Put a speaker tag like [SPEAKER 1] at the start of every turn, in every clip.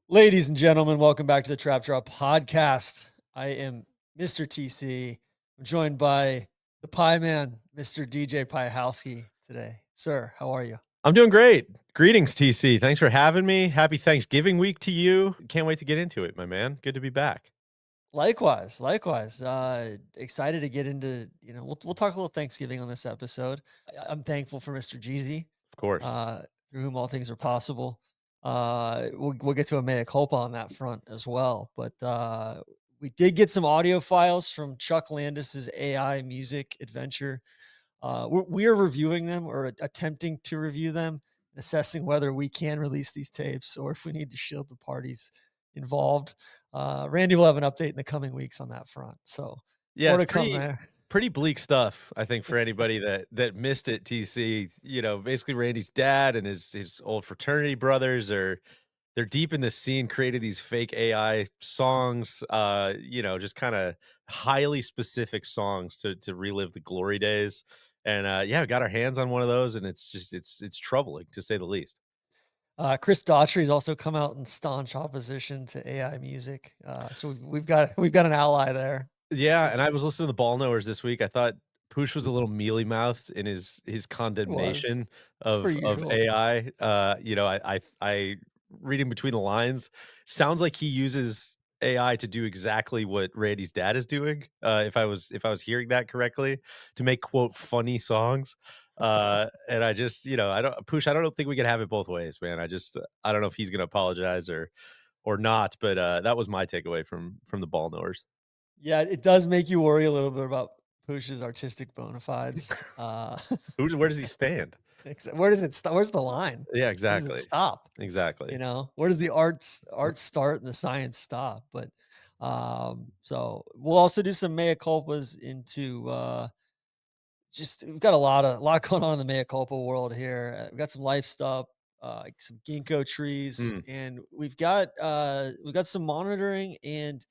[SPEAKER 1] Ladies and gentlemen, welcome back to the Trap Drop Podcast. I am Mr. TC. I'm joined by the Pie Man, Mr. DJ Piehowski today. Sir, how are you?
[SPEAKER 2] I'm doing great. Greetings, TC. Thanks for having me. Happy Thanksgiving week to you. Can't wait to get into it, my man. Good to be back.
[SPEAKER 1] Likewise, likewise. Excited to get into, we'll talk a little Thanksgiving on this episode. I'm thankful for Mr. Jeezy,
[SPEAKER 2] Of course.
[SPEAKER 1] uh, through whom all things are possible. We'll get to a mea culpa on that front as well. But we did get some audio files from Chuck Landis's AI music adventure. We are reviewing them or attempting to review them, and assessing whether we can release these tapes or if we need to shield the parties involved. Randy will have an update in the coming weeks on that front. So
[SPEAKER 2] Yeah,
[SPEAKER 1] more
[SPEAKER 2] it's
[SPEAKER 1] to come
[SPEAKER 2] pretty
[SPEAKER 1] there.
[SPEAKER 2] pretty bleak stuff, I think, for anybody that missed it, TC. Basically Randy's dad and his old fraternity brothers are they're deep in the scene, created these fake AI songs, just kind of highly specific songs to relive the glory days. And yeah, we got our hands on one of those, and it's troubling to say the least.
[SPEAKER 1] Chris Daughtry's also come out in staunch opposition to AI music. So we've got an ally there.
[SPEAKER 2] Yeah,
[SPEAKER 1] It
[SPEAKER 2] and I was listening to the Ball Knowers this week. I thought Poosh was a little mealy mouthed in his
[SPEAKER 1] was
[SPEAKER 2] condemnation
[SPEAKER 1] per
[SPEAKER 2] of
[SPEAKER 1] usual.
[SPEAKER 2] AI. I reading between the lines, sounds like he uses AI to do exactly what Randy's dad is doing. If I was hearing that correctly, to make quote funny songs. And I just, I don't Poosh, I don't think we can have it both ways, man. I don't know if he's gonna apologize or not, but that was my takeaway from the Ball Knowers.
[SPEAKER 1] Yeah, it does make you worry a little bit about Push's artistic bona fides.
[SPEAKER 2] Where does he stand?
[SPEAKER 1] Where does it start? Where's the line?
[SPEAKER 2] Yeah,
[SPEAKER 1] Where does it
[SPEAKER 2] exactly.
[SPEAKER 1] stop?
[SPEAKER 2] Exactly.
[SPEAKER 1] Where does the art start and the science stop? But so we'll also do some mea culpas into just we've got a lot going on in the mea culpa world here. We've got some life stuff, like some ginkgo trees,
[SPEAKER 2] Mm.
[SPEAKER 1] and we've got some monitoring and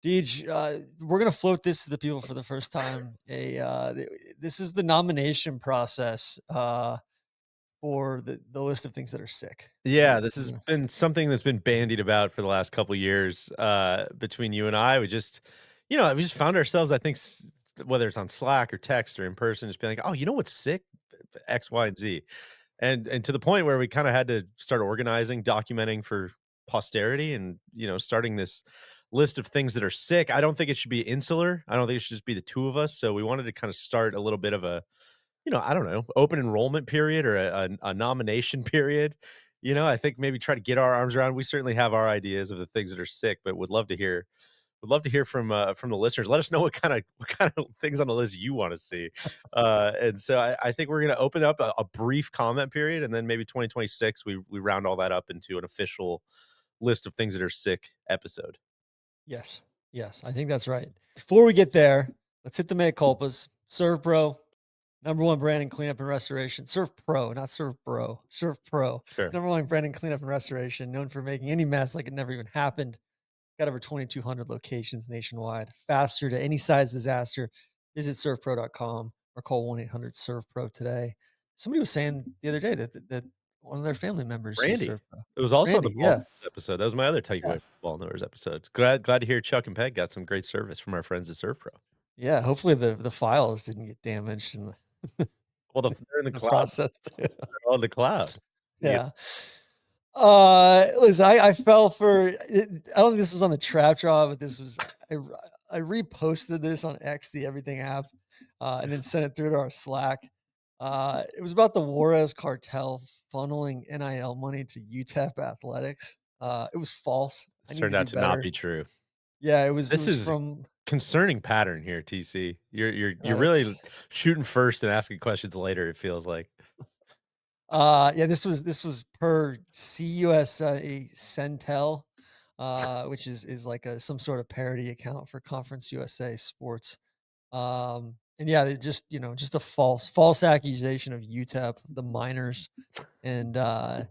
[SPEAKER 1] Deej, we're gonna float this to the people for the first time. This is the nomination process for the list of things that are sick.
[SPEAKER 2] Yeah,
[SPEAKER 1] We're,
[SPEAKER 2] this
[SPEAKER 1] we're
[SPEAKER 2] has
[SPEAKER 1] gonna,
[SPEAKER 2] been something that's been bandied about for the last couple years, between you and I. We just found ourselves, I think, whether it's on Slack or text or in person, just being like, "Oh, you know what's sick? X, Y, and Z." And to the point where we kinda had to start organizing, documenting for posterity and, starting this list of things that are sick. I don't think it should be insular. I don't think it should just be the 2 of us, so we wanted to kinda start a little bit of a, I don't know, open enrollment period or a nomination period. I think maybe try to get our arms around. We certainly have our ideas of the things that are sick, but would love to hear from the listeners. Let us know what kind of things on the list you want to see. And so I think we're gonna open up a brief comment period, and then maybe 2026 we round all that up into an official list of things that are sick episode.
[SPEAKER 1] yes, yes, I think that's right. Before we get there, let's hit the mea culpas. ServPro, number one brand in cleanup and restoration. ServPro, not ServBro. ServPro,
[SPEAKER 2] Sure.
[SPEAKER 1] number one brand in cleanup and restoration, known for making any mess like it never even happened. Got over 2,200 locations nationwide. Faster to any size disaster. Visit servpro.com or call 1-800-SERVPRO today. Somebody was saying the other day that one of their family members used
[SPEAKER 2] Randy.
[SPEAKER 1] ServPro.
[SPEAKER 2] It was also on the
[SPEAKER 1] Randy,
[SPEAKER 2] Ball
[SPEAKER 1] yeah,
[SPEAKER 2] Knowers episode. That was my other takeaway
[SPEAKER 1] yeah,
[SPEAKER 2] from the Ball Knowers episode. Glad to hear Chuck and Peg got some great service from our friends at ServPro.
[SPEAKER 1] yeah. Hopefully the files didn't get damaged in the,
[SPEAKER 2] Well, they're in the
[SPEAKER 1] the
[SPEAKER 2] cloud.
[SPEAKER 1] process too.
[SPEAKER 2] They're on the cloud. You
[SPEAKER 1] Yeah. Listen, I fell for it. I don't think this was on the trap draw, but this was I reposted this on X, the everything app, and then sent it through to our Slack. It was about the Juarez cartel funneling NIL money to UTEP athletics. It was false. I
[SPEAKER 2] It's
[SPEAKER 1] need
[SPEAKER 2] turned
[SPEAKER 1] to
[SPEAKER 2] out
[SPEAKER 1] do
[SPEAKER 2] to not
[SPEAKER 1] better.
[SPEAKER 2] be true.
[SPEAKER 1] Yeah, it
[SPEAKER 2] This
[SPEAKER 1] was
[SPEAKER 2] is
[SPEAKER 1] from
[SPEAKER 2] concerning pattern here, TC. You're really
[SPEAKER 1] it's
[SPEAKER 2] shooting first and asking questions later, it feels like.
[SPEAKER 1] yeah, this was per CUSA Centel, which is like a some sort of parody account for Conference USA sports. And yeah, they just, just a false accusation of UTEP, the minors. And I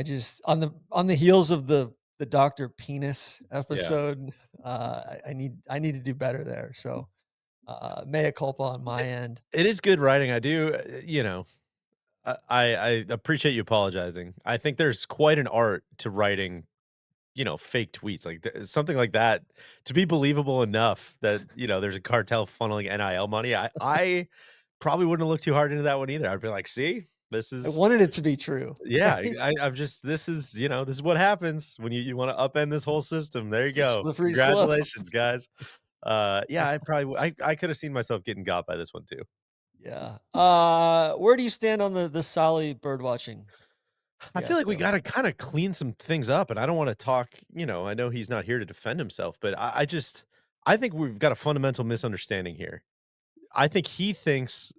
[SPEAKER 1] just on the heels of the Dr. Penis
[SPEAKER 2] Yeah.
[SPEAKER 1] episode, I need to do better there. So mea culpa on my end.
[SPEAKER 2] It is good writing. I do, I appreciate you apologizing. I think there's quite an art to writing fake tweets, like, something like that to be believable enough that, there's a cartel funneling NIL money. I probably wouldn't look too hard into that one either. I'd be like, "See, this
[SPEAKER 1] I
[SPEAKER 2] is."
[SPEAKER 1] wanted it to be true,
[SPEAKER 2] Yeah,
[SPEAKER 1] right?
[SPEAKER 2] I'm just this is what happens when you wanna upend this whole system. There you
[SPEAKER 1] It's a
[SPEAKER 2] go.
[SPEAKER 1] slippery slope.
[SPEAKER 2] Congratulations, guys. Yeah, I probably I coulda seen myself getting got by this one too.
[SPEAKER 1] Yeah. Where do you stand on the Soly bird watching
[SPEAKER 2] I feel like we
[SPEAKER 1] fiasco?
[SPEAKER 2] gotta kinda clean some things up, and I don't wanna talk I know he's not here to defend himself, but I think we've got a fundamental misunderstanding here. I think he thinks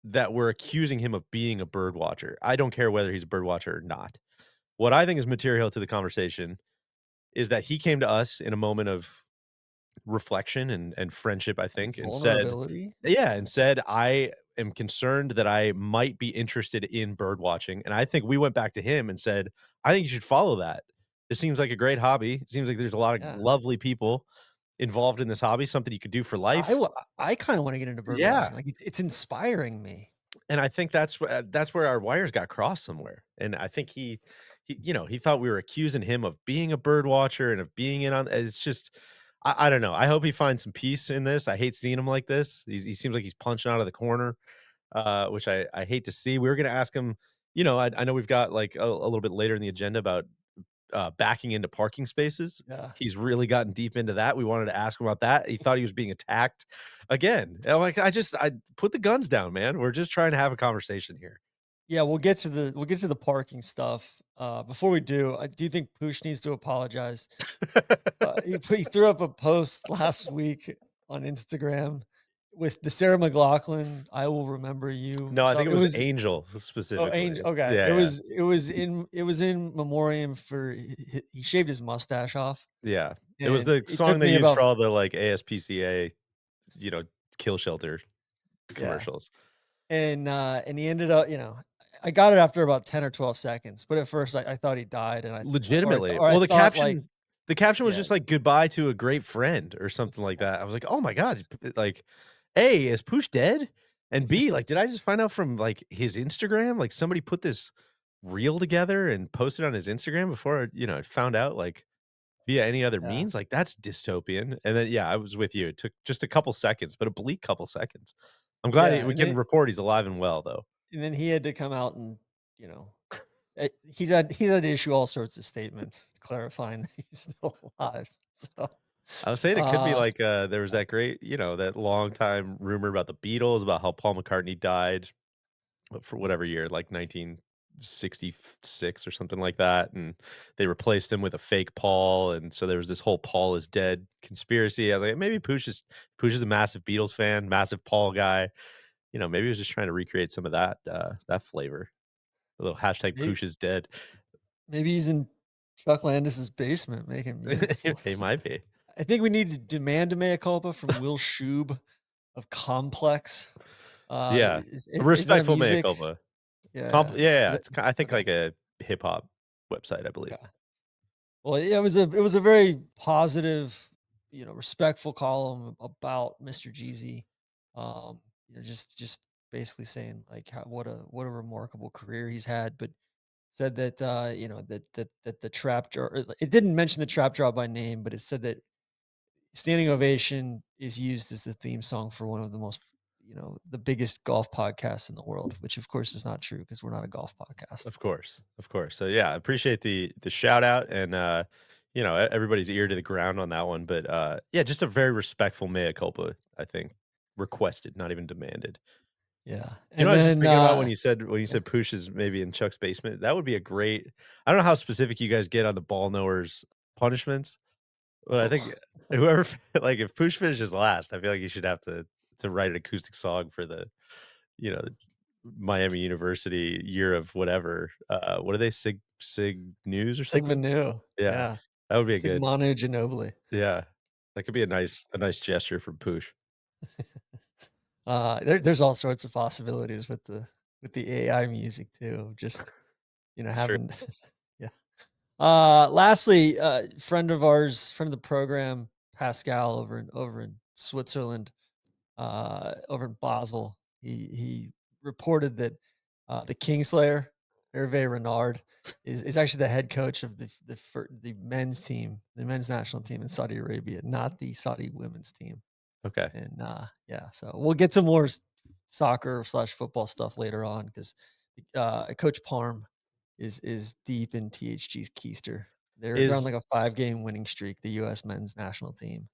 [SPEAKER 2] that we're accusing him of being a bird watcher. I don't care whether he's a bird watcher or not. What I think is material to the conversation is that he came to us in a moment of reflection and friendship, I
[SPEAKER 1] And
[SPEAKER 2] think, and said
[SPEAKER 1] vulnerability?
[SPEAKER 2] yeah, and said, "I am concerned that I might be interested in bird watching," and I think we went back to him and said, "I think you should follow that. This seems like a great hobby. It seems like there's a lot of
[SPEAKER 1] Yeah.
[SPEAKER 2] lovely people involved in this hobby, something you could do for life."
[SPEAKER 1] I kinda wanna get into bird
[SPEAKER 2] Yeah.
[SPEAKER 1] watching, like, it's inspiring me.
[SPEAKER 2] And I think that's where our wires got crossed somewhere, and I think he thought we were accusing him of being a bird watcher and of being in on it's just I don't know. I hope he finds some peace in this. I hate seeing him like this. He seems like he's punching out of the corner, which I hate to see. We were gonna ask him, I know we've got, like, a little bit later in the agenda about, backing into parking spaces.
[SPEAKER 1] Yeah.
[SPEAKER 2] He's really gotten deep into that. We wanted to ask him about that. He thought he was being attacked again. And I'm like, I put the guns down, man. We're just trying to have a conversation here.
[SPEAKER 1] Yeah, we'll get to the parking stuff. Before we do, I do think Pooch needs to apologize. He threw up a post last week on Instagram with the Sarah McLachlan "I Will Remember You"
[SPEAKER 2] No, I think
[SPEAKER 1] song.
[SPEAKER 2] it
[SPEAKER 1] It
[SPEAKER 2] was
[SPEAKER 1] was
[SPEAKER 2] Angel
[SPEAKER 1] Angel.
[SPEAKER 2] specifically.
[SPEAKER 1] Okay,
[SPEAKER 2] Yeah, yeah.
[SPEAKER 1] it was in memoriam for he shaved his mustache off,
[SPEAKER 2] Yeah. It was
[SPEAKER 1] and
[SPEAKER 2] the
[SPEAKER 1] it
[SPEAKER 2] song
[SPEAKER 1] took
[SPEAKER 2] they
[SPEAKER 1] me
[SPEAKER 2] used for
[SPEAKER 1] about
[SPEAKER 2] all the, like, ASPCA, you know, kill shelter
[SPEAKER 1] yeah.
[SPEAKER 2] commercials.
[SPEAKER 1] And he ended up, I got it after about 10 or 12 seconds, but at first I thought he died and
[SPEAKER 2] Legitimately.
[SPEAKER 1] or I
[SPEAKER 2] Well,
[SPEAKER 1] thought like,
[SPEAKER 2] the caption was
[SPEAKER 1] yeah,
[SPEAKER 2] just like, "Goodbye to a great friend," or something like that. I was like, "Oh my god," like, A, is Pooch dead? And B, like, did I just find out from, like, his Instagram? Like, somebody put this reel together and posted on his Instagram before, I found out, like, via any other
[SPEAKER 1] yeah,
[SPEAKER 2] means? Like, that's dystopian. And then, yeah, I was with you. It took just a couple seconds, but a bleak couple seconds. I'm glad
[SPEAKER 1] yeah,
[SPEAKER 2] we
[SPEAKER 1] and
[SPEAKER 2] can report he's alive and well, though.
[SPEAKER 1] then he had to come out and, you know, he's had to issue all sorts of statements clarifying that he's still alive. So,
[SPEAKER 2] I was saying it could be
[SPEAKER 1] uh,
[SPEAKER 2] like, there was that great, that long time rumor about the Beatles, about how Paul McCartney died for whatever year, like 1966 or something like that, and they replaced him with a fake Paul, and so there was this whole Paul is dead conspiracy. I was like, maybe Pooch is a massive Beatles fan, massive Paul guy. Maybe he was just trying to recreate some of that flavor. A little hashtag
[SPEAKER 1] may
[SPEAKER 2] Pooch is dead.
[SPEAKER 1] maybe he's in Chuck Landis's basement making music for
[SPEAKER 2] He might be.
[SPEAKER 1] I think we need to demand a mea culpa from Will Shube of Complex.
[SPEAKER 2] Yeah. A
[SPEAKER 1] Is that a
[SPEAKER 2] respectful mea
[SPEAKER 1] music?
[SPEAKER 2] culpa.
[SPEAKER 1] Yeah.
[SPEAKER 2] Yeah,
[SPEAKER 1] Is
[SPEAKER 2] yeah,
[SPEAKER 1] it
[SPEAKER 2] it's I think
[SPEAKER 1] okay,
[SPEAKER 2] like a hip hop website, I believe.
[SPEAKER 1] okay. Well, yeah, it was a very positive, respectful column about Mr. Jeezy. Just basically saying like what a remarkable career he's had, but said that that the trap jar it didn't mention the trap job by name, but it said that Standing Ovation is used as the theme song for one of the most, the biggest golf podcasts in the world, which of course is not true because we're not a golf podcast.
[SPEAKER 2] Of course, of course. So, yeah, I appreciate the shout out and, everybody's ear to the ground on that one, but, yeah, just a very respectful mea culpa, I think, requested, not even demanded.
[SPEAKER 1] Yeah.
[SPEAKER 2] I
[SPEAKER 1] And
[SPEAKER 2] was just
[SPEAKER 1] then
[SPEAKER 2] thinking about when you
[SPEAKER 1] yeah.
[SPEAKER 2] said Pooch is maybe in Chuck's basement, that would be a great I don't know how specific you guys get on the ball knowers punishments, but I think
[SPEAKER 1] Oh,
[SPEAKER 2] whoever like, if Pooch finishes last, I feel like you should have to write an acoustic song for the Miami University year of whatever, what are they? Sig News or
[SPEAKER 1] Sigma
[SPEAKER 2] something?
[SPEAKER 1] Nu.
[SPEAKER 2] Yeah,
[SPEAKER 1] Yeah.
[SPEAKER 2] that would be a good
[SPEAKER 1] Sigmanu Ginobili.
[SPEAKER 2] yeah, that could be a nice gesture from Pooch.
[SPEAKER 1] There's all sorts of possibilities with the AI music too. Just,
[SPEAKER 2] It's true.
[SPEAKER 1] having yeah. Lastly, friend of the program, Pascal over in Switzerland, over in Basel. He reported that the Kingslayer, Hervé Renard is actually the head coach of the men's team, the men's national team in Saudi Arabia, not the Saudi women's team.
[SPEAKER 2] Okay.
[SPEAKER 1] And, yeah, so we'll get to more soccer/football stuff later on 'cause, Coach Parm is deep in THG's keister. They're on,
[SPEAKER 2] Is
[SPEAKER 1] like, a five-game winning streak, the US men's national team.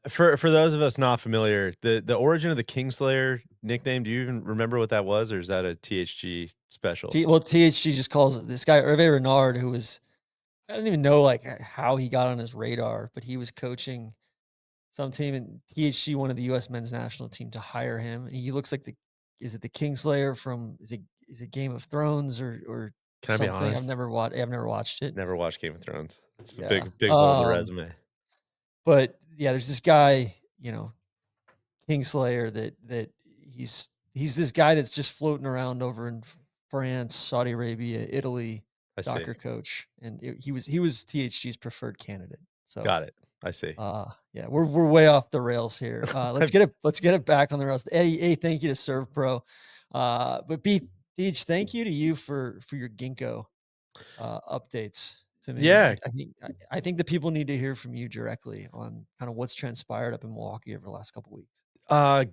[SPEAKER 2] for those of us not familiar, the origin of the Kingslayer nickname, do you even remember what that was, or is that a THG special?
[SPEAKER 1] THG just calls it this guy, Hervé Renard, who was I don't even know, like, how he got on his radar, but he was coaching some team, and THC wanted the US men's national team to hire him. He looks like the is it the Kingslayer from is it Game of Thrones or
[SPEAKER 2] Can I be
[SPEAKER 1] something?
[SPEAKER 2] honest?
[SPEAKER 1] I've never watched it.
[SPEAKER 2] Never watched Game of Thrones. It's a
[SPEAKER 1] Yeah.
[SPEAKER 2] big hole in the resume.
[SPEAKER 1] But yeah, there's this guy, Kingslayer that he's this guy that's just floating around over in France, Saudi Arabia, Italy,
[SPEAKER 2] I see.
[SPEAKER 1] soccer coach, and he was THG's preferred candidate. So
[SPEAKER 2] Got it. I see.
[SPEAKER 1] Yeah, we're way off the rails here.
[SPEAKER 2] I've
[SPEAKER 1] Let's get it back on the rails. A, thank you to ServPro. But B, Deej, thank you to you for your Ginkgo updates to me.
[SPEAKER 2] Yeah,
[SPEAKER 1] I think the people need to hear from you directly on kind of what's transpired up in Milwaukee over the last couple weeks.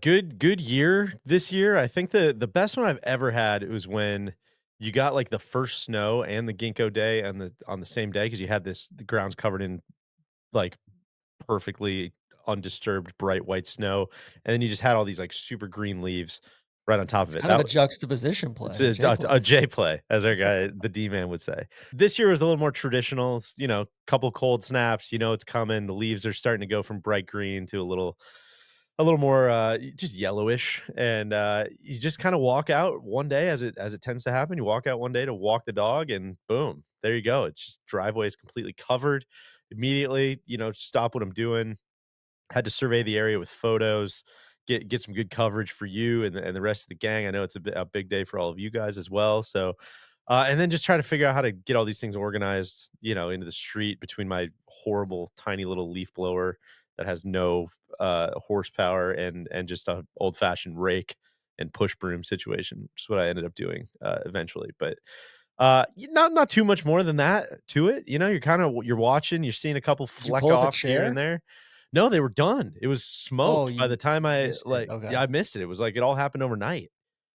[SPEAKER 2] good year this year. I think the best one I've ever had, it was when you got, like, the first snow and the Ginkgo day on the same day because you had the ground's covered in, like, perfectly undisturbed bright white snow, and then you just had all these, like, super green leaves right on top
[SPEAKER 1] It's
[SPEAKER 2] of it.
[SPEAKER 1] kind of a juxtaposition
[SPEAKER 2] It's
[SPEAKER 1] play, a J play.
[SPEAKER 2] A J play, as our guy, the D man would say. This year was a little more traditional. It's, couple cold snaps, it's coming. The leaves are starting to go from bright green to a little more just yellowish. And you just kind of walk out one day as it tends to happen. You walk out one day to walk the dog and boom, there you go. It's just driveway is completely covered immediately, stop what I'm doing, had to survey the area with photos, get some good coverage for you and the rest of the gang. I know it's a big day for all of you guys as well. So, and then just try to figure out how to get all these things organized, into the street between my horrible tiny little leaf blower that has no horsepower and just a old fashioned rake and push broom situation, which is what I ended up doing eventually. But not too much more than that to it. You're watching, you're seeing a couple
[SPEAKER 1] Did you
[SPEAKER 2] fleck
[SPEAKER 1] pull up a
[SPEAKER 2] off here and
[SPEAKER 1] chair?
[SPEAKER 2] there. No, they were done. It was
[SPEAKER 1] Oh,
[SPEAKER 2] smoked by the
[SPEAKER 1] you
[SPEAKER 2] time
[SPEAKER 1] missed it.
[SPEAKER 2] yeah,
[SPEAKER 1] Okay.
[SPEAKER 2] I missed it. It was like it all happened overnight.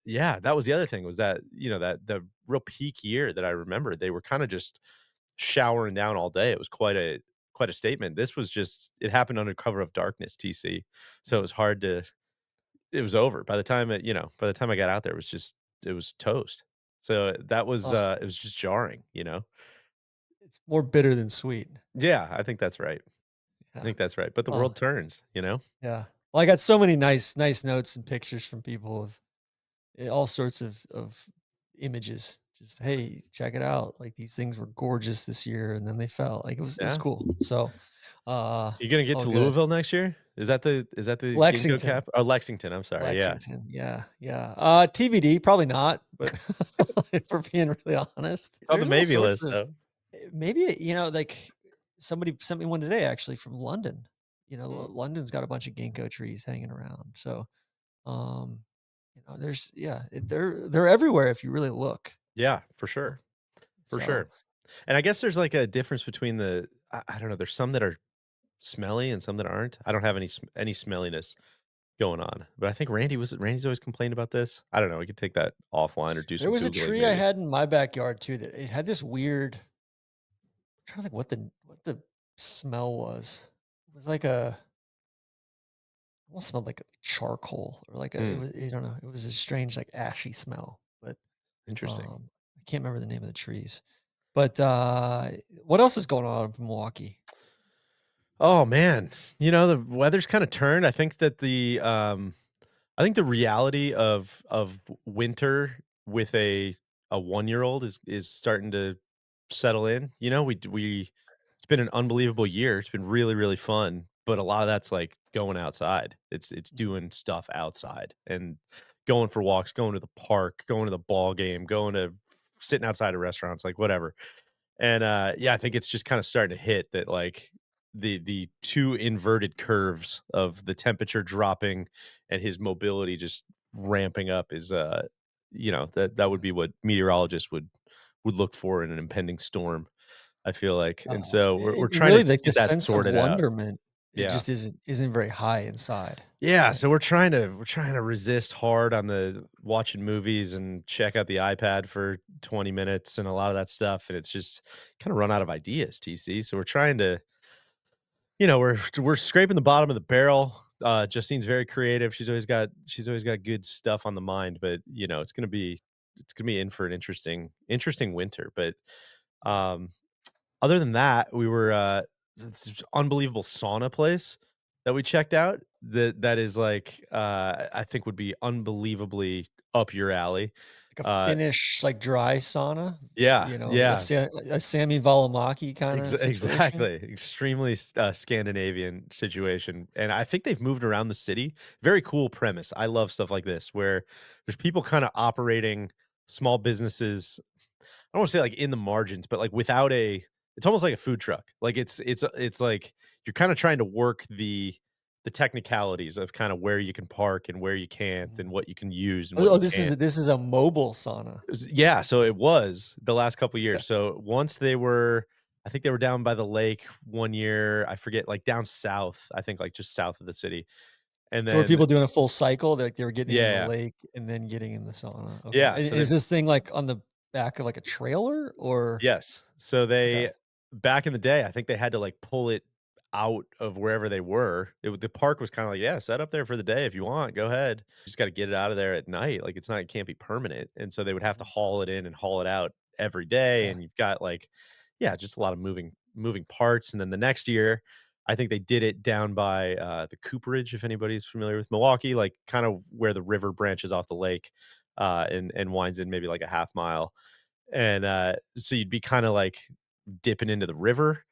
[SPEAKER 2] Yeah, that was the other thing was that, that the real peak year that I remember, they were kinda just showering down all day. It was quite a statement. This was just it happened under cover of darkness, TC. So it
[SPEAKER 1] Mm.
[SPEAKER 2] was hard to it was over. By the time I got out there, it was toast. So
[SPEAKER 1] Oh,
[SPEAKER 2] it was just jarring.
[SPEAKER 1] it's more bitter than sweet.
[SPEAKER 2] Yeah, I think that's right. I
[SPEAKER 1] Yeah.
[SPEAKER 2] think that's right, but the
[SPEAKER 1] Oh,
[SPEAKER 2] world turns.
[SPEAKER 1] yeah. Well, I got so many nice notes and pictures from people of all sorts of images. Just, "Hey, check it out. Like, these things were gorgeous this year, and then they fell." Like, it was
[SPEAKER 2] Yeah.
[SPEAKER 1] cool. So,
[SPEAKER 2] You gonna get
[SPEAKER 1] all
[SPEAKER 2] to
[SPEAKER 1] good.
[SPEAKER 2] Louisville next year? Is that the Ginkgo
[SPEAKER 1] Lexington.
[SPEAKER 2] cap? Oh, Lexington, I'm sorry, yeah.
[SPEAKER 1] Lexington. Yeah, yeah. TBD, probably not, but if we're being really honest,
[SPEAKER 2] It's on the
[SPEAKER 1] there's all
[SPEAKER 2] maybe
[SPEAKER 1] sorts
[SPEAKER 2] list,
[SPEAKER 1] of
[SPEAKER 2] though.
[SPEAKER 1] maybe, like, somebody sent me one today actually from London.
[SPEAKER 2] Mm.
[SPEAKER 1] London's got a bunch of ginkgo trees hanging around. So, um, there's yeah, they're everywhere if you really look.
[SPEAKER 2] Yeah,
[SPEAKER 1] Oh,
[SPEAKER 2] for
[SPEAKER 1] so
[SPEAKER 2] sure. And I guess there's, like, a difference between I don't know, there's some that are smelly and some that aren't. I don't have any smelliness going on, but I think Randy's always complained about this. I don't know, we could take that offline or do
[SPEAKER 1] there
[SPEAKER 2] some
[SPEAKER 1] was a
[SPEAKER 2] Googling
[SPEAKER 1] tree I
[SPEAKER 2] maybe.
[SPEAKER 1] had in my backyard too that it had this weird I'm trying to think what the smell was. It was like a almost smelled like charcoal or like a it
[SPEAKER 2] Mm,
[SPEAKER 1] was I don't know. It was a strange like ashy smell, but
[SPEAKER 2] interesting.
[SPEAKER 1] I can't remember the name of the trees. But what else is going on in Milwaukee?
[SPEAKER 2] Oh, man. The weather's kinda turned. I think the reality of winter with a one-year-old is starting to settle in. It's been an unbelievable year. It's been really, really fun, but a lot of that's, like, going outside. It's
[SPEAKER 1] Mm,
[SPEAKER 2] doing stuff outside and going for walks, going to the park, going to the ball game, going to sitting outside of restaurants, like, whatever. And, yeah, I think it's just kinda starting to hit that, like, the 2 inverted curves of the temperature dropping and his mobility just ramping up is, that would
[SPEAKER 1] yeah.
[SPEAKER 2] be what meteorologists would would look for in an impending storm, I feel like, and so we're
[SPEAKER 1] And
[SPEAKER 2] trying to
[SPEAKER 1] really, like,
[SPEAKER 2] get
[SPEAKER 1] the
[SPEAKER 2] that
[SPEAKER 1] sense of
[SPEAKER 2] sorted out.
[SPEAKER 1] wonderment, it
[SPEAKER 2] Yeah.
[SPEAKER 1] just isn't very high inside,
[SPEAKER 2] Yeah,
[SPEAKER 1] right?
[SPEAKER 2] so we're trying to resist hard on the watching movies and check out the iPad for 20 minutes and a lot of that stuff, and it's just kinda run out of ideas, TC, so we're trying to we're scraping the bottom of the barrel. Justine's very creative. She's always got good stuff on the mind, but, it's gonna be in for an interesting winter, but, um other than that, we were, this unbelievable sauna place that we checked out that is, like, I think would be unbelievably up your alley.
[SPEAKER 1] Like a
[SPEAKER 2] Uh,
[SPEAKER 1] Finnish, like, dry sauna,
[SPEAKER 2] yeah, yeah,
[SPEAKER 1] a Sami Välimäki kinda situation?
[SPEAKER 2] exactly, extremely Scandinavian situation, and I think they've moved around the city. Very cool premise. I love stuff like this where there's people kinda operating small businesses. I don't wanna say, like, in the margins, but, like, without a it's almost like a food truck. Like, it's like you're kinda trying to work the technicalities of kinda where you can park and where you can't and
[SPEAKER 1] Mhm.
[SPEAKER 2] what you can use and
[SPEAKER 1] Oh
[SPEAKER 2] what you
[SPEAKER 1] this is
[SPEAKER 2] can't.
[SPEAKER 1] a mobile sauna.
[SPEAKER 2] Yeah, so it was the last couple
[SPEAKER 1] Okay.
[SPEAKER 2] years. So once I think they were down by the lake one year, I forget, like, down south, I think, like, just south of the city, and
[SPEAKER 1] So were
[SPEAKER 2] then
[SPEAKER 1] people doing a full cycle? Like, they were getting in the
[SPEAKER 2] yeah,
[SPEAKER 1] lake and then getting in the sauna? Okay.
[SPEAKER 2] yeah,
[SPEAKER 1] And
[SPEAKER 2] so
[SPEAKER 1] is
[SPEAKER 2] they
[SPEAKER 1] this thing, like, on the back of, like, a trailer or
[SPEAKER 2] yes. So
[SPEAKER 1] okay.
[SPEAKER 2] they back in the day, I think they had to, like, pull it out of wherever they were. The park was kinda like, "Yeah, set up there for the day if you want, go ahead. You just gotta get it out of there at night, like, it can't be permanent," and so they would have to
[SPEAKER 1] Mhm.
[SPEAKER 2] haul it in and haul it out every day,
[SPEAKER 1] Yeah.
[SPEAKER 2] and you've got, like yeah, just a lot of moving parts, and then the next year, I think they did it down by, the Cooperage, if anybody's familiar with Milwaukee, like, kind of where the river branches off the lake, and winds in maybe, like, a half mile. And, so you'd be kinda, like, dipping into the river,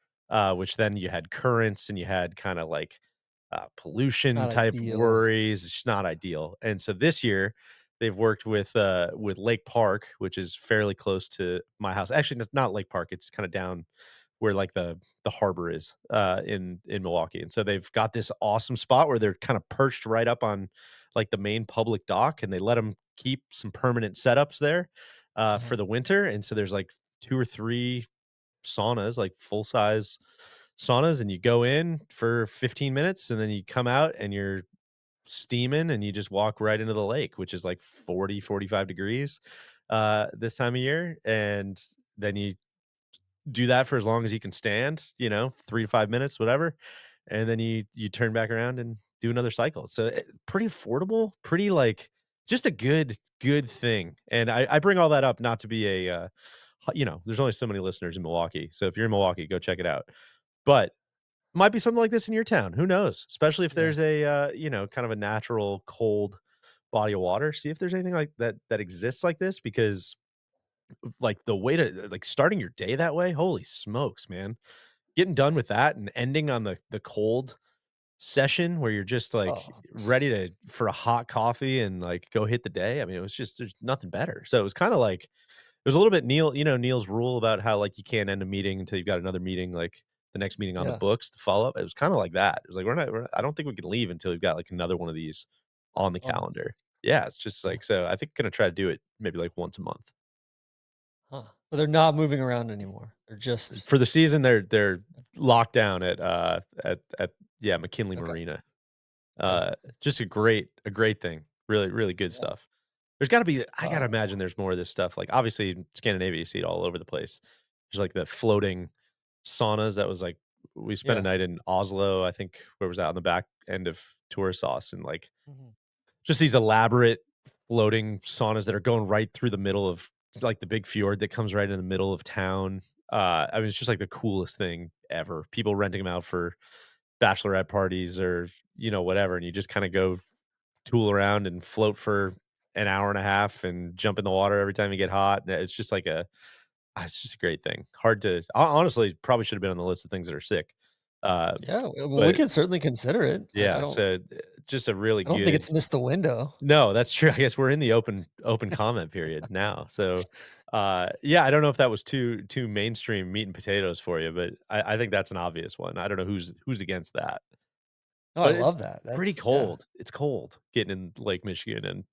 [SPEAKER 2] which then you had currents and you had kinda, like, pollution
[SPEAKER 1] Not
[SPEAKER 2] type
[SPEAKER 1] ideal.
[SPEAKER 2] worries. It's just not ideal. And so this year, they've worked with Lake Park, which is fairly close to my house. Actually, it's not Lake Park, it's kinda down where, like, the harbor is, in Milwaukee. And so they've got this awesome spot where they're kinda perched right up on, like, the main public dock, and they let them keep some permanent setups there, for
[SPEAKER 1] Uh-huh.
[SPEAKER 2] the winter, and so there's, like, 2 or 3 saunas, like, full-size saunas, and you go in for 15 minutes, and then you come out, and you're steaming, and you just walk right into the lake, which is, like, 45 degrees, this time of year, and then you do that for as long as you can stand, 3 to 5 minutes, whatever, and then you turn back around and do another cycle. So, pretty affordable, pretty, like just a good thing, and I bring all that up not to be there's only so many listeners in Milwaukee, so if you're in Milwaukee, go check it out, but might be something like this in your town, who knows? Especially if
[SPEAKER 1] Yeah.
[SPEAKER 2] there's a, kind of a natural cold body of water, see if there's anything like that exists like this because, like, the way to like, starting your day that way, holy smokes, man. Getting done with that and ending on the cold session where you're just, like,
[SPEAKER 1] Oh,
[SPEAKER 2] ready to for a hot coffee and, like, go hit the day. I mean, it was just there's nothing better. So it was kinda like it was a little bit Neil's rule about how, like, you can't end a meeting until you've got another meeting, like, the next meeting on the
[SPEAKER 1] yeah.
[SPEAKER 2] books to follow up. It was kinda like that. It was like, we're not I don't think we can leave until we've got, like, another one of these on the
[SPEAKER 1] On the
[SPEAKER 2] calendar. Yeah, it's just
[SPEAKER 1] yeah.
[SPEAKER 2] like so I think gonna try to do it maybe, like, once a month.
[SPEAKER 1] Huh. But they're not moving around anymore. They're just
[SPEAKER 2] For the season, they're locked down at yeah, McKinley
[SPEAKER 1] okay.
[SPEAKER 2] Marina.
[SPEAKER 1] Okay.
[SPEAKER 2] Just a great thing. Really, really good
[SPEAKER 1] Yeah.
[SPEAKER 2] stuff. There's gotta be I gotta
[SPEAKER 1] Uh,
[SPEAKER 2] imagine there's more of this stuff, like, obviously, in Scandinavia, you see it all over the place. There's, like, the floating saunas that was, like we spent a
[SPEAKER 1] yeah.
[SPEAKER 2] night in Oslo, I think, where was that? On the back end of tourist sauce and, like,
[SPEAKER 1] Mhm.
[SPEAKER 2] just these elaborate floating saunas that are going right through the middle of, like, the big fjord that comes right in the middle of town. I mean, it's just, like, the coolest thing ever. People renting them out for bachelorette parties or, whatever, and you just kinda go tool around and float for an hour and a half and jump in the water every time you get hot, and it's just like it's just a great thing. Hard to honestly, probably should have been on the list of things that are sick. Uh,
[SPEAKER 1] Yeah, well, we
[SPEAKER 2] but
[SPEAKER 1] can certainly consider it.
[SPEAKER 2] yeah, so, just a really
[SPEAKER 1] I don't think
[SPEAKER 2] good
[SPEAKER 1] it's missed the window.
[SPEAKER 2] no, that's true. I guess we're in the open comment period now. So, yeah, I don't know if that was too mainstream meat and potatoes for you, but I think that's an obvious one. I don't know who's against that.
[SPEAKER 1] No, I
[SPEAKER 2] But it's
[SPEAKER 1] love that.
[SPEAKER 2] pretty
[SPEAKER 1] That's yeah.
[SPEAKER 2] cold. It's cold getting in Lake Michigan in,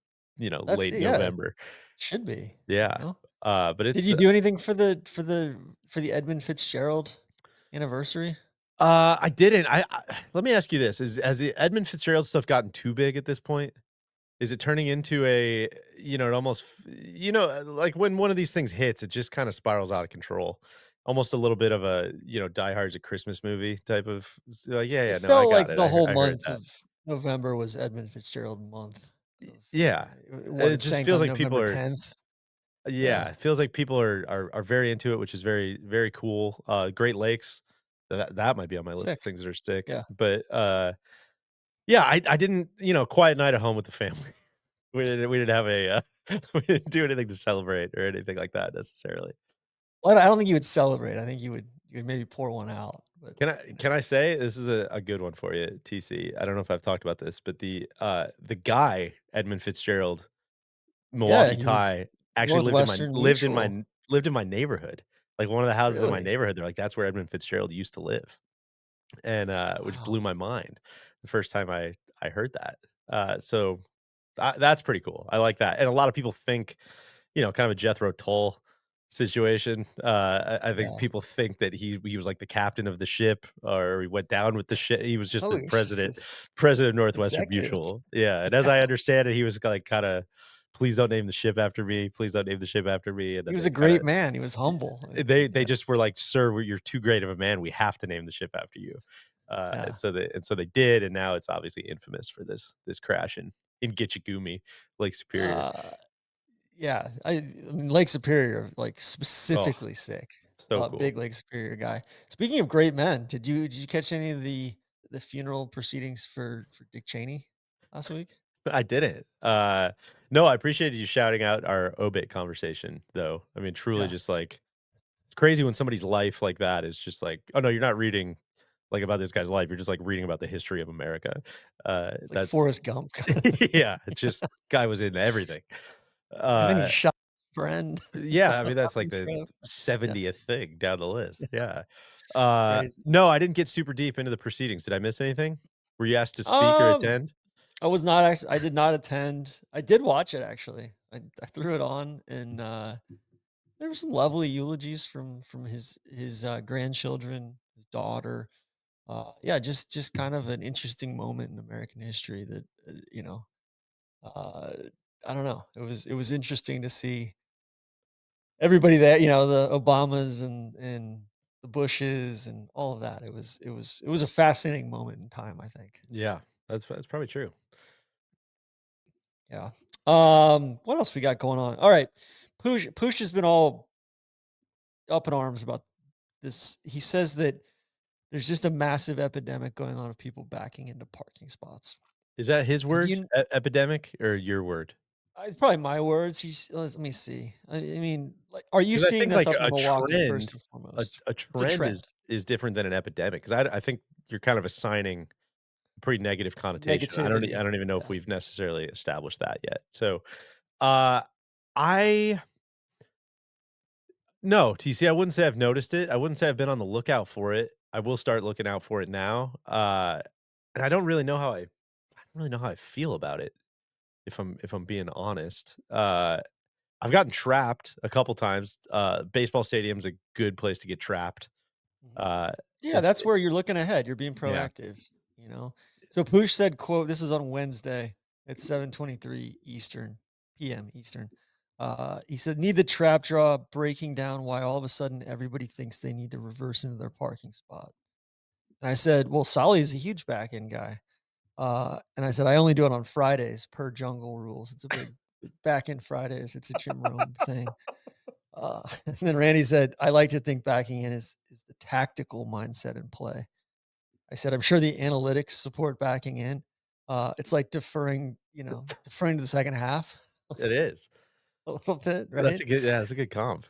[SPEAKER 1] That's
[SPEAKER 2] late
[SPEAKER 1] yeah, it
[SPEAKER 2] November.
[SPEAKER 1] should be, you
[SPEAKER 2] Yeah.
[SPEAKER 1] know?
[SPEAKER 2] But
[SPEAKER 1] Did
[SPEAKER 2] it's
[SPEAKER 1] you do anything for the Edmund Fitzgerald anniversary?
[SPEAKER 2] I didn't. Let me ask you this: has the Edmund Fitzgerald stuff gotten too big at this point? Is it turning into a, it almost, like when one of these things hits, it just kind of spirals out of control. Almost a little bit of a, Die Hard's a Christmas movie type of, like, yeah,
[SPEAKER 1] It
[SPEAKER 2] yeah, no, I
[SPEAKER 1] felt
[SPEAKER 2] got
[SPEAKER 1] like
[SPEAKER 2] it.
[SPEAKER 1] the whole
[SPEAKER 2] I heard
[SPEAKER 1] month
[SPEAKER 2] that.
[SPEAKER 1] of November was Edmund Fitzgerald month of,
[SPEAKER 2] Yeah,
[SPEAKER 1] what
[SPEAKER 2] it
[SPEAKER 1] it
[SPEAKER 2] just
[SPEAKER 1] sank
[SPEAKER 2] feels
[SPEAKER 1] on
[SPEAKER 2] like people
[SPEAKER 1] November
[SPEAKER 2] are,
[SPEAKER 1] 10th.
[SPEAKER 2] yeah,
[SPEAKER 1] Yeah.
[SPEAKER 2] it feels like people are very into it, which is very, very cool. Great Lakes, that might be on my list of
[SPEAKER 1] Sick.
[SPEAKER 2] things that are sick.
[SPEAKER 1] Yeah.
[SPEAKER 2] But yeah, I didn't, quiet night at home with the family. We didn't have a, we didn't do anything to celebrate or anything like that necessarily.
[SPEAKER 1] Well, I don't think you would celebrate. I think you would maybe pour one out, but,
[SPEAKER 2] Can I say this is a good one for you, TC? I don't know if I've talked about this, but the guy, Edmund Fitzgerald,
[SPEAKER 1] yeah,
[SPEAKER 2] Milwaukee
[SPEAKER 1] he was
[SPEAKER 2] Tie, actually
[SPEAKER 1] Northwestern Mutual.
[SPEAKER 2] lived in my neighborhood. Like, one of the houses in my
[SPEAKER 1] Really?
[SPEAKER 2] neighborhood, they're like, "That's where Edmund Fitzgerald used to live." And, which blew
[SPEAKER 1] Wow.
[SPEAKER 2] my mind the first time I heard that. So that's pretty cool. I like that, and a lot of people think, kind of a Jethro Tull situation. I think
[SPEAKER 1] Yeah.
[SPEAKER 2] people think that he was like the captain of the ship, or he went down with the ship. He was just
[SPEAKER 1] Oh,
[SPEAKER 2] the
[SPEAKER 1] he was just this
[SPEAKER 2] president of Northwestern
[SPEAKER 1] executive.
[SPEAKER 2] Mutual. Yeah, and as I understand it, he was like kinda, "Please don't name the ship after me. Please don't name the ship after me," and
[SPEAKER 1] He
[SPEAKER 2] then
[SPEAKER 1] was
[SPEAKER 2] they
[SPEAKER 1] a
[SPEAKER 2] kinda
[SPEAKER 1] great man. He was humble.
[SPEAKER 2] they
[SPEAKER 1] Yeah.
[SPEAKER 2] just were like, "Sir, you're too great of a man. We have to name the ship after you."
[SPEAKER 1] Yeah.
[SPEAKER 2] And so they did, and now it's obviously infamous for this crash in Gitchagumi, Lake Superior.
[SPEAKER 1] Uh, yeah. I mean, Lake Superior, like,
[SPEAKER 2] Oh,
[SPEAKER 1] specifically sick.
[SPEAKER 2] so cool.
[SPEAKER 1] Big Lake Superior guy. Speaking of great men, did you catch any of the funeral proceedings for Dick Cheney last week?
[SPEAKER 2] I didn't. No, I appreciated you shouting out our obit conversation, though. I mean, truly,
[SPEAKER 1] Yeah.
[SPEAKER 2] just like, it's crazy when somebody's life like that is just like, oh no, you're not reading like about this guy's life. You're just like reading about the history of America.
[SPEAKER 1] It's like
[SPEAKER 2] That's
[SPEAKER 1] Forrest Gump kind of.
[SPEAKER 2] yeah, it's just guy was in everything.
[SPEAKER 1] And then he
[SPEAKER 2] Uh,
[SPEAKER 1] shot his friend
[SPEAKER 2] yeah, I
[SPEAKER 1] on
[SPEAKER 2] mean that's like
[SPEAKER 1] the
[SPEAKER 2] the
[SPEAKER 1] trip. Yeah.
[SPEAKER 2] 70th thing down the list.
[SPEAKER 1] Yeah.
[SPEAKER 2] Yeah.
[SPEAKER 1] Crazy.
[SPEAKER 2] No, I didn't get super deep into the proceedings. Did I miss anything? Were you asked to speak or
[SPEAKER 1] Um,
[SPEAKER 2] attend?
[SPEAKER 1] I did not attend. I did watch it actually. I threw it on and, there were some lovely eulogies from his grandchildren, his daughter. Yeah, just kind of an interesting moment in American history that, uh, I don't know. It was interesting to see everybody that, the Obamas and the Bushes and all of that. It was a fascinating moment in time, I think.
[SPEAKER 2] Yeah, that's probably true.
[SPEAKER 1] Yeah. What else we got going on? All right. Poosh has been all up in arms about this. He says that there's just a massive epidemic going on of people backing into parking spots.
[SPEAKER 2] Is that his
[SPEAKER 1] Have
[SPEAKER 2] word,
[SPEAKER 1] you
[SPEAKER 2] epidemic, or your word?
[SPEAKER 1] It's probably my words. Let me see. I mean, like, are you
[SPEAKER 2] Because I
[SPEAKER 1] seeing
[SPEAKER 2] think
[SPEAKER 1] this
[SPEAKER 2] like
[SPEAKER 1] up in
[SPEAKER 2] a
[SPEAKER 1] Milwaukee first
[SPEAKER 2] trend
[SPEAKER 1] and foremost?
[SPEAKER 2] a
[SPEAKER 1] It's a
[SPEAKER 2] trend
[SPEAKER 1] trend.
[SPEAKER 2] is different than an epidemic, 'cause I think you're kind of assigning a pretty negative connotation. I
[SPEAKER 1] Negativity.
[SPEAKER 2] don't even know if
[SPEAKER 1] Yeah.
[SPEAKER 2] we've necessarily established that yet. So, uh, I no, TC, I wouldn't say I've noticed it. I wouldn't say I've been on the lookout for it. I will start looking out for it now. And I don't really know how I don't really know how I feel about it, if I'm being honest. I've gotten trapped a couple times. Baseball stadium's a good place to get trapped.
[SPEAKER 1] Mhm.
[SPEAKER 2] Uh,
[SPEAKER 1] Yeah,
[SPEAKER 2] if
[SPEAKER 1] that's where you're looking ahead. You're being
[SPEAKER 2] Yeah.
[SPEAKER 1] proactive, you know? So Pooch said, quote, this was on Wednesday at 7:23 Eastern, PM Eastern. He said, need the trap draw breaking down why all of a sudden everybody thinks they need to reverse into their parking spot. And I said, well, Solly is a huge back end guy. And I said, I only do it on Fridays per jungle rules. It's a big back end Fridays. It's a Jim Rome thing. And then Randy said, I like to think backing in is the tactical mindset in play. I said, I'm sure the analytics support backing in. It's like deferring to the second half
[SPEAKER 2] It is.
[SPEAKER 1] a little bit,
[SPEAKER 2] That's
[SPEAKER 1] right?
[SPEAKER 2] a good yeah, that's a good comp.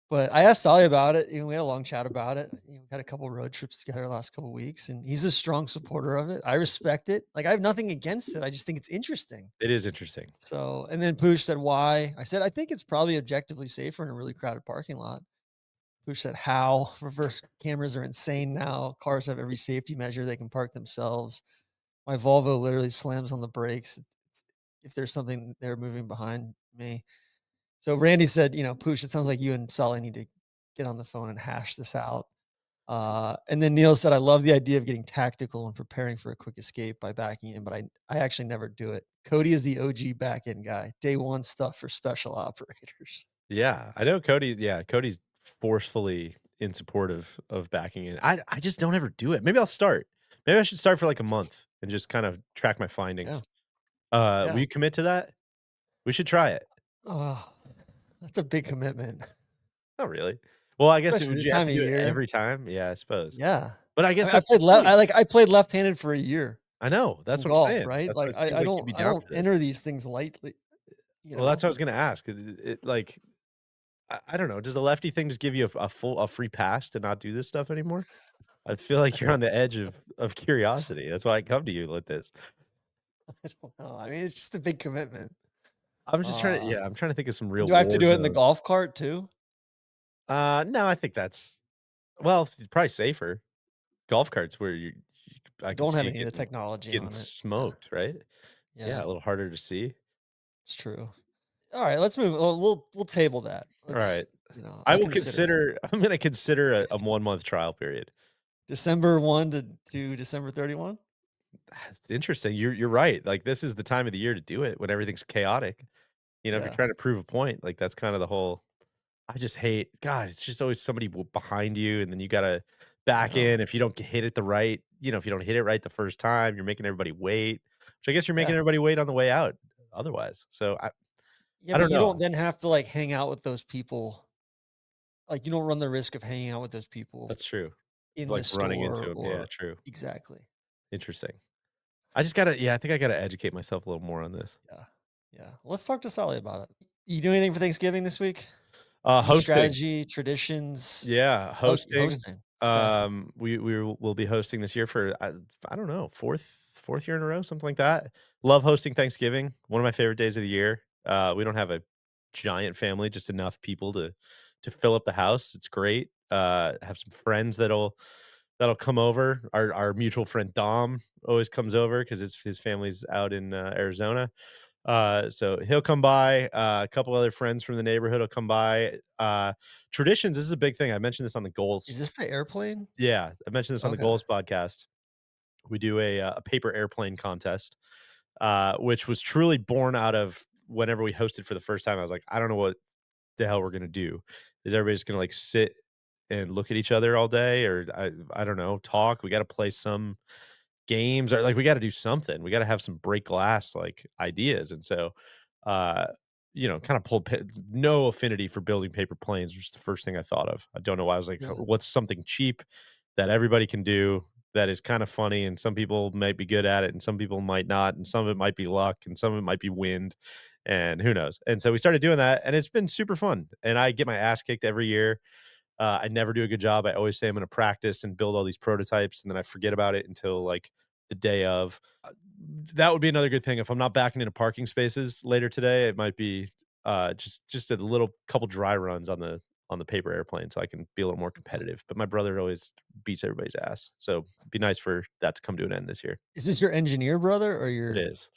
[SPEAKER 1] But I asked Solly about it. We had a long chat about it. We had a couple road trips together the last couple weeks, and he's a strong supporter of it. I respect it. Like, I have nothing against it. I just think it's interesting.
[SPEAKER 2] It is interesting.
[SPEAKER 1] So, and then Pooch said, why? I said, I think it's probably objectively safer in a really crowded parking lot. Pooch said, how? Reverse cameras are insane now. Cars have every safety measure. They can park themselves. My Volvo literally slams on the brakes if there's something there moving behind me. So Randy said, "Pooch, it sounds like you and Solly need to get on the phone and hash this out." And then Neil said, "I love the idea of getting tactical and preparing for a quick escape by backing in, but I actually never do it. Cody is the OG back end guy. Day one stuff for special operators."
[SPEAKER 2] Yeah, I know Cody yeah, Cody's forcefully in support of backing in. I just don't ever do it. Maybe I'll start. Maybe I should start for, like, a month and just kind of track my
[SPEAKER 1] Yeah,
[SPEAKER 2] findings. Will
[SPEAKER 1] yeah.
[SPEAKER 2] you commit to that? We should try it.
[SPEAKER 1] Oh, that's a big commitment,
[SPEAKER 2] Not really. Well, I guess it
[SPEAKER 1] especially
[SPEAKER 2] would
[SPEAKER 1] this
[SPEAKER 2] you have
[SPEAKER 1] time
[SPEAKER 2] to
[SPEAKER 1] of
[SPEAKER 2] do it
[SPEAKER 1] year.
[SPEAKER 2] every time? Yeah, I suppose.
[SPEAKER 1] Yeah.
[SPEAKER 2] But I
[SPEAKER 1] I
[SPEAKER 2] guess
[SPEAKER 1] mean, I
[SPEAKER 2] that's the
[SPEAKER 1] played left.
[SPEAKER 2] point.
[SPEAKER 1] I played left-handed for a year
[SPEAKER 2] I know,
[SPEAKER 1] in
[SPEAKER 2] that's what I'm
[SPEAKER 1] golf,
[SPEAKER 2] saying.
[SPEAKER 1] right?
[SPEAKER 2] That's why
[SPEAKER 1] Like
[SPEAKER 2] it seems
[SPEAKER 1] I
[SPEAKER 2] like
[SPEAKER 1] don't
[SPEAKER 2] you'd be
[SPEAKER 1] I
[SPEAKER 2] down
[SPEAKER 1] don't
[SPEAKER 2] for this.
[SPEAKER 1] enter these things lightly, you
[SPEAKER 2] Well, that's
[SPEAKER 1] know?
[SPEAKER 2] what I was gonna ask. Like, I don't know, does the lefty thing just give you a free pass to not do this stuff anymore? I feel
[SPEAKER 1] I
[SPEAKER 2] like you're
[SPEAKER 1] don't
[SPEAKER 2] on the edge of curiosity. That's why I come to you with this.
[SPEAKER 1] I don't know. I mean, it's just a big commitment.
[SPEAKER 2] I'm just trying to
[SPEAKER 1] Uh,
[SPEAKER 2] yeah, I'm trying to think of some
[SPEAKER 1] and
[SPEAKER 2] real
[SPEAKER 1] do I have to
[SPEAKER 2] war
[SPEAKER 1] do it in the
[SPEAKER 2] zone.
[SPEAKER 1] golf cart too?
[SPEAKER 2] No, I think that's well, it's probably safer. Golf carts where I could
[SPEAKER 1] Don't
[SPEAKER 2] see
[SPEAKER 1] have
[SPEAKER 2] you
[SPEAKER 1] any of the technology
[SPEAKER 2] getting
[SPEAKER 1] on it. Yeah.
[SPEAKER 2] smoked, right? Yeah,
[SPEAKER 1] Yeah,
[SPEAKER 2] a little harder to see.
[SPEAKER 1] it's true. Alright, let's move we'll table that.
[SPEAKER 2] Alright. I
[SPEAKER 1] I'll
[SPEAKER 2] will
[SPEAKER 1] consider it.
[SPEAKER 2] consider I'm gonna consider a 1-month trial period.
[SPEAKER 1] December 1 to December 31?
[SPEAKER 2] It's interesting. You're right. Like, this is the time of the year to do it when everything's chaotic. If you're
[SPEAKER 1] Yeah,
[SPEAKER 2] trying to prove a point, like, that's kinda the whole I just hate God, it's just always somebody behind you, and then you gotta
[SPEAKER 1] I
[SPEAKER 2] back
[SPEAKER 1] know.
[SPEAKER 2] in if you don't hit it the right if you don't hit it right the first time, you're making everybody wait, which I guess you're making
[SPEAKER 1] Yeah.
[SPEAKER 2] everybody wait on the way out otherwise. So
[SPEAKER 1] Yeah,
[SPEAKER 2] I
[SPEAKER 1] but
[SPEAKER 2] don't
[SPEAKER 1] you
[SPEAKER 2] know.
[SPEAKER 1] don't then have to, like, hang out with those people. Like, you don't run the risk of hanging out with those people
[SPEAKER 2] That's true.
[SPEAKER 1] in the
[SPEAKER 2] Like, running into
[SPEAKER 1] store
[SPEAKER 2] them. Yeah,
[SPEAKER 1] or
[SPEAKER 2] true.
[SPEAKER 1] exactly.
[SPEAKER 2] Interesting. I just gotta yeah, I think I gotta educate myself a little more on this.
[SPEAKER 1] Yeah. Yeah. Let's talk to Sally about it. You do anything for Thanksgiving this week? Any
[SPEAKER 2] Hosting.
[SPEAKER 1] strategy, traditions?
[SPEAKER 2] Yeah,
[SPEAKER 1] Oh,
[SPEAKER 2] hosting.
[SPEAKER 1] hosting. Okay.
[SPEAKER 2] We'll be hosting this year for I don't know, 4th year in a row, something like that. Love hosting Thanksgiving, one of my favorite days of the year. We don't have a giant family, just enough people to fill up the house. It's great. Have some friends that'll come over. Our mutual friend Dom always comes over because his family's out in Arizona. So he'll come by, a couple other friends from the neighborhood will come by. Traditions, this is a big thing. I mentioned this on the
[SPEAKER 1] Is
[SPEAKER 2] goals.
[SPEAKER 1] this the airplane?
[SPEAKER 2] Yeah, I mentioned this on the
[SPEAKER 1] Okay.
[SPEAKER 2] goals podcast. We do a paper airplane contest, which was truly born out of whenever we hosted for the first time. I was like, I don't know what the hell we're gonna do. Is everybody just gonna like sit and look at each other all day, or I don't know, talk? We got to play some games or like we gotta do something. We gotta have some break glass like ideas. And so, uh, kind of no affinity for building paper planes, which is the first thing I thought of. I don't know why I was like,
[SPEAKER 1] Yeah.
[SPEAKER 2] what's something cheap that everybody can do that is kind of funny and some people might be good at it and some people might not and some of it might be luck and some of it might be wind and who knows. And so we started doing that and it's been super fun. And I get my ass kicked every year. I never do a good job. I always say I'm gonna practice and build all these prototypes, and then I forget about it until, like, the day of. That would be another good thing. If I'm not backing into parking spaces later today, it might be, just a little couple dry runs on the paper airplane so I can be a little more
[SPEAKER 1] Okay.
[SPEAKER 2] competitive, but my brother always beats everybody's ass, so it'd be nice for that to come to an end this year.
[SPEAKER 1] Is this your engineer brother or
[SPEAKER 2] It
[SPEAKER 1] your
[SPEAKER 2] is.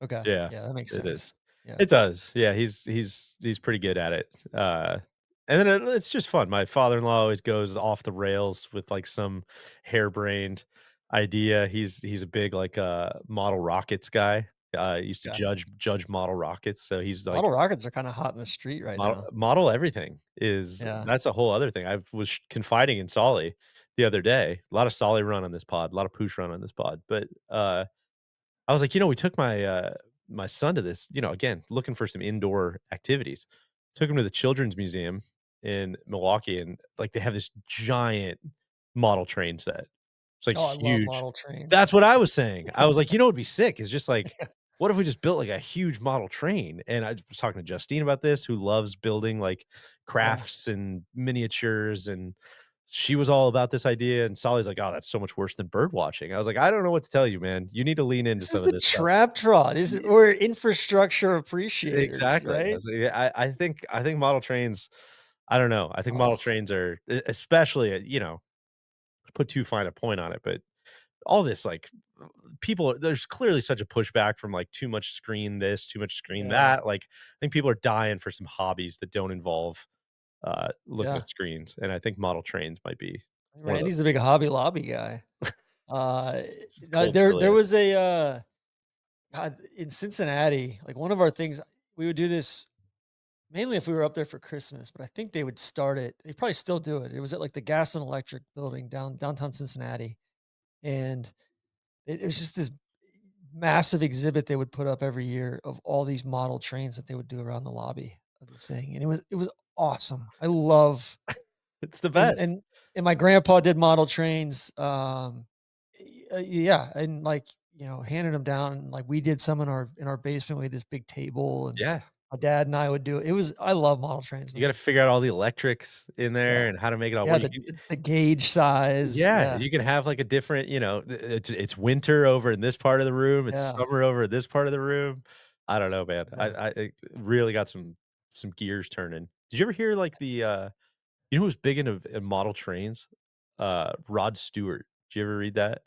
[SPEAKER 1] okay.
[SPEAKER 2] Yeah,
[SPEAKER 1] Yeah, that makes
[SPEAKER 2] it
[SPEAKER 1] sense.
[SPEAKER 2] is.
[SPEAKER 1] Yeah.
[SPEAKER 2] It does. Yeah, he's pretty good at it. And then it's just fun. My father-in-law always goes off the rails with like some harebrained idea. He's a big like model rockets guy. Used to
[SPEAKER 1] Okay.
[SPEAKER 2] judge model rockets, so he's like
[SPEAKER 1] Model rockets are kinda hot in the street right now.
[SPEAKER 2] model everything is
[SPEAKER 1] Yeah.
[SPEAKER 2] that's a whole other thing. I was confiding in Soly the other day. A lot of Soly run on this pod, a lot of Poosh run on this pod, but I was like, we took my son to this, again, looking for some indoor activities. Took him to the Children's Museum in Milwaukee, and like they have this giant model train set. It's like
[SPEAKER 1] Oh, I love
[SPEAKER 2] huge.
[SPEAKER 1] model trains.
[SPEAKER 2] That's what I was saying. I was like, what'd be sick is just like, what if we just built like a huge model train? And I was talking to Justine about this, who loves building like
[SPEAKER 1] Yeah.
[SPEAKER 2] crafts and miniatures and she was all about this idea, and Solly's like, "Oh, that's so much worse than bird watching." I was like, "I don't know what to tell you, man. You need to lean into
[SPEAKER 1] This is
[SPEAKER 2] some of
[SPEAKER 1] the
[SPEAKER 2] this stuff."
[SPEAKER 1] trap draw. This is
[SPEAKER 2] Ye
[SPEAKER 1] we're infrastructure appreciators,
[SPEAKER 2] Exactly. I
[SPEAKER 1] right?
[SPEAKER 2] was like, yeah, I think model trains I don't know. I think model
[SPEAKER 1] Oh,
[SPEAKER 2] trains are especially, put too fine a point on it, but all this, like, people there's clearly such a pushback from, like, too much screen this, too much screen
[SPEAKER 1] Yeah.
[SPEAKER 2] that, like, I think people are dying for some hobbies that don't involve, looking
[SPEAKER 1] Yeah.
[SPEAKER 2] at screens, and I think model trains might be one of those.
[SPEAKER 1] Randy's a big Hobby Lobby guy. Uh, there
[SPEAKER 2] Coldphillia.
[SPEAKER 1] was a, God, in Cincinnati, like, one of our things we would do this mainly if we were up there for Christmas, but I think they would start it they probably still do it. It was at, like, the Gas and Electric Building downtown Cincinnati, and it was just this massive exhibit they would put up every year of all these model trains that they would do around the lobby of this thing, and it was awesome. I love
[SPEAKER 2] It's the
[SPEAKER 1] and
[SPEAKER 2] best.
[SPEAKER 1] and and my grandpa did model trains, yeah, and, like, handing them down, and, like, we did some in our basement. We had this big table, and
[SPEAKER 2] Yeah.
[SPEAKER 1] my dad and I would do it. I love model trains,
[SPEAKER 2] You
[SPEAKER 1] man.
[SPEAKER 2] gotta figure out all the electrics in there
[SPEAKER 1] Yeah.
[SPEAKER 2] and how to make it all
[SPEAKER 1] Yeah,
[SPEAKER 2] work. You
[SPEAKER 1] the
[SPEAKER 2] can
[SPEAKER 1] the the gauge size,
[SPEAKER 2] Yeah,
[SPEAKER 1] yeah,
[SPEAKER 2] you can have, like, a different, it's winter over in this part of the room, it's
[SPEAKER 1] yeah,
[SPEAKER 2] summer over in this part of the room. I don't know, man.
[SPEAKER 1] yeah.
[SPEAKER 2] I it really got some gears turning. Did you ever hear, like, you know who's big in model trains? Rod Stewart. Did you ever read that?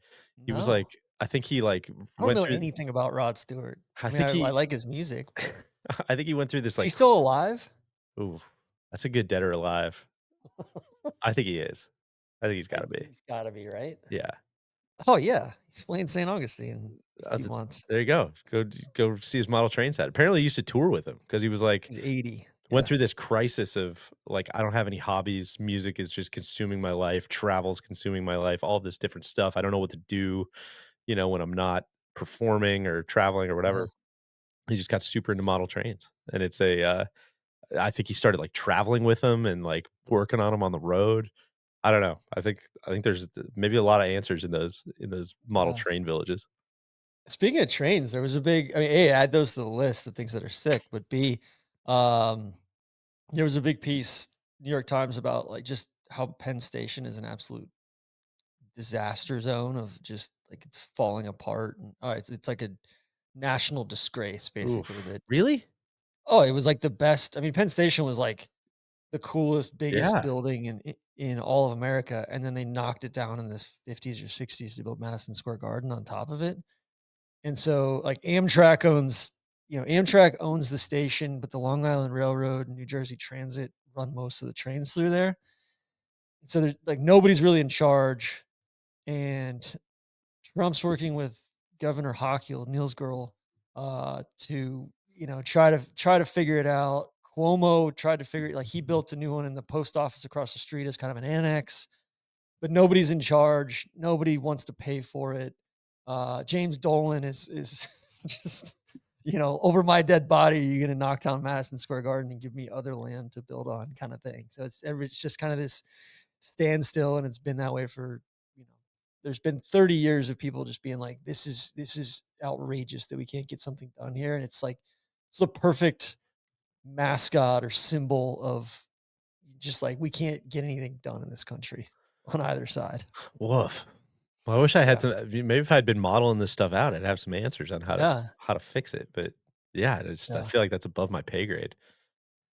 [SPEAKER 2] He was,
[SPEAKER 1] No.
[SPEAKER 2] like I think he, like,
[SPEAKER 1] I don't
[SPEAKER 2] went
[SPEAKER 1] know
[SPEAKER 2] through
[SPEAKER 1] anything about Rod Stewart.
[SPEAKER 2] I
[SPEAKER 1] I mean,
[SPEAKER 2] think
[SPEAKER 1] I
[SPEAKER 2] he
[SPEAKER 1] like his music, but
[SPEAKER 2] I think he went through this,
[SPEAKER 1] is he
[SPEAKER 2] like,
[SPEAKER 1] still alive?
[SPEAKER 2] ooh, that's a good dead or alive. I think he is. I think he's gotta be.
[SPEAKER 1] He's gotta be, right?
[SPEAKER 2] Yeah.
[SPEAKER 1] Oh, yeah. He's playing St. Augustine in a few
[SPEAKER 2] Th
[SPEAKER 1] months.
[SPEAKER 2] there you go. Go see his model train set. Apparently, he used to tour with him because he was like
[SPEAKER 1] He's 80.
[SPEAKER 2] went
[SPEAKER 1] Yeah,
[SPEAKER 2] through this crisis of, like, "I don't have any hobbies. Music is just consuming my life. Travel's consuming my life. All of this different stuff. I don't know what to do, when I'm not performing or traveling or
[SPEAKER 1] yeah,
[SPEAKER 2] whatever." He just got super into model trains, and I think he started, like, traveling with them and, like, working on them on the road. I don't know. I think there's maybe a lot of answers in those model
[SPEAKER 1] yeah.
[SPEAKER 2] train villages.
[SPEAKER 1] Speaking of trains, there was a big I mean, A, add those to the list of things that are sick, but B, um, there was a big piece, New York Times, about, like, just how Penn Station is an absolute disaster zone of just, like, it's falling apart, and, it's like a national disgrace, basically,
[SPEAKER 2] Oof.
[SPEAKER 1] that
[SPEAKER 2] Really?
[SPEAKER 1] it was, like, the best I mean, Penn Station was, like, the coolest, biggest
[SPEAKER 2] Yeah.
[SPEAKER 1] building in all of America, and then they knocked it down in the '50s or '60s to build Madison Square Garden on top of it. And so, like, Amtrak owns the station, but the Long Island Railroad and New Jersey Transit run most of the trains through there. So there's like nobody's really in charge. And Trump's working with Governor Hochul, Neil's girl, to try to figure it out. Cuomo tried to figure it like he built a new one in the post office across the street as kind of an annex, but nobody's in charge. Nobody wants to pay for it. James Dolan is just over my dead body. You're gonna knock down Madison Square Garden and give me other land to build on, kind of thing. So it's just kind of this standstill, and it's been that way for you know. There's been 30 years of people just being like, this is outrageous that we can't get something done here, and it's like it's the perfect mascot or symbol of just like we can't get anything done in this country on either side.
[SPEAKER 2] Woof. Well, I wish I had
[SPEAKER 1] Yeah.
[SPEAKER 2] some maybe if I'd been modeling this stuff out, I'd have some answers on
[SPEAKER 1] Yeah.
[SPEAKER 2] how to fix it, but yeah, I
[SPEAKER 1] Yeah.
[SPEAKER 2] feel like that's above my pay grade.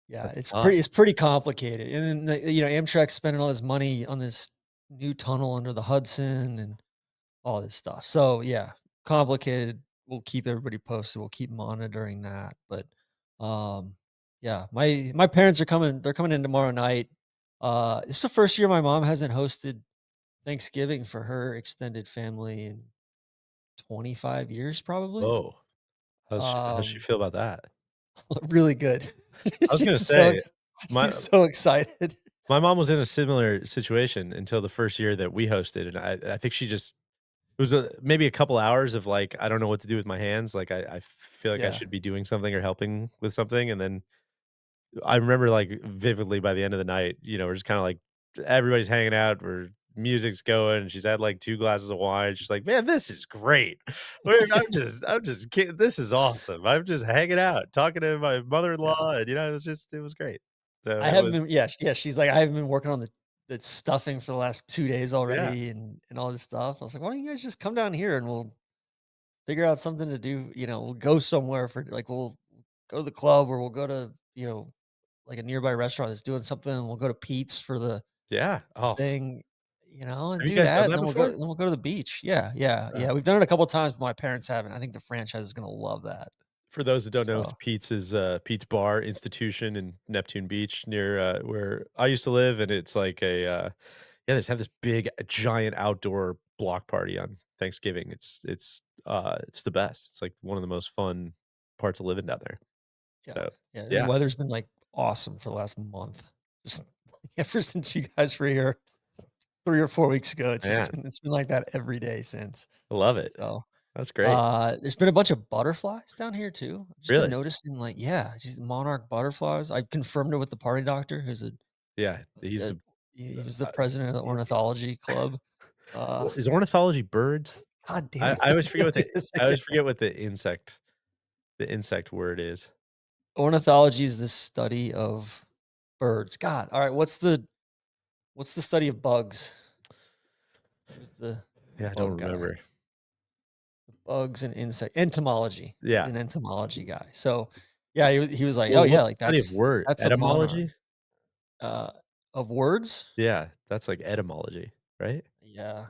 [SPEAKER 1] Yeah.
[SPEAKER 2] That's
[SPEAKER 1] It's
[SPEAKER 2] tough.
[SPEAKER 1] pretty complicated. And then Amtrak's spending all this money on this new tunnel under the Hudson and all this stuff. So yeah, complicated. We'll keep everybody posted. We'll keep monitoring that. But yeah, my parents are coming, they're coming in tomorrow night. It's the first year my mom hasn't hosted Thanksgiving for her extended family in 25 years, probably.
[SPEAKER 2] Whoa. How's she
[SPEAKER 1] Um,
[SPEAKER 2] feel about that?
[SPEAKER 1] really good.
[SPEAKER 2] I was
[SPEAKER 1] She's
[SPEAKER 2] gonna
[SPEAKER 1] so
[SPEAKER 2] say,
[SPEAKER 1] ex
[SPEAKER 2] my
[SPEAKER 1] she's so excited.
[SPEAKER 2] my mom was in a similar situation until the first year that we hosted, and I think she just it was maybe a couple hours of, like, I don't know what to do with my hands, like, I feel like I
[SPEAKER 1] Yeah,
[SPEAKER 2] should be doing something or helping with something, and then I remember, like, vividly by the end of the night, we're just kinda, like, everybody's hanging out, music's going, she's had, like, 2 glasses of wine, she's like, "Man, this is great. I'm just kidding. This is awesome. I'm just hanging out, talking to my
[SPEAKER 1] yeah.
[SPEAKER 2] mother-in-law," and, it was great. So
[SPEAKER 1] I
[SPEAKER 2] it
[SPEAKER 1] haven't
[SPEAKER 2] was
[SPEAKER 1] been yeah, she's like, "I haven't been working on the stuffing for the last 2 days
[SPEAKER 2] yeah,
[SPEAKER 1] already and all this stuff." I was like, "Why don't you guys just come down here and we'll figure out something to do, we'll go somewhere for like, we'll go to the club or we'll go to, like a nearby restaurant that's doing something, and we'll go to Pete's for the
[SPEAKER 2] yeah. Oh,
[SPEAKER 1] thing." and
[SPEAKER 2] Have you
[SPEAKER 1] do
[SPEAKER 2] guys done
[SPEAKER 1] that, and
[SPEAKER 2] that
[SPEAKER 1] then we'll go
[SPEAKER 2] before?
[SPEAKER 1] then we'll go to the beach. Yeah, yeah,
[SPEAKER 2] Uh,
[SPEAKER 1] yeah, we've done it a couple times, but my parents haven't. I think the franchise is gonna love that.
[SPEAKER 2] for those that don't know, it's
[SPEAKER 1] So,
[SPEAKER 2] Pete's Bar Institution in Neptune Beach near, where I used to live, and it's like yeah, they just have this big, giant outdoor block party on Thanksgiving. It's the best. It's, like, one of the most fun parts of living down there.
[SPEAKER 1] yeah,
[SPEAKER 2] So,
[SPEAKER 1] yeah, and the
[SPEAKER 2] yeah.
[SPEAKER 1] weather's been, like, awesome for the last month. Just ever since you guys were here 3 or 4 weeks ago,
[SPEAKER 2] Man,
[SPEAKER 1] it's been like that every day since.
[SPEAKER 2] I love it.
[SPEAKER 1] So,
[SPEAKER 2] That's great.
[SPEAKER 1] there's been a bunch of butterflies down here too. I've just been
[SPEAKER 2] Really?
[SPEAKER 1] noticing, like, yeah, just monarch butterflies. I confirmed it with the party doctor who's
[SPEAKER 2] Yeah, he's
[SPEAKER 1] uh,
[SPEAKER 2] a
[SPEAKER 1] he was the
[SPEAKER 2] uh,
[SPEAKER 1] president of the
[SPEAKER 2] y
[SPEAKER 1] ornithology club.
[SPEAKER 2] well, is ornithology birds?
[SPEAKER 1] God damn
[SPEAKER 2] I
[SPEAKER 1] it.
[SPEAKER 2] always forget what
[SPEAKER 1] Do
[SPEAKER 2] the
[SPEAKER 1] this
[SPEAKER 2] I always
[SPEAKER 1] again.
[SPEAKER 2] forget what the insect word is.
[SPEAKER 1] Ornithology is the study of birds. God, all right, what's the study of bugs? Who's the
[SPEAKER 2] Yeah, I don't
[SPEAKER 1] bug guy?
[SPEAKER 2] remember.
[SPEAKER 1] Bugs and insect entomology. He's
[SPEAKER 2] Yeah.
[SPEAKER 1] an entomology guy. So, yeah, he was like, "Oh,
[SPEAKER 2] Well,
[SPEAKER 1] yeah,
[SPEAKER 2] what's the
[SPEAKER 1] like,
[SPEAKER 2] study of word
[SPEAKER 1] that's a monarch."
[SPEAKER 2] etymology?
[SPEAKER 1] Uh, of words?
[SPEAKER 2] Yeah, that's like etymology, right?
[SPEAKER 1] Yeah.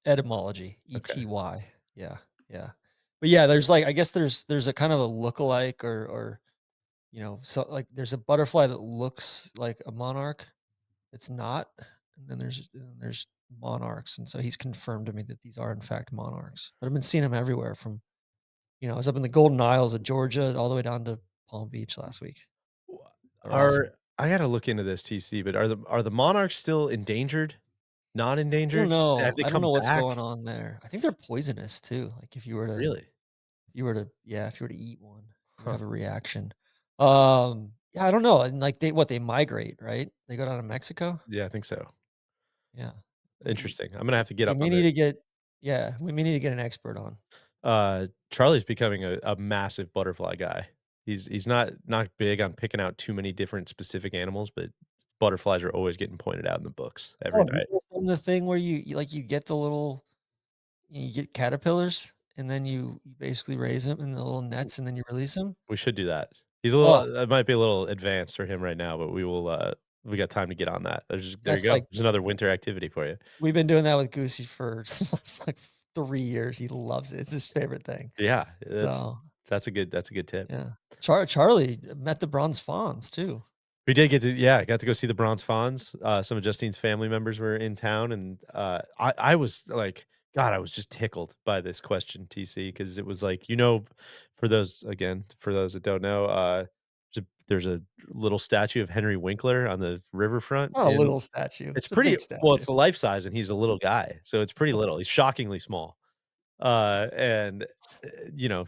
[SPEAKER 1] Etymology,
[SPEAKER 2] Okay.
[SPEAKER 1] ETY. Yeah, yeah. But, yeah, there's, like, I guess there's a kind of a lookalike or, so, like, there's a butterfly that looks like a monarch. It's not, and then there's monarchs, and so he's confirmed to me that these are in fact monarchs. But I've been seeing them everywhere from, I was up in the Golden Isles of Georgia all the way down to Palm Beach last week.
[SPEAKER 2] Wha
[SPEAKER 1] They're awesome.
[SPEAKER 2] Are I gotta look into this TC, but are the monarchs still endangered? Not
[SPEAKER 1] I don't
[SPEAKER 2] endangered? Have
[SPEAKER 1] know.
[SPEAKER 2] they
[SPEAKER 1] I don't
[SPEAKER 2] come
[SPEAKER 1] know what's
[SPEAKER 2] back?
[SPEAKER 1] going on there. I think they're poisonous too. Like
[SPEAKER 2] Really?
[SPEAKER 1] if you were to eat one, you would
[SPEAKER 2] Huh.
[SPEAKER 1] have a reaction. Yeah, I don't know. And like they migrate, right? They go down to Mexico.
[SPEAKER 2] Yeah, I think so.
[SPEAKER 1] Yeah. We
[SPEAKER 2] Interesting. I'm gonna have to get
[SPEAKER 1] we
[SPEAKER 2] up
[SPEAKER 1] may
[SPEAKER 2] on
[SPEAKER 1] need
[SPEAKER 2] this.
[SPEAKER 1] to get yeah, we may need to get an expert on.
[SPEAKER 2] Charlie's becoming a massive butterfly guy. He's not big on picking out too many different specific animals, but butterflies are always getting pointed out in the books every
[SPEAKER 1] Oh, have you
[SPEAKER 2] night.
[SPEAKER 1] guys done the thing where you get the little you get caterpillars and then you basically raise them in the little nets and then you release them?
[SPEAKER 2] We should do that. He's
[SPEAKER 1] Oh,
[SPEAKER 2] that might be a little advanced for him right now, but we got time to get on that. There you
[SPEAKER 1] that's
[SPEAKER 2] go.
[SPEAKER 1] like
[SPEAKER 2] There's another winter activity for you.
[SPEAKER 1] we've been doing that with Goosey for the last, like, 3 years. He loves it. It's his favorite thing.
[SPEAKER 2] Yeah,
[SPEAKER 1] So,
[SPEAKER 2] that's a good tip.
[SPEAKER 1] yeah. Charlie met the bronze fawns too.
[SPEAKER 2] We did get to yeah, got to go see the Bronze Fawns. Some of Justine's family members were in town, and, I was like, God, I was just tickled by this question, TC, because it was like, for those that don't know, there's a little statue of Henry Winkler on the riverfront,
[SPEAKER 1] Not a
[SPEAKER 2] and
[SPEAKER 1] little statue.
[SPEAKER 2] it's
[SPEAKER 1] It's a
[SPEAKER 2] pretty
[SPEAKER 1] big
[SPEAKER 2] well,
[SPEAKER 1] statue.
[SPEAKER 2] it's the life size, and he's a little guy, so it's pretty little. He's shockingly small, and,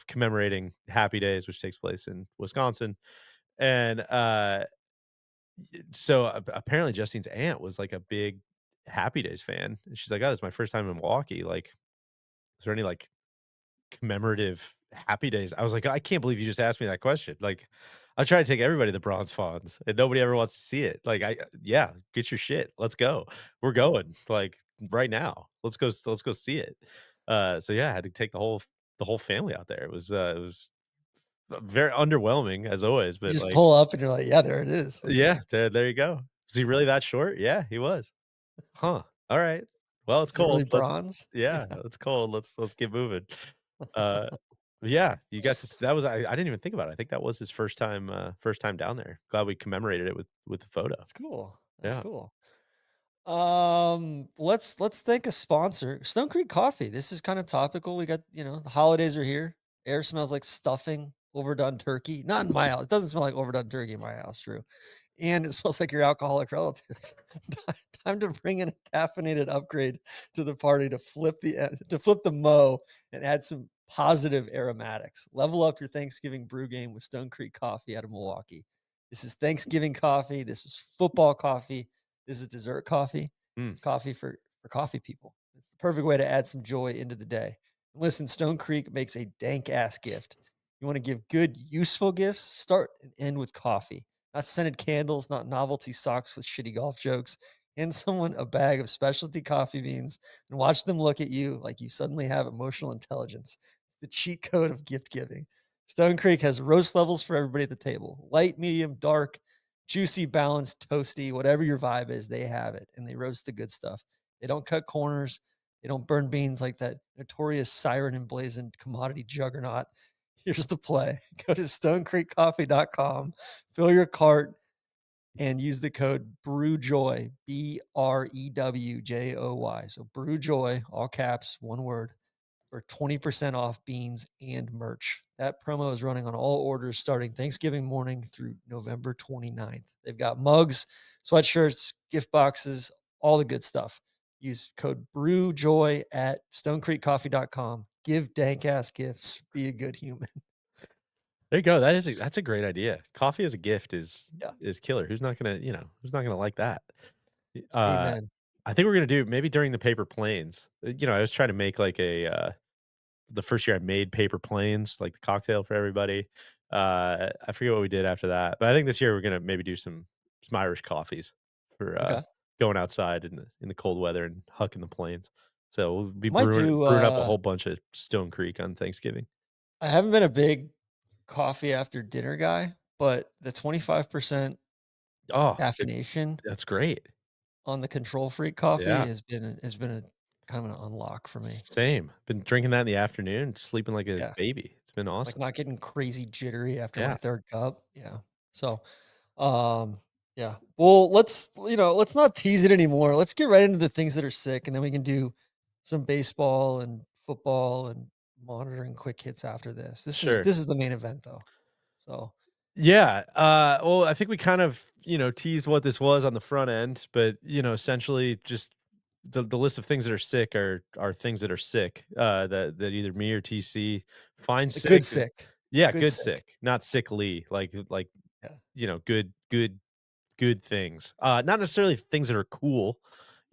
[SPEAKER 2] commemorating Happy Days, which takes place in Wisconsin, and, so apparently Justine's aunt was like a big Happy Days fan. And she's like, "Oh, this is my first time in Milwaukee. Like, is there any like commemorative Happy Days?" I was like, "I can't believe you just asked me that question." Like, I try to take everybody to the Bronze Fawns, and nobody ever wants to see it. Like, yeah, get your shit. Let's go. We're going like right now. Let's go see it. So yeah, I had to take the whole family out there. It was very underwhelming as always,
[SPEAKER 1] You
[SPEAKER 2] but
[SPEAKER 1] just
[SPEAKER 2] like
[SPEAKER 1] pull up and you're like, "Yeah, there it is."
[SPEAKER 2] yeah, there you go. Is he really that short? Yeah, he was. Huh, alright. Well, it's
[SPEAKER 1] Is it really
[SPEAKER 2] cold.
[SPEAKER 1] bronze? Yeah.
[SPEAKER 2] It's cold. Let's get moving. Uh, yeah, you got to s that was I didn't even think about it. I think that was his first time down there. Glad we commemorated it with the photo.
[SPEAKER 1] That's cool. That's
[SPEAKER 2] Yeah.
[SPEAKER 1] cool. Let's thank a sponsor, Stone Creek Coffee. This is kind of topical. We got, the holidays are here. Air smells like stuffing, overdone turkey. Not in my house. It doesn't smell like overdone turkey in my house, Drew. And it smells like your alcoholic relatives. Time to bring in a caffeinated upgrade to the party to flip the mo and add some positive aromatics. Level up your Thanksgiving brew game with Stone Creek Coffee out of Milwaukee. This is Thanksgiving coffee. This is football coffee. This is dessert coffee.
[SPEAKER 2] Mm,
[SPEAKER 1] It's coffee for coffee people. It's the perfect way to add some joy into the day. And listen, Stone Creek makes a dank ass gift. You want to give good, useful gifts? Start and end with coffee. Not scented candles, not novelty socks with shitty golf jokes. Hand someone a bag of specialty coffee beans and watch them look at you like you suddenly have emotional intelligence. It's the cheat code of gift giving. Stone Creek has roast levels for everybody at the table: light, medium, dark. juicy, balanced, toasty, whatever your vibe is, they have it, and they roast the good stuff. They don't cut corners. They don't burn beans like that notorious siren emblazoned commodity juggernaut. Here's the play. Go to stonecreekcoffee.com, fill your cart, and use the code BREWJOY, BREWJOY. So BREWJOY, all caps, one word, for 20% off beans and merch. That promo is running on all orders starting Thanksgiving morning through November 29th. They've got mugs, sweatshirts, gift boxes, all the good stuff. Use code BREWJOY at stonecreekcoffee.com. Give dank ass gifts. Be a good human.
[SPEAKER 2] There you go. That's a great idea. Coffee as a gift
[SPEAKER 1] Yeah.
[SPEAKER 2] is killer. Who's not gonna, who's not gonna like that? Uh,
[SPEAKER 1] Amen.
[SPEAKER 2] I think we're gonna do maybe during the paper planes. I was trying to make like the first year I made paper planes, like the cocktail for everybody. I forget what we did after that, but I think this year we're gonna maybe do some Irish coffees for
[SPEAKER 1] Okay.
[SPEAKER 2] going outside in the cold weather and hucking the planes. So we'll be
[SPEAKER 1] I might do
[SPEAKER 2] brewing up a whole bunch of Stone Creek on Thanksgiving.
[SPEAKER 1] I haven't been a big coffee after dinner guy, but the 25%
[SPEAKER 2] Oh,
[SPEAKER 1] caffeination
[SPEAKER 2] that's great.
[SPEAKER 1] on the Control Freak coffee
[SPEAKER 2] Yeah.
[SPEAKER 1] has been a kind of an unlock for me.
[SPEAKER 2] Same. Been drinking that in the afternoon, sleeping like a
[SPEAKER 1] Yeah,
[SPEAKER 2] baby. It's been
[SPEAKER 1] like,
[SPEAKER 2] awesome.
[SPEAKER 1] not getting crazy jittery after my
[SPEAKER 2] Yeah,
[SPEAKER 1] 3rd cup, yeah. So, um, yeah. Well, let's not tease it anymore. Let's get right into the things that are sick, and then we can do some baseball and football and monitoring quick hits after this.
[SPEAKER 2] sure.
[SPEAKER 1] This is the main event, though. So,
[SPEAKER 2] Yeah, well, I think we kind of, teased what this was on the front end, but, essentially just the list of things that are sick are things that are sick, that either me or TC find
[SPEAKER 1] the good
[SPEAKER 2] sick.
[SPEAKER 1] sick.
[SPEAKER 2] Yeah,
[SPEAKER 1] Good
[SPEAKER 2] good
[SPEAKER 1] sick.
[SPEAKER 2] sick, not sickly, like,
[SPEAKER 1] Yeah,
[SPEAKER 2] good things. Not necessarily things that are cool.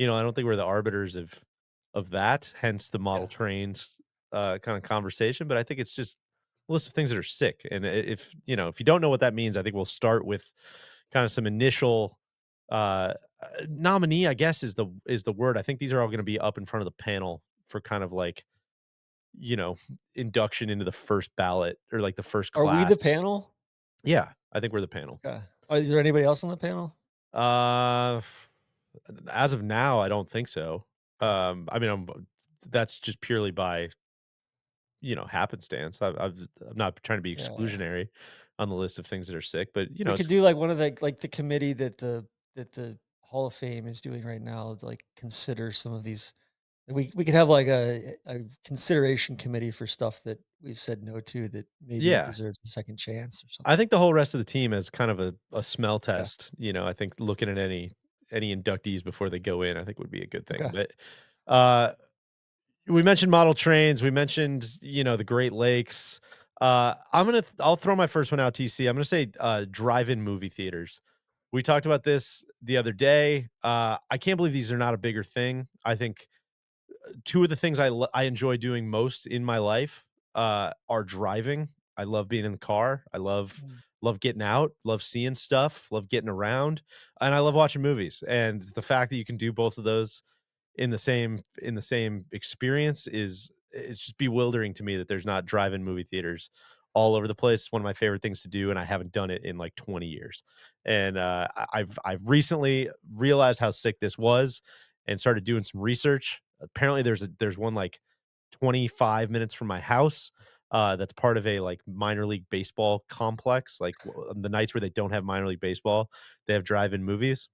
[SPEAKER 2] I don't think we're the arbiters of that, hence the model
[SPEAKER 1] yeah.
[SPEAKER 2] trains kind of conversation. But I think it's just a list of things that are sick. And if you don't know what that means, I think we'll start with kind of some initial nominee, I guess is the word. I think these are all going to be up in front of the panel for kind of like, you know, induction into the first ballot or like the first
[SPEAKER 1] Are we the
[SPEAKER 2] class.
[SPEAKER 1] panel?
[SPEAKER 2] Yeah, I think we're the panel.
[SPEAKER 1] Okay. Is there anybody else on the panel?
[SPEAKER 2] Uh, as of now, I don't think so.
[SPEAKER 1] Okay.
[SPEAKER 2] I mean, that's just purely by happenstance. I'm not trying to be
[SPEAKER 1] Yeah, yeah.
[SPEAKER 2] exclusionary on the list of things that are sick, but
[SPEAKER 1] We could do like one of the committee that the Hall of Fame is doing right now to like consider some of these. We could have like a consideration committee for stuff that we've said no to that maybe
[SPEAKER 2] yeah,
[SPEAKER 1] deserves a second chance or
[SPEAKER 2] I
[SPEAKER 1] something.
[SPEAKER 2] think the whole rest of the team is kind of a smell
[SPEAKER 1] Okay.
[SPEAKER 2] test. I think looking at any inductees before they go in, I think would be a good thing.
[SPEAKER 1] Okay.
[SPEAKER 2] But uh, we mentioned model trains. We mentioned, the Great Lakes. I'll throw my first one out, TC. I'm gonna say drive-in movie theaters. We talked about this the other day. I can't believe these are not a bigger thing. I think two of the things I enjoy doing most in my life are driving. I love being in the car. I
[SPEAKER 1] Mm.
[SPEAKER 2] love getting out, love seeing stuff, love getting around, and I love watching movies. And the fact that you can do both of those in the same experience is it's just bewildering to me that there's not drive-in movie theaters all over the place. It's one of my favorite things to do, and I haven't done it in like 20 years. And I've recently realized how sick this was, and started doing some research. Apparently, there's one like 25 minutes from my house. That's part of a like minor league baseball complex. Like on the nights where they don't have minor league baseball, they have drive-in movies.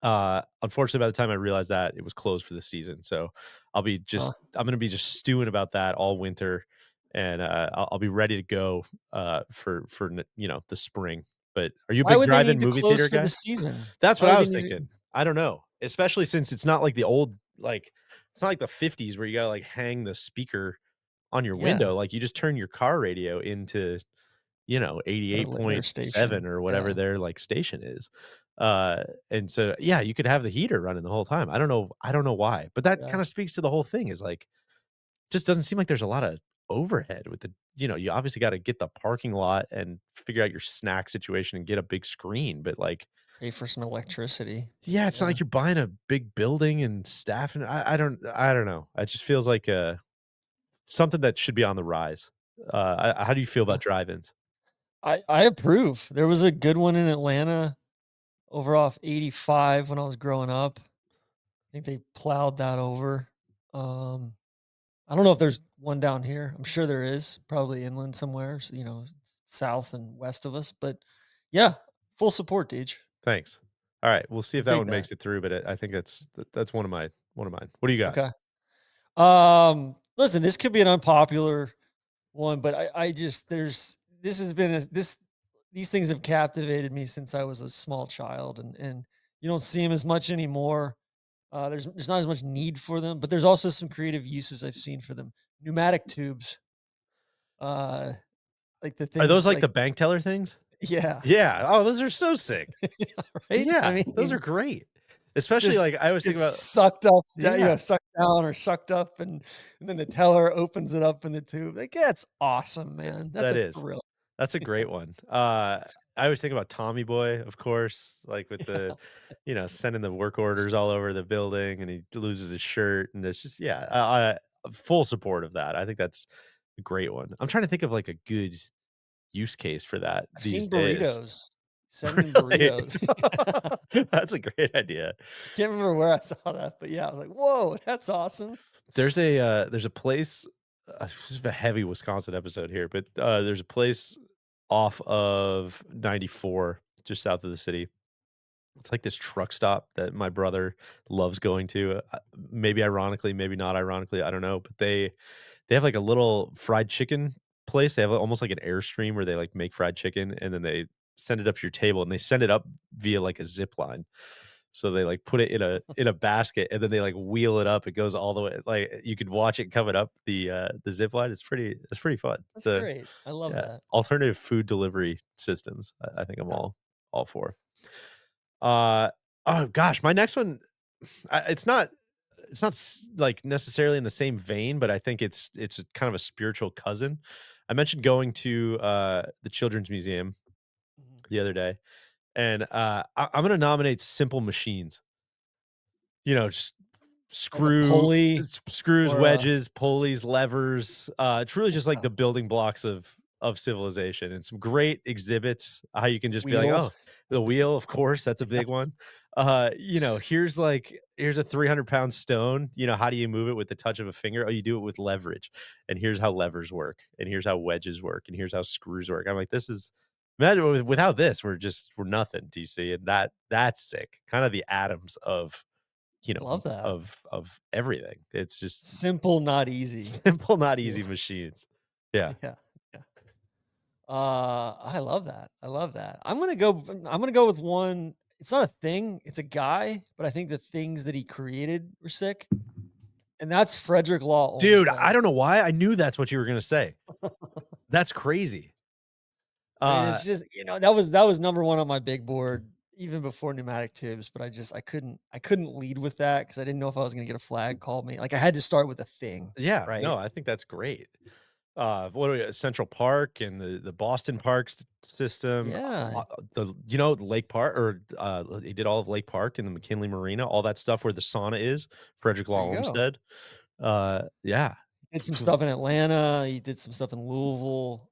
[SPEAKER 2] Unfortunately, by the time I realized that, it was closed for the season, so
[SPEAKER 1] Huh.
[SPEAKER 2] I'm gonna be just stewing about that all winter, and, I'll be ready to go, for the spring. But are you a
[SPEAKER 1] Why
[SPEAKER 2] big
[SPEAKER 1] would they
[SPEAKER 2] drive-in
[SPEAKER 1] need to
[SPEAKER 2] movie
[SPEAKER 1] close
[SPEAKER 2] theater
[SPEAKER 1] for the
[SPEAKER 2] guy?
[SPEAKER 1] season?
[SPEAKER 2] That's
[SPEAKER 1] Why
[SPEAKER 2] what
[SPEAKER 1] would
[SPEAKER 2] I
[SPEAKER 1] they
[SPEAKER 2] was
[SPEAKER 1] need to?
[SPEAKER 2] thinking. I don't know, especially since it's not like the old like, it's not like the '50s where you gotta, like, hang the speaker on your
[SPEAKER 1] Yeah,
[SPEAKER 2] window, like, you just turn your car radio into
[SPEAKER 1] their
[SPEAKER 2] 88.7
[SPEAKER 1] station.
[SPEAKER 2] or whatever
[SPEAKER 1] Yeah,
[SPEAKER 2] their, like, station is. And so, yeah, you could have the heater running the whole time. I don't know why, but that
[SPEAKER 1] yeah.
[SPEAKER 2] kinda speaks to the whole thing is, like, just doesn't seem like there's a lot of overhead with you obviously gotta get the parking lot and figure out your snack situation and get a big screen, but, like,
[SPEAKER 1] Pay for some electricity.
[SPEAKER 2] yeah, it's not
[SPEAKER 1] Yeah.
[SPEAKER 2] like you're buying a big building and staff, and I don't know. It just feels like, something that should be on the rise. How do you feel
[SPEAKER 1] Yeah.
[SPEAKER 2] about drive-ins?
[SPEAKER 1] I approve. There was a good one in Atlanta. over off 85 when I was growing up. I think they plowed that over. Um, I don't know if there's one down here. I'm sure there is, probably inland somewhere, south and west of us. But yeah, full support, Deej.
[SPEAKER 2] Thanks. All right, we'll see
[SPEAKER 1] I'll
[SPEAKER 2] if that
[SPEAKER 1] take
[SPEAKER 2] one
[SPEAKER 1] that.
[SPEAKER 2] makes it through, but I think that's one of mine. What do you got?
[SPEAKER 1] Okay. Listen, this could be an unpopular one, but I just there's this has been a, this these things have captivated me since I was a small child, and you don't see them as much anymore. There's not as much need for them, but there's also some creative uses I've seen for them. Pneumatic tubes, uh, like the
[SPEAKER 2] Are those
[SPEAKER 1] things
[SPEAKER 2] like
[SPEAKER 1] like
[SPEAKER 2] the bank teller things?
[SPEAKER 1] yeah,
[SPEAKER 2] Yeah. Oh, those are so sick.
[SPEAKER 1] right. I
[SPEAKER 2] Yeah, those are
[SPEAKER 1] mean,
[SPEAKER 2] great. Especially,
[SPEAKER 1] just
[SPEAKER 2] like, I always think
[SPEAKER 1] gets
[SPEAKER 2] about
[SPEAKER 1] sucked up,
[SPEAKER 2] yeah,
[SPEAKER 1] sucked down or sucked up, and then the teller opens it up in the tube. Like, yeah, it's awesome, man. That's
[SPEAKER 2] that
[SPEAKER 1] a
[SPEAKER 2] is.
[SPEAKER 1] thrill.
[SPEAKER 2] That's a great one. I always think about Tommy Boy, of course, like, with the sending the work orders all over the building, and he loses his shirt, and it's just yeah, full support of that. I think that's a great one. I'm trying to think of, like, a good use case for that
[SPEAKER 1] I've
[SPEAKER 2] these
[SPEAKER 1] seen
[SPEAKER 2] days.
[SPEAKER 1] burritos. Sending
[SPEAKER 2] Really?
[SPEAKER 1] burritos.
[SPEAKER 2] That's a great idea.
[SPEAKER 1] Can't remember where I saw that, but yeah, I was like, "Whoa, that's awesome."
[SPEAKER 2] There's a place, this is a heavy Wisconsin episode here, but, there's a place off of 94 just south of the city. It's like this truck stop that my brother loves going to, maybe ironically, maybe not ironically, I don't know, but they have, like, a little fried chicken place. They have almost like an Airstream where they, like, make fried chicken, and then they send it up to your table, and they send it up via, like, a zip line. So they, like, put it in a basket, and then they, like, wheel it up. It goes all the way like, you could watch it coming up the zip line. It's pretty fun.
[SPEAKER 1] That's
[SPEAKER 2] The
[SPEAKER 1] great. I love
[SPEAKER 2] yeah,
[SPEAKER 1] that.
[SPEAKER 2] alternative food delivery systems, I think I'm
[SPEAKER 1] Yeah.
[SPEAKER 2] all for. Uh, oh gosh, my next one, it's not like, necessarily in the same vein, but I think it's kind of a spiritual cousin. I mentioned going to, the Children's Museum
[SPEAKER 1] Mhm.
[SPEAKER 2] the other day, and, I'm gonna nominate Simple Machines. Just
[SPEAKER 1] Like a pulley
[SPEAKER 2] screws,
[SPEAKER 1] or a
[SPEAKER 2] wedges, pulleys, levers, truly just like
[SPEAKER 1] yeah,
[SPEAKER 2] the building blocks of civilization, and some great exhibits, how you can just be like,
[SPEAKER 1] wheel.
[SPEAKER 2] "Oh, the wheel, of course, that's a big one." Here's a 300-pound stone, how do you move it with the touch of a finger? Oh, you do it with leverage, and here's how levers work, and here's how wedges work, and here's how screws work. I'm like, "This is imagine without this, we're nothing." Do you see? And that's sick. Kind of the atoms of
[SPEAKER 1] Love that.
[SPEAKER 2] everything. It's just
[SPEAKER 1] Simple, not easy.
[SPEAKER 2] simple, not
[SPEAKER 1] Yeah.
[SPEAKER 2] easy machines. Yeah.
[SPEAKER 1] Yeah. Yeah. I love that. I love that. I'm gonna go with one. It's not a thing, it's a guy, but I think the things that he created were sick, and that's Frederick Law
[SPEAKER 2] Dude, I
[SPEAKER 1] Olmsted.
[SPEAKER 2] don't know why, I knew that's what you were gonna say. That's crazy.
[SPEAKER 1] I mean,
[SPEAKER 2] Uh,
[SPEAKER 1] it's just, that was number 1 on my big board even before pneumatic tubes, but I couldn't lead with that because I didn't know if I was gonna get a flag called me. Like, I had to start with a thing,
[SPEAKER 2] yeah, no,
[SPEAKER 1] right?
[SPEAKER 2] I think that's great. What are we Central Park and the Boston Park system,
[SPEAKER 1] Yeah,
[SPEAKER 2] the Lake Park, or, he did all of Lake Park and the McKinley Marina, all that stuff where the sauna is, Frederick
[SPEAKER 1] there
[SPEAKER 2] Law
[SPEAKER 1] you go.
[SPEAKER 2] Olmsted. Yeah.
[SPEAKER 1] Did some stuff in Atlanta, he did some stuff in Louisville,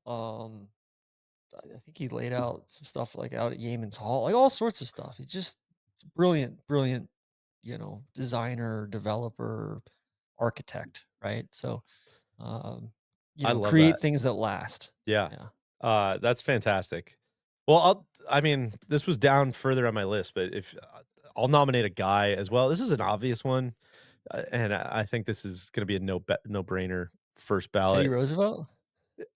[SPEAKER 1] I think he laid out some stuff, like, out at Yeaman's Hall, like, all sorts of stuff. He's just brilliant, brilliant, designer, developer, architect, right? So, um,
[SPEAKER 2] I love
[SPEAKER 1] create
[SPEAKER 2] that.
[SPEAKER 1] things that last.
[SPEAKER 2] Yeah.
[SPEAKER 1] Yeah.
[SPEAKER 2] That's fantastic. Well, I mean, this was down further on my list, but if I'll nominate a guy as well. This is an obvious one, and I think this is gonna be a no-brainer first
[SPEAKER 1] Teddy
[SPEAKER 2] ballot.
[SPEAKER 1] Roosevelt?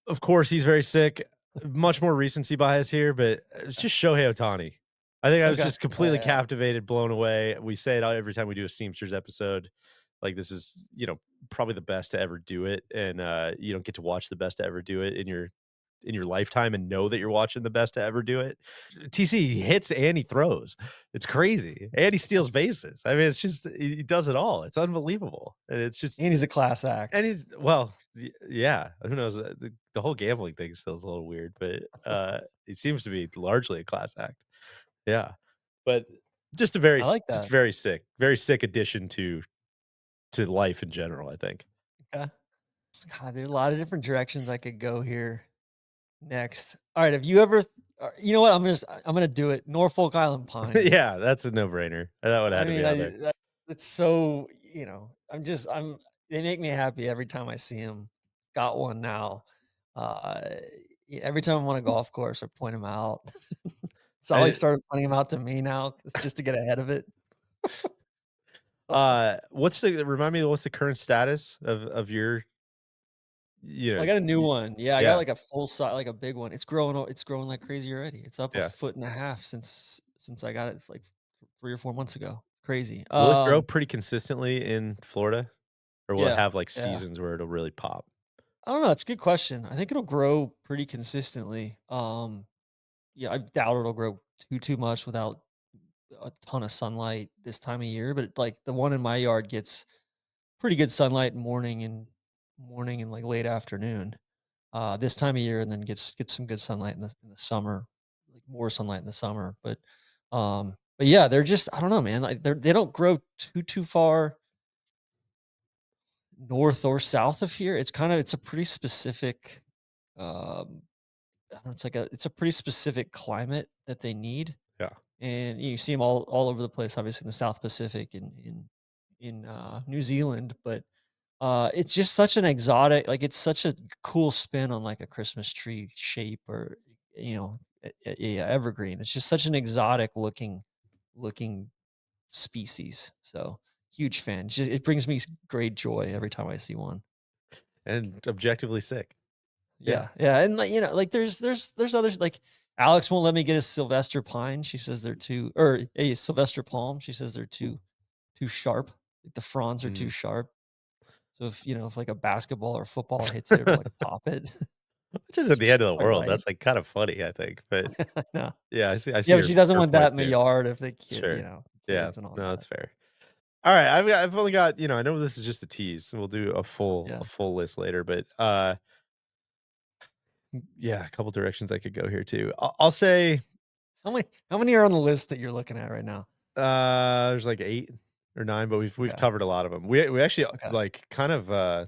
[SPEAKER 2] Of course, he's very sick. Much more recency bias here, but it's just Shohei Ohtani. I think I was
[SPEAKER 1] Okay.
[SPEAKER 2] just completely
[SPEAKER 1] Yeah.
[SPEAKER 2] captivated, blown away. We say it every time we do a Seamsters episode. Like, this is, probably the best to ever do it, and you don't get to watch the best to ever do it in your lifetime and know that you're watching the best to ever do it. TC hits and he throws. It's crazy, and he steals bases. I mean, it's just he does it all. It's unbelievable, and it's just
[SPEAKER 1] And he's a class
[SPEAKER 2] and
[SPEAKER 1] act.
[SPEAKER 2] he's well, yeah, who knows, the whole gambling thing still is a little weird, but, it seems to be largely a class act. Yeah, but just a
[SPEAKER 1] I like
[SPEAKER 2] just
[SPEAKER 1] that.
[SPEAKER 2] very sick addition to life in general, I think.
[SPEAKER 1] Okay. God, there are a lot of different directions I could go here next. Alright, have you ever You know what? I'm gonna do it. Norfolk Island pines.
[SPEAKER 2] Yeah, that's a no-brainer. That one
[SPEAKER 1] I
[SPEAKER 2] had to be
[SPEAKER 1] mean,
[SPEAKER 2] on there.
[SPEAKER 1] it's so, I'm they make me happy every time I see them. Got one now. Uh, every time I'm on a golf course, I point them out. Soly
[SPEAKER 2] I
[SPEAKER 1] started pointing them out to me now, just to get ahead of it.
[SPEAKER 2] what's the remind me what's the current status of your you
[SPEAKER 1] Well, I
[SPEAKER 2] know,
[SPEAKER 1] got a new
[SPEAKER 2] y
[SPEAKER 1] one. Yeah, I got
[SPEAKER 2] yeah,
[SPEAKER 1] like a full size, like a big one. It's growing like crazy already. It's up a
[SPEAKER 2] yeah.
[SPEAKER 1] foot and a half since I got it like 3 or 4 months ago. Crazy.
[SPEAKER 2] Will it grow pretty consistently in Florida, or will it
[SPEAKER 1] Yeah,
[SPEAKER 2] have, like,
[SPEAKER 1] yeah.
[SPEAKER 2] seasons where it'll really pop?
[SPEAKER 1] I don't know. It's a good question. I think it'll grow pretty consistently. Yeah, I doubt it'll grow too much without a ton of sunlight this time of year. But like the one in my yard gets pretty good sunlight morning and like late afternoon. This time of year, and then gets some good sunlight in the summer, like more sunlight in the summer. But yeah, they're just I don't know, man. Like they don't grow too far north or south of here. It's a pretty specific um I don't know, it's a pretty specific climate that they need,
[SPEAKER 2] Yeah.
[SPEAKER 1] and you see them all over the place, obviously in the South Pacific and in New Zealand, but it's just such an exotic, like it's such a cool spin on like a Christmas tree shape or yeah, evergreen. It's just such an exotic looking species. So huge fan. It brings me great joy every time I see one.
[SPEAKER 2] And objectively sick. Yeah.
[SPEAKER 1] Yeah, yeah, and, like, there's others, like, Alex won't let me get a Sylvester pine, she says they're too or a Sylvester palm, she says they're too sharp, like, the fronds are too
[SPEAKER 2] Mhm.
[SPEAKER 1] sharp, so if, like, a basketball or football hits it, it'll, like, pop it.
[SPEAKER 2] Which isn't the
[SPEAKER 1] She's
[SPEAKER 2] end of the
[SPEAKER 1] probably
[SPEAKER 2] world,
[SPEAKER 1] right.
[SPEAKER 2] that's, like, kind of funny, I think, but
[SPEAKER 1] No.
[SPEAKER 2] yeah, I see
[SPEAKER 1] Yeah, but she doesn't
[SPEAKER 2] her
[SPEAKER 1] want
[SPEAKER 2] point
[SPEAKER 1] that in the
[SPEAKER 2] too.
[SPEAKER 1] yard if the
[SPEAKER 2] Sure. Yeah.
[SPEAKER 1] kids and all
[SPEAKER 2] No,
[SPEAKER 1] that.
[SPEAKER 2] that's fair. Alright, I've only got I know this is just a tease, and we'll do a
[SPEAKER 1] Yeah.
[SPEAKER 2] full list later, but, yeah, a couple directions I could go here too. I'll say,
[SPEAKER 1] How many are on the list that you're looking at right now?
[SPEAKER 2] there's, like, 8 or 9, but we've
[SPEAKER 1] Okay,
[SPEAKER 2] covered a lot of them. We actually,
[SPEAKER 1] okay.
[SPEAKER 2] like, kind of,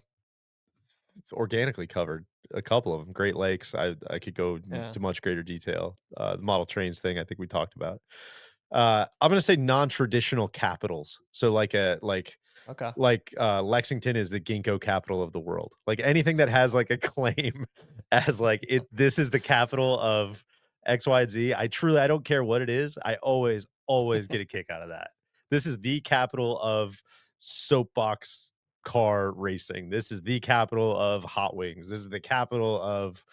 [SPEAKER 2] organically covered a couple of them. Great Lakes, I could go
[SPEAKER 1] Yeah,
[SPEAKER 2] into much greater detail. The model trains thing, I think we talked about. I'm gonna say non-traditional capitals. So
[SPEAKER 1] okay.
[SPEAKER 2] Lexington is the ginkgo capital of the world. Like, anything that has, like, a claim as, like, this is the capital of X, Y, and Z, I don't care what it is, I always get a kick out of that. This is the capital of soapbox car racing. This is the capital of hot wings. This is the capital of,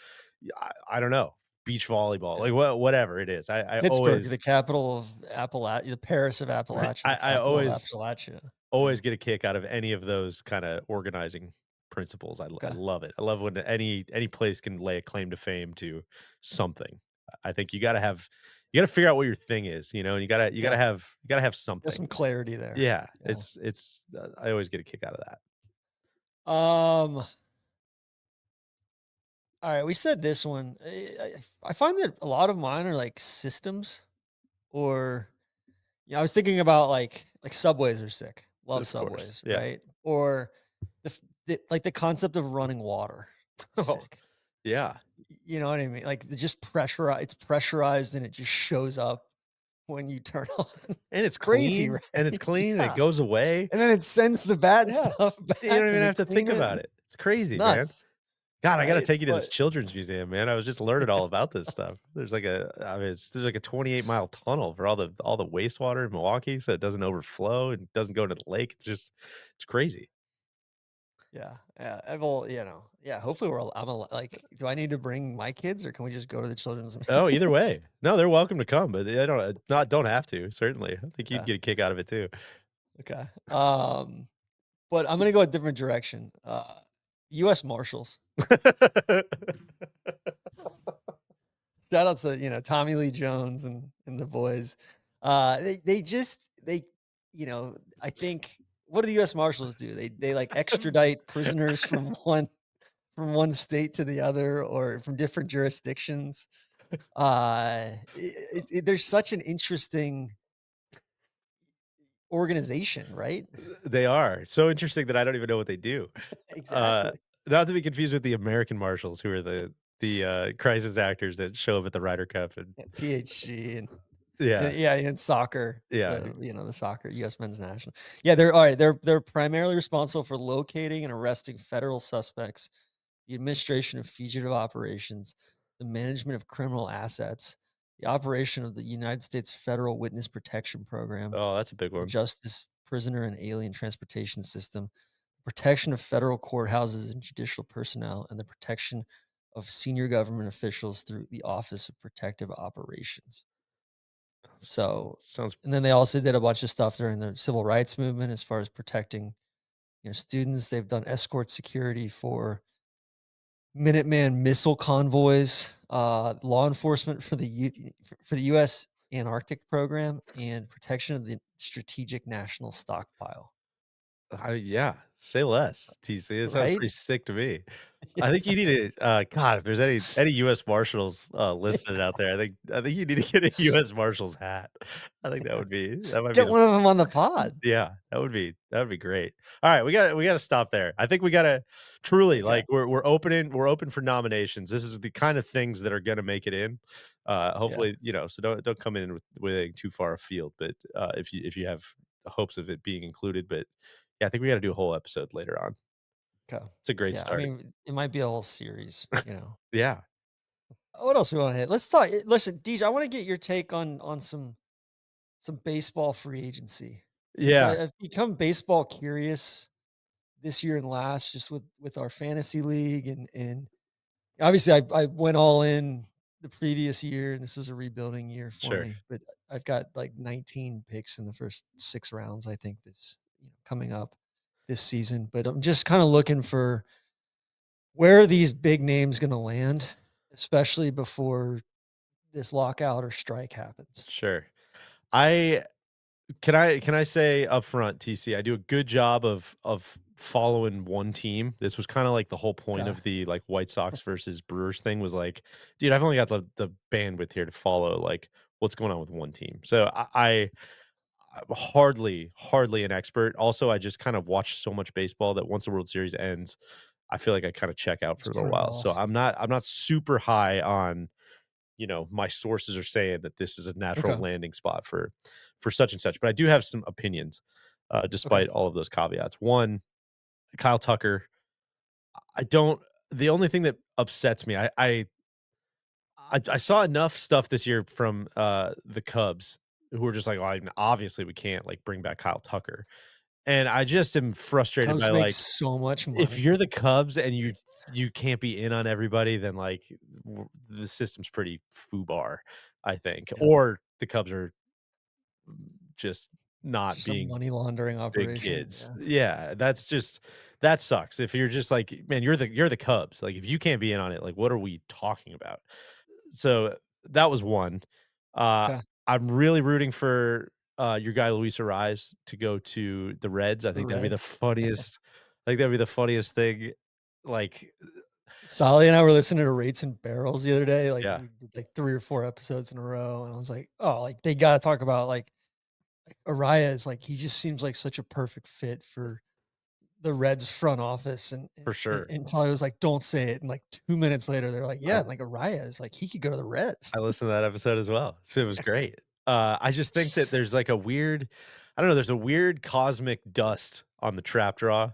[SPEAKER 2] I don't know, beach volleyball,
[SPEAKER 1] Yeah.
[SPEAKER 2] like, whatever it is. I
[SPEAKER 1] Pittsburgh, the
[SPEAKER 2] always
[SPEAKER 1] capital of the Paris of Appalachia, the
[SPEAKER 2] I
[SPEAKER 1] capital of
[SPEAKER 2] always
[SPEAKER 1] Appalachia. Yeah,
[SPEAKER 2] always get a kick out of any of those kinda organizing principles. I
[SPEAKER 1] okay.
[SPEAKER 2] love it. I love when any place can lay a claim to fame to something. I think you gotta figure out what your thing is, and
[SPEAKER 1] Yeah,
[SPEAKER 2] you gotta have
[SPEAKER 1] there's
[SPEAKER 2] something.
[SPEAKER 1] some clarity there.
[SPEAKER 2] Yeah,
[SPEAKER 1] Yeah.
[SPEAKER 2] I always get a kick out of that.
[SPEAKER 1] Um, alright, we said this one. I find that a lot of mine are, like, systems or I was thinking about, like, subways are sick. Love
[SPEAKER 2] Of course.
[SPEAKER 1] subways,
[SPEAKER 2] Yeah.
[SPEAKER 1] right? Or the concept of running water.
[SPEAKER 2] Oh,
[SPEAKER 1] Sick.
[SPEAKER 2] yeah.
[SPEAKER 1] You know what I mean? Like, it's pressurized and it just shows up when you turn on.
[SPEAKER 2] And it's
[SPEAKER 1] Crazy,
[SPEAKER 2] clean,
[SPEAKER 1] right?
[SPEAKER 2] and it's clean, and it
[SPEAKER 1] Yeah.
[SPEAKER 2] goes away.
[SPEAKER 1] And then it sends the bad
[SPEAKER 2] Yeah.
[SPEAKER 1] stuff
[SPEAKER 2] You don't
[SPEAKER 1] back
[SPEAKER 2] even
[SPEAKER 1] and they
[SPEAKER 2] have to
[SPEAKER 1] clean
[SPEAKER 2] think
[SPEAKER 1] it.
[SPEAKER 2] about it. It's crazy, man.
[SPEAKER 1] Nuts,
[SPEAKER 2] God, I gotta
[SPEAKER 1] right?
[SPEAKER 2] take you to this
[SPEAKER 1] But
[SPEAKER 2] children's museum, man. I was just learning all about this stuff. There's like a 28-mile tunnel for all the wastewater in Milwaukee so it doesn't overflow and doesn't go into the lake. It's crazy.
[SPEAKER 1] yeah, yeah, yeah, hopefully like, do I need to bring my kids or can we just go to the children's
[SPEAKER 2] Oh,
[SPEAKER 1] museum?
[SPEAKER 2] either way. No, they're welcome to come, but they don't have to, certainly. I think you'd
[SPEAKER 1] Okay,
[SPEAKER 2] get a kick out of it too.
[SPEAKER 1] okay. But I'm gonna go a different direction. US Marshals. Shout out to, Tommy Lee Jones and the boys. I think what do the US Marshals do? They like extradite prisoners from one state to the other or from different jurisdictions. There's such an interesting organization, right?
[SPEAKER 2] They are. So interesting that I don't even know what they do. Uh,
[SPEAKER 1] Exactly.
[SPEAKER 2] Not to be confused with the American Marshals, who are crisis actors that show up at the Ryder Cup and
[SPEAKER 1] Yeah, THG
[SPEAKER 2] yeah,
[SPEAKER 1] and yeah, and soccer,
[SPEAKER 2] yeah.
[SPEAKER 1] the soccer, US men's national. Yeah, they're all right, they're primarily responsible for locating and arresting federal suspects, the administration of fugitive operations, the management of criminal assets, the operation of the United States Federal Witness Protection Program,
[SPEAKER 2] Oh, that's a big
[SPEAKER 1] the
[SPEAKER 2] one.
[SPEAKER 1] justice, prisoner, and alien transportation system, protection of federal courthouses and judicial personnel, and the protection of senior government officials through the Office of Protective Operations. So,
[SPEAKER 2] Sounds
[SPEAKER 1] and then they also did a bunch of stuff during the civil rights movement as far as protecting, students. They've done escort security for Minuteman missile convoys, law enforcement for for the U.S. Antarctic program, and protection of the strategic national stockpile.
[SPEAKER 2] yeah, say less, TC. It sounds
[SPEAKER 1] Right?
[SPEAKER 2] pretty sick to me. I think
[SPEAKER 1] Yeah.
[SPEAKER 2] you need to, God, if there's any US Marshals, listening out there, I think you need to get a US Marshals hat. I think that
[SPEAKER 1] Let's
[SPEAKER 2] might be
[SPEAKER 1] get
[SPEAKER 2] the
[SPEAKER 1] one of them on the pod.
[SPEAKER 2] yeah, that would be great. Alright, we gotta stop there. I think we gotta truly,
[SPEAKER 1] Okay.
[SPEAKER 2] like, we're open for nominations. This is the kind of things that are gonna make it in.
[SPEAKER 1] Yeah.
[SPEAKER 2] Hopefully, so don't come in with anything too far afield, but, if you have hopes of it being included, but, yeah, I think we gotta do a whole episode later on.
[SPEAKER 1] Okay.
[SPEAKER 2] It's a great
[SPEAKER 1] Yeah. I
[SPEAKER 2] start.
[SPEAKER 1] mean, it might be a whole series.
[SPEAKER 2] Yeah.
[SPEAKER 1] What else we want to hit? Let's talk. Listen, DJ, I want to get your take on some baseball free agency because
[SPEAKER 2] Yeah,
[SPEAKER 1] I've become baseball curious this year and last, just with our fantasy league and obviously I went all in the previous year, and this was a rebuilding year for
[SPEAKER 2] sure.
[SPEAKER 1] me. But I've got like 19 picks in the first 6 rounds. I think this coming up this season, but I'm just kind of looking for where are these big names going to land, especially before this lockout or strike happens.
[SPEAKER 2] Sure. I can I say upfront, TC, I do a good job of following one team. This was kinda like the whole point
[SPEAKER 1] Okay.
[SPEAKER 2] of the, like, White Sox versus Brewers thing was like, dude, I've only got the bandwidth here to follow, like, what's going on with one team. So I'm hardly an expert. Also, I just kind of watch so much baseball that once the World Series ends, I feel like I kinda check out for
[SPEAKER 1] Just
[SPEAKER 2] a little
[SPEAKER 1] turn it
[SPEAKER 2] while. So
[SPEAKER 1] off.
[SPEAKER 2] I'm not super high on my sources are saying that this is a natural
[SPEAKER 1] Okay.
[SPEAKER 2] landing spot for such and such. But I do have some opinions,
[SPEAKER 1] Okay.
[SPEAKER 2] despite all of those caveats. One, Kyle Tucker. I don't. The only thing that upsets me, I saw enough stuff this year from the Cubs who were just like, oh, obviously we can't like bring back Kyle Tucker, and I just am frustrated by
[SPEAKER 1] Cubs make
[SPEAKER 2] like
[SPEAKER 1] so much
[SPEAKER 2] if
[SPEAKER 1] money.
[SPEAKER 2] you're the Cubs and you can't be in on everybody, then, like, the system's pretty FUBAR, I think,
[SPEAKER 1] Yeah.
[SPEAKER 2] or the Cubs are just not
[SPEAKER 1] Just a
[SPEAKER 2] being
[SPEAKER 1] money laundering
[SPEAKER 2] big
[SPEAKER 1] operation.
[SPEAKER 2] kids.
[SPEAKER 1] Yeah.
[SPEAKER 2] Yeah, that sucks. If you're just like, "Man, you're the Cubs." Like, if you can't be in on it, like, what are we talking about? So, that was one. Uh,
[SPEAKER 1] Okay.
[SPEAKER 2] I'm really rooting for, your guy Luis Arraez to go to the Reds. I
[SPEAKER 1] The
[SPEAKER 2] think that'd be the
[SPEAKER 1] Reds.
[SPEAKER 2] funniest I think that'd be the funniest thing, like
[SPEAKER 1] Solly and I were listening to Rates and Barrels the other day. Like
[SPEAKER 2] yeah,
[SPEAKER 1] we did like 3 or 4 episodes in a row. And I was like, oh, like they gotta talk about like Araya is like he just seems like such a perfect fit for the Reds front office. And
[SPEAKER 2] for sure.
[SPEAKER 1] and Solly was like, don't say it. And like 2 minutes later, they're like,
[SPEAKER 2] I
[SPEAKER 1] yeah, like Araya is like he could go to the Reds.
[SPEAKER 2] I listened to that episode as well, so it was great. I just think that there's, like, a weird I don't know, there's a weird cosmic dust on the trap draw,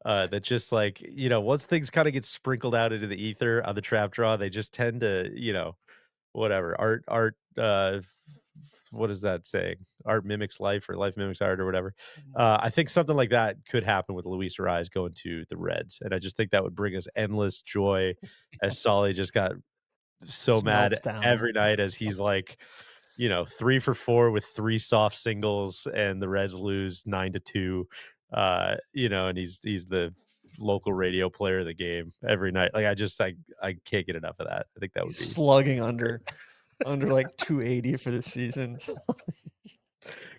[SPEAKER 2] that just, like, once things kinda get sprinkled out into the ether on the trap draw, they just tend to, whatever, what is that saying? Art mimics life or life mimics art or whatever.
[SPEAKER 1] Mhm.
[SPEAKER 2] I think something like that could happen with Luis Arraez going to the Reds, and I just think that would bring us endless joy as Solly just got so
[SPEAKER 1] Just
[SPEAKER 2] mad
[SPEAKER 1] melts down.
[SPEAKER 2] every night as he's like, 3 for 4 with 3 soft singles and the Reds lose 9-2. And he's the local radio player of the game every night. Like I can't get enough of that. I think that would
[SPEAKER 1] He's
[SPEAKER 2] be
[SPEAKER 1] slugging
[SPEAKER 2] great.
[SPEAKER 1] under like 280 for the season.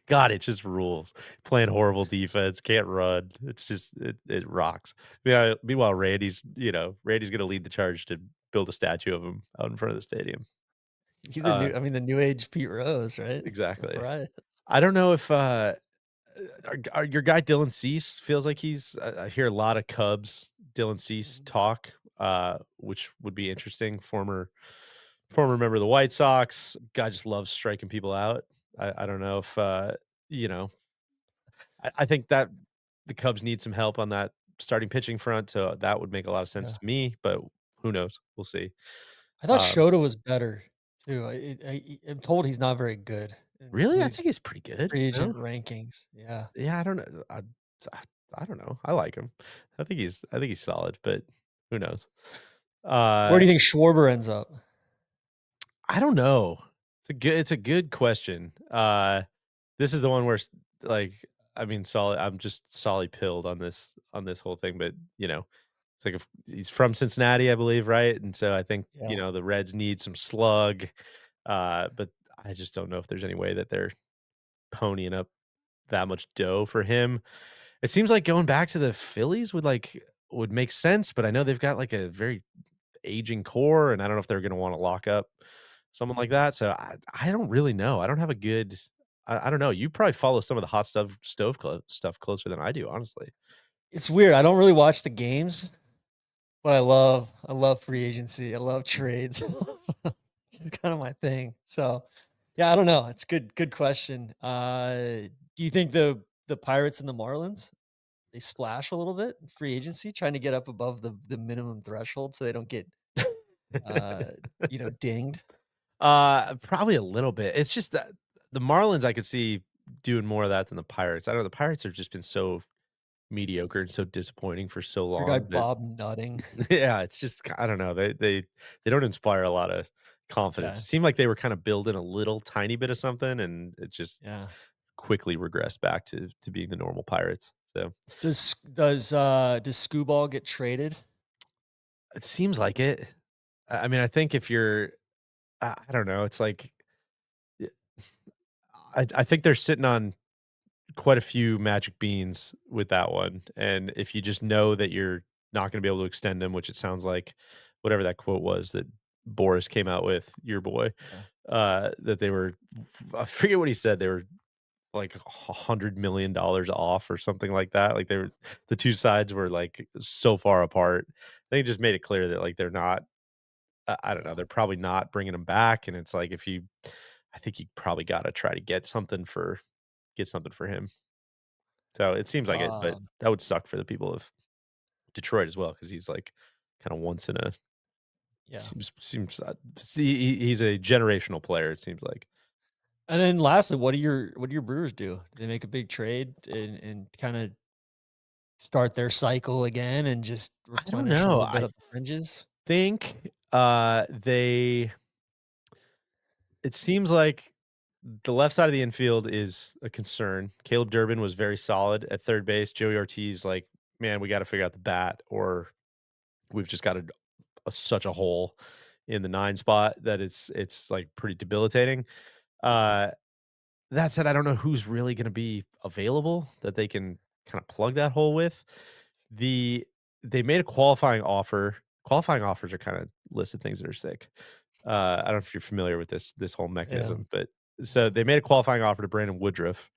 [SPEAKER 2] God, it just rules. Playing horrible defense, can't run. It's just it rocks. Yeah. Meanwhile, Randy's gonna lead the charge to build a statue of him out in front of the stadium.
[SPEAKER 1] He's the
[SPEAKER 2] Uh,
[SPEAKER 1] new I mean, the new age Pete Rose, right? With
[SPEAKER 2] exactly.
[SPEAKER 1] Riot.
[SPEAKER 2] I don't know if your guy Dylan Cease feels like I hear a lot of Cubs Dylan Cease
[SPEAKER 1] Mhm.
[SPEAKER 2] talk. which would be interesting. Former member of the White Sox. Guy just loves striking people out. I don't know if you know, I think that the Cubs need some help on that starting pitching front, so that would make a lot of sense
[SPEAKER 1] Yeah.
[SPEAKER 2] to me, but who knows? We'll see.
[SPEAKER 1] I thought
[SPEAKER 2] Um,
[SPEAKER 1] Shota was better too. I'm told he's not very good in
[SPEAKER 2] really?
[SPEAKER 1] some of
[SPEAKER 2] I
[SPEAKER 1] these
[SPEAKER 2] think he's pretty good,
[SPEAKER 1] free
[SPEAKER 2] you know?
[SPEAKER 1] agent rankings. Yeah.
[SPEAKER 2] Yeah, I don't know. I I don't know. I like him. I think he's solid, but who knows?
[SPEAKER 1] Where
[SPEAKER 2] Uh,
[SPEAKER 1] do you think Schwarber ends up?
[SPEAKER 2] I don't know. It's a good question. This is the one where like I mean, Solly. I'm just Solly pilled on this whole thing, but it's like if he's from Cincinnati, I believe, right? And so I think
[SPEAKER 1] Yeah.
[SPEAKER 2] the Reds need some slug, but I just don't know if there's any way that they're ponying up that much dough for him. It seems like going back to the Phillies would make sense, but I know they've got like a very aging core, and I don't know if they're gonna wanna lock up someone like
[SPEAKER 1] Mhm.
[SPEAKER 2] that, so I don't really know. I don't have a good I don't know. You probably follow some of the hot stuff closer than I do, honestly.
[SPEAKER 1] It's weird. I don't really watch the games, but I love free agency. I love trades. It's kind of my thing. So, yeah, I don't know. It's good question. Do you think the Pirates and the Marlins they splash a little bit in free agency, trying to get up above the minimum threshold so they don't get uh, dinged?
[SPEAKER 2] Probably a little bit. It's just that the Marlins, I could see doing more of that than the Pirates. I don't know, the Pirates have just been so mediocre and so disappointing for so
[SPEAKER 1] Your guy
[SPEAKER 2] long that
[SPEAKER 1] Bob Nutting.
[SPEAKER 2] yeah, it's just I don't know. They don't inspire a lot of confidence.
[SPEAKER 1] Yeah,
[SPEAKER 2] It seemed like they were kind of building a little tiny bit of something, and it just
[SPEAKER 1] yeah.
[SPEAKER 2] quickly regressed back to being the normal Pirates. So
[SPEAKER 1] Does Scooball get traded?
[SPEAKER 2] it seems like it. I mean, I think if you're, I don't know. It's like y- I think they're sitting on quite a few magic beans with that one, and if you just know that you're not going to be able to extend them, which it sounds like, whatever that quote was that Boris came out with, your boy,
[SPEAKER 1] Yeah,
[SPEAKER 2] that they were, I forget what he said, they were like $100 million off or something like that. Like they were, the two sides were like so far apart. They just made it clear that like they're not. I don't know.
[SPEAKER 1] yeah.
[SPEAKER 2] They're probably not bringing him back, and it's like if you, I think you probably got to try to get something for him. So it seems like it, but
[SPEAKER 1] Um,
[SPEAKER 2] that would suck for the people of Detroit as well because he's like kind of once in a
[SPEAKER 1] yeah.
[SPEAKER 2] seems he's a generational player. It seems like.
[SPEAKER 1] And then lastly, what do your Brewers do? Do they make a big trade and kinda start their cycle again and just
[SPEAKER 2] I don't
[SPEAKER 1] replenish a
[SPEAKER 2] know.
[SPEAKER 1] little bit of the fringes?
[SPEAKER 2] Think they. It seems like the left side of the infield is a concern. Caleb Durbin was very solid at third base. Joey Ortiz, like, man, we got to figure out the bat, or we've just got such a hole in the nine spot that it's like pretty debilitating. Uh, that said, I don't know who's really going to be available that they can kind of plug that hole with. The They made a qualifying offer. Qualifying offers are kind of listed things that are sick. I don't know if you're familiar with this whole
[SPEAKER 1] Yeah.
[SPEAKER 2] mechanism, but so they made a qualifying offer to Brandon Woodruff,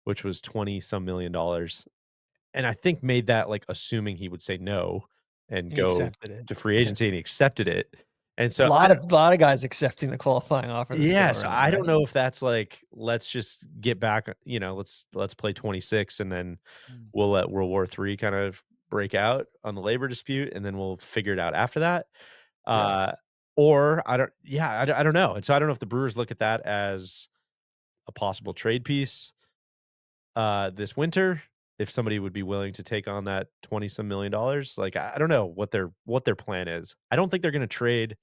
[SPEAKER 2] which was 20 some $1 million, and I think made that like assuming he would say no and
[SPEAKER 1] And he
[SPEAKER 2] go
[SPEAKER 1] accepted it.
[SPEAKER 2] to free
[SPEAKER 1] Yeah.
[SPEAKER 2] agency, and he accepted it. And
[SPEAKER 1] A
[SPEAKER 2] so I
[SPEAKER 1] lot
[SPEAKER 2] don't,
[SPEAKER 1] of lot of guys accepting the qualifying offer this go
[SPEAKER 2] yeah, so
[SPEAKER 1] around,
[SPEAKER 2] I don't
[SPEAKER 1] right?
[SPEAKER 2] know if that's like let's just get back, let's play 26, and then
[SPEAKER 1] Mm.
[SPEAKER 2] we'll let World War III kind of break out on the labor dispute, and then we'll figure it out after that.
[SPEAKER 1] Yeah.
[SPEAKER 2] Uh, or I don't yeah, I don't know. And so I don't know if the Brewers look at that as a possible trade piece, this winter, if somebody would be willing to take on that 20 some $1 million. Like, I don't know what their plan is. I don't think they're gonna trade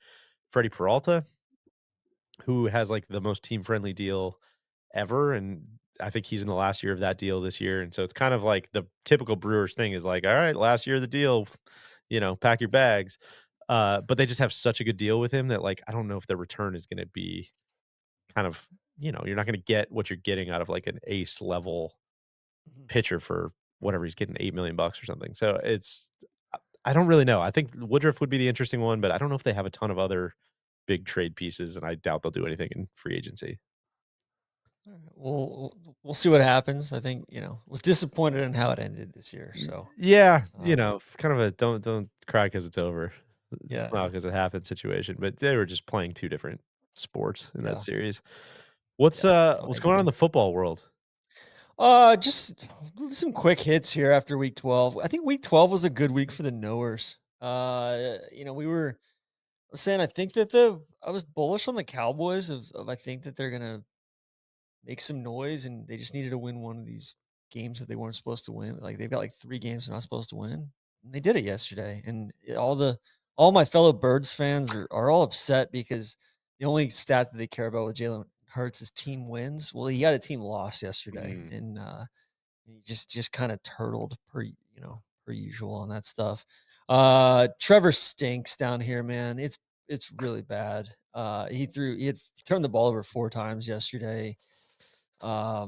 [SPEAKER 2] Freddie Peralta, who has, like, the most team-friendly deal ever, and I think he's in the last year of that deal this year, and so it's kind of like the typical Brewers thing is like, "All right, last year of the deal, pack your bags." But they just have such a good deal with him that, like, I don't know if the return is gonna be kind of you're not gonna get what you're getting out of, like, an ace level
[SPEAKER 1] Mhm.
[SPEAKER 2] pitcher for whatever he's getting, 8 million bucks or something. So I don't really know. I think Woodruff would be the interesting one, but I don't know if they have a ton of other big trade pieces, and I doubt they'll do anything in free agency.
[SPEAKER 1] Alright. We'll see what happens. I think, was disappointed in how it ended this year, so,
[SPEAKER 2] Yeah,
[SPEAKER 1] um
[SPEAKER 2] kind of a don't cry because it's over.
[SPEAKER 1] Yeah,
[SPEAKER 2] Somehow 'cause it happened situation, but they were just playing 2 different sports in that
[SPEAKER 1] yeah,
[SPEAKER 2] series.
[SPEAKER 1] yeah. No, I
[SPEAKER 2] What's going on in
[SPEAKER 1] agree.
[SPEAKER 2] the football world?
[SPEAKER 1] Just some quick hits here after week 12. I think week 12 was a good week for the knowers. I was saying I think that the I was bullish on the Cowboys of I think that they're gonna make some noise and they just needed to win one of these games that they weren't supposed to win. Like they've got like 3 games they're not supposed to win. And they did it yesterday. And all my fellow Birds fans are all upset because the only stat that they care about with Jalen Hurts is team wins. Well, he got a team loss yesterday,
[SPEAKER 2] Mm.
[SPEAKER 1] and he just kind of turtled per usual on that stuff. Trevor stinks down here, man. It's really bad. He turned the ball over 4 times yesterday. I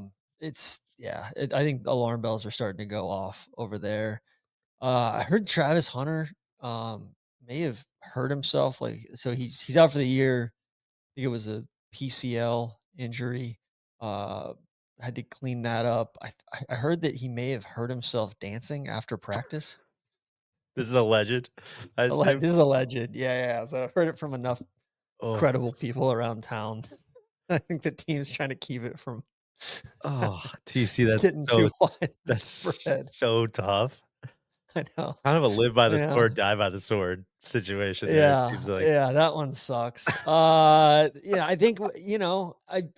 [SPEAKER 1] think alarm bells are starting to go off over there. I heard Travis Hunter may have hurt himself. Like, so he's out for the year. I think it was a PCL injury. Uh, had to clean that up. I heard that he may have hurt himself dancing after practice.
[SPEAKER 2] This is a legend, I assume?
[SPEAKER 1] This is a legend. Yeah, yeah. So I've heard it from enough
[SPEAKER 2] Oh,
[SPEAKER 1] credible people around town. I think the team's trying to keep it from
[SPEAKER 2] oh, TC, that's
[SPEAKER 1] getting too
[SPEAKER 2] that's
[SPEAKER 1] widespread.
[SPEAKER 2] so tough.
[SPEAKER 1] I know.
[SPEAKER 2] Kind of a live by the
[SPEAKER 1] Yeah.
[SPEAKER 2] sword, die by the sword situation there, it
[SPEAKER 1] Yeah,
[SPEAKER 2] seems like.
[SPEAKER 1] yeah, that one sucks. Yeah, I think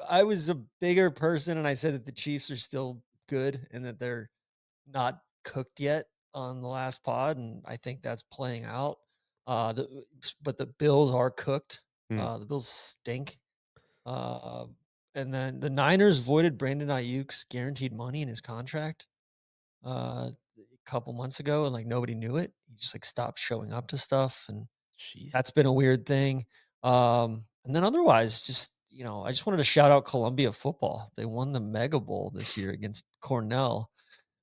[SPEAKER 1] I was a bigger person, and I said that the Chiefs are still good and that they're not cooked yet on the last pod, and I think that's playing out. But the Bills are cooked.
[SPEAKER 2] Mm,
[SPEAKER 1] The Bills stink. Uh, and then the Niners voided Brandon Ayuk's guaranteed money in his contract a couple months ago, and like nobody knew it. He just like stopped showing up to stuff, and
[SPEAKER 2] jeez.
[SPEAKER 1] that's been a weird thing. And then otherwise, I just wanted to shout out Columbia football. They won the Mega Bowl this year against Cornell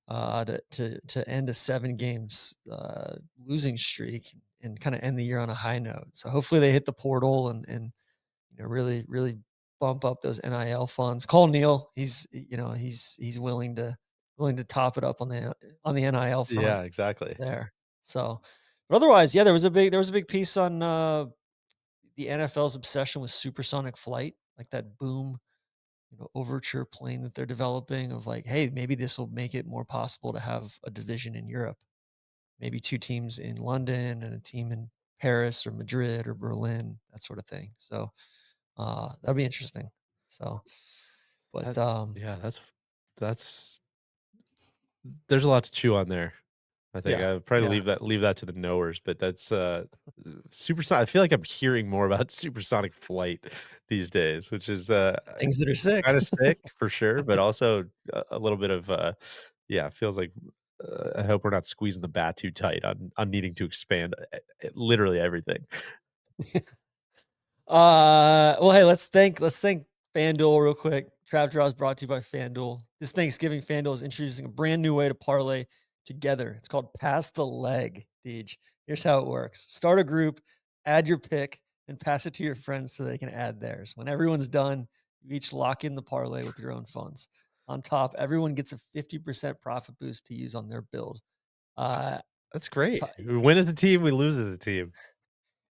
[SPEAKER 1] to end a 7 games losing streak and kind of end the year on a high note. So hopefully they hit the portal and really bump up those NIL funds. Call Neal. He's willing to top it up on the NIL front
[SPEAKER 2] Yeah, exactly.
[SPEAKER 1] there. So, but otherwise, yeah, there was a big piece on the NFL's obsession with supersonic flight, like that boom, overture plane that they're developing of like, hey, maybe this will make it more possible to have a division in Europe. Maybe 2 teams in London and a team in Paris or Madrid or Berlin, that sort of thing. So that'll be interesting. So, but
[SPEAKER 2] That yeah, that's there's a lot to chew on there. I think
[SPEAKER 1] yeah,
[SPEAKER 2] I would probably
[SPEAKER 1] yeah,
[SPEAKER 2] leave that to the knowers, but that's, supersonic. I feel like I'm hearing more about supersonic flight these days, which is,
[SPEAKER 1] things that are sick.
[SPEAKER 2] kinda sick for sure, but also a little bit of, yeah, it feels like, I hope we're not squeezing the bat too tight on needing to expand, literally everything.
[SPEAKER 1] Well, hey, let's thank FanDuel real quick. Trap Draw is brought to you by FanDuel. This Thanksgiving, FanDuel is introducing a brand new way to parlay together. It's called Pass the Leg, Deej. Here's how it works: start a group, add your pick, and pass it to your friends so they can add theirs. When everyone's done, you each lock in the parlay with your own funds. On top, everyone gets a 50% profit boost to use on their build. Uh,
[SPEAKER 2] That's
[SPEAKER 1] if
[SPEAKER 2] great.
[SPEAKER 1] I,
[SPEAKER 2] We win as a team, we lose as a team.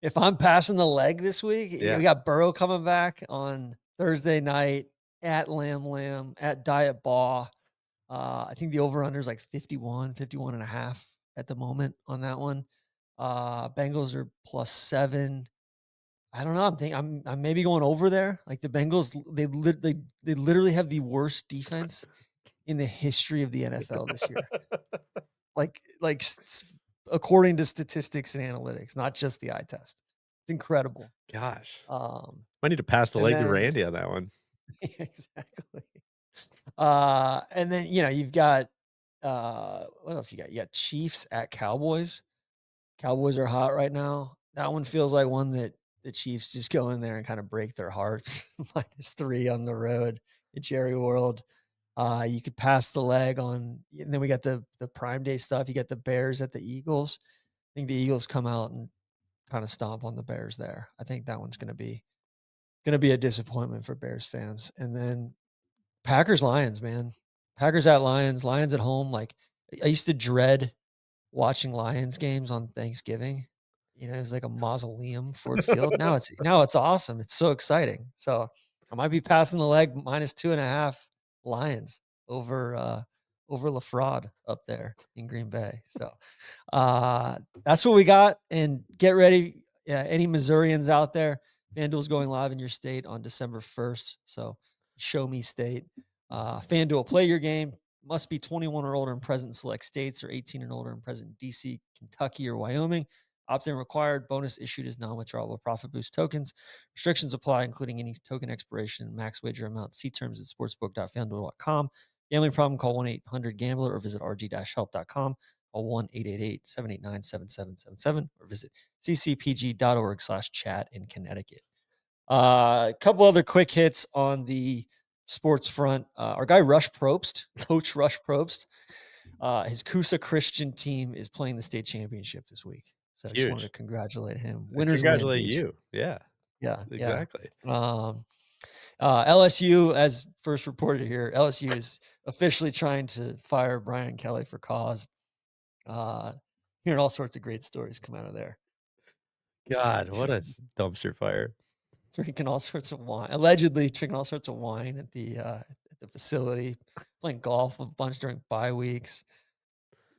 [SPEAKER 1] if I'm passing the leg this week,
[SPEAKER 2] Yeah.
[SPEAKER 1] we got Burrow coming back on Thursday night at Lamb Lamb, at Diet Baw. I think the over-under is like 51 and a half at the moment on that one. Bengals are +7. I don't know. I'm maybe going over there. Like the Bengals, they literally have the worst defense in the history of the NFL this year. According to statistics and analytics, not just the eye test. It's incredible.
[SPEAKER 2] Gosh.
[SPEAKER 1] Um,
[SPEAKER 2] Might need to pass the
[SPEAKER 1] and
[SPEAKER 2] leg to
[SPEAKER 1] then
[SPEAKER 2] Randy on that one.
[SPEAKER 1] exactly. And then, you've got, what else you got? You got Chiefs at Cowboys. Cowboys are hot right now. That one feels like one that the Chiefs just go in there and kind of break their hearts. -3 on the road at Jerry World. You could pass the leg on, and then we got the prime day stuff. You got the Bears at the Eagles. I think the Eagles come out and kind of stomp on the Bears there. I think that one's gonna be a disappointment for Bears fans. And then Packers Lions, man. Packers at Lions, Lions at home. Like I used to dread watching Lions games on Thanksgiving. it was like a mausoleum, Ford Field. Now it's awesome. It's so exciting. So I might be passing the leg -2.5 Lions over over LaFrade up there in Green Bay. So that's what we got. And get ready. Yeah, any Missourians out there, FanDuel's going live in your state on December 1st. So show me state. FanDuel, play your game. Must be 21 or older and present in select states, or 18 and older and present in DC, Kentucky, or Wyoming. Opt-in required. Bonus issued as non-withdrawable profit boost tokens. Restrictions apply, including any token expiration and max wager amount. See terms at sportsbook.fanduel.com. Gambling problem? Call 1-800-GAMBLER or visit rg-help.com. Call 1-888-789-7777 or visit ccpg.org/chat in Connecticut. A couple other quick hits on the sports front. Our guy Rush Probst, Coach Rush Probst, his Coosa Christian team is playing the state championship this week. So I just wanted to
[SPEAKER 2] Huge.
[SPEAKER 1] congratulate him. Winners win,
[SPEAKER 2] Congratulate
[SPEAKER 1] Beach.
[SPEAKER 2] you. Yeah,
[SPEAKER 1] Yeah, yeah.
[SPEAKER 2] exactly.
[SPEAKER 1] Um, LSU, as first reported here, LSU is officially trying to fire Brian Kelly for cause. Uh, Hearing all sorts of great stories come out of there. Just
[SPEAKER 2] God, what a dumpster fire.
[SPEAKER 1] drinking all sorts of wine, allegedly drinking all sorts of wine at the facility, playing golf a bunch during bye weeks.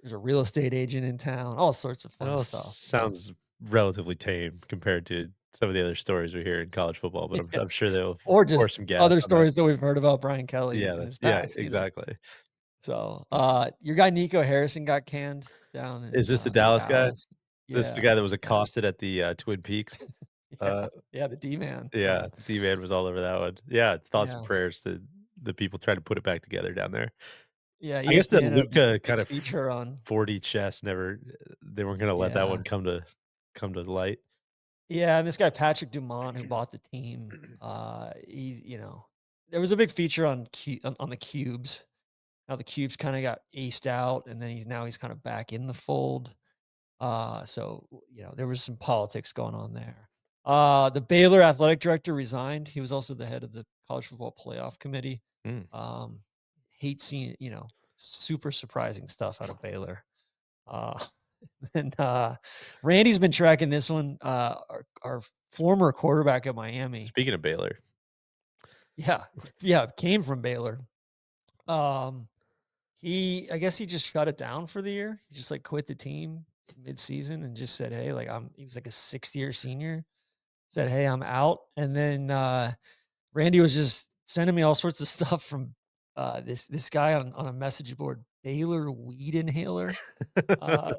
[SPEAKER 1] There's a real estate agent in town, all sorts of
[SPEAKER 2] It
[SPEAKER 1] fun
[SPEAKER 2] all
[SPEAKER 1] stuff. So
[SPEAKER 2] sounds relatively tame compared to some of the other stories we hear in college football, but
[SPEAKER 1] yeah,
[SPEAKER 2] I'm sure they'll
[SPEAKER 1] or
[SPEAKER 2] pour
[SPEAKER 1] just
[SPEAKER 2] some gas
[SPEAKER 1] other
[SPEAKER 2] on that.
[SPEAKER 1] stories that we've heard about Brian Kelly
[SPEAKER 2] Yeah,
[SPEAKER 1] in
[SPEAKER 2] that's
[SPEAKER 1] his
[SPEAKER 2] yeah,
[SPEAKER 1] past.
[SPEAKER 2] exactly.
[SPEAKER 1] So, your guy Nico Harrison got canned down
[SPEAKER 2] Is this the
[SPEAKER 1] in
[SPEAKER 2] Dallas guy?
[SPEAKER 1] Dallas.
[SPEAKER 2] This is the
[SPEAKER 1] Yeah,
[SPEAKER 2] guy that was
[SPEAKER 1] yeah,
[SPEAKER 2] accosted at the, Twin Peaks?
[SPEAKER 1] yeah,
[SPEAKER 2] Uh,
[SPEAKER 1] yeah, the D man.
[SPEAKER 2] yeah,
[SPEAKER 1] Yeah,
[SPEAKER 2] the D-Man was all over that one. Yeah, thoughts and
[SPEAKER 1] yeah,
[SPEAKER 2] prayers to the people trying to put it back together down there.
[SPEAKER 1] yeah.
[SPEAKER 2] I guess that
[SPEAKER 1] ESPN had a
[SPEAKER 2] Luca
[SPEAKER 1] big
[SPEAKER 2] kind of
[SPEAKER 1] feature on.
[SPEAKER 2] 4D chess never they weren't gonna let that
[SPEAKER 1] Yeah.
[SPEAKER 2] one come to light.
[SPEAKER 1] Yeah, and this guy Patrick Dumont who bought the team, there was a big feature on on the cubes. How the cubes kind of got aced out, and then he's kind of back in the fold. There was some politics going on there. The Baylor athletic director resigned. He was also the head of the college football playoff committee.
[SPEAKER 2] Mm.
[SPEAKER 1] Um, Hate seeing, super surprising stuff out of Baylor. Uh, and Randy's been tracking this one. Our former quarterback at Miami.
[SPEAKER 2] Speaking of Baylor,
[SPEAKER 1] Yeah, yeah, came from Baylor. Um, I guess he just shut it down for the year. He just like quit the team mid-season and just said, "Hey, like he was like a 6th-year senior. Said, "Hey, I'm out." And then Randy was just sending me all sorts of stuff from this guy on a message board, Baylor weed inhaler. Uh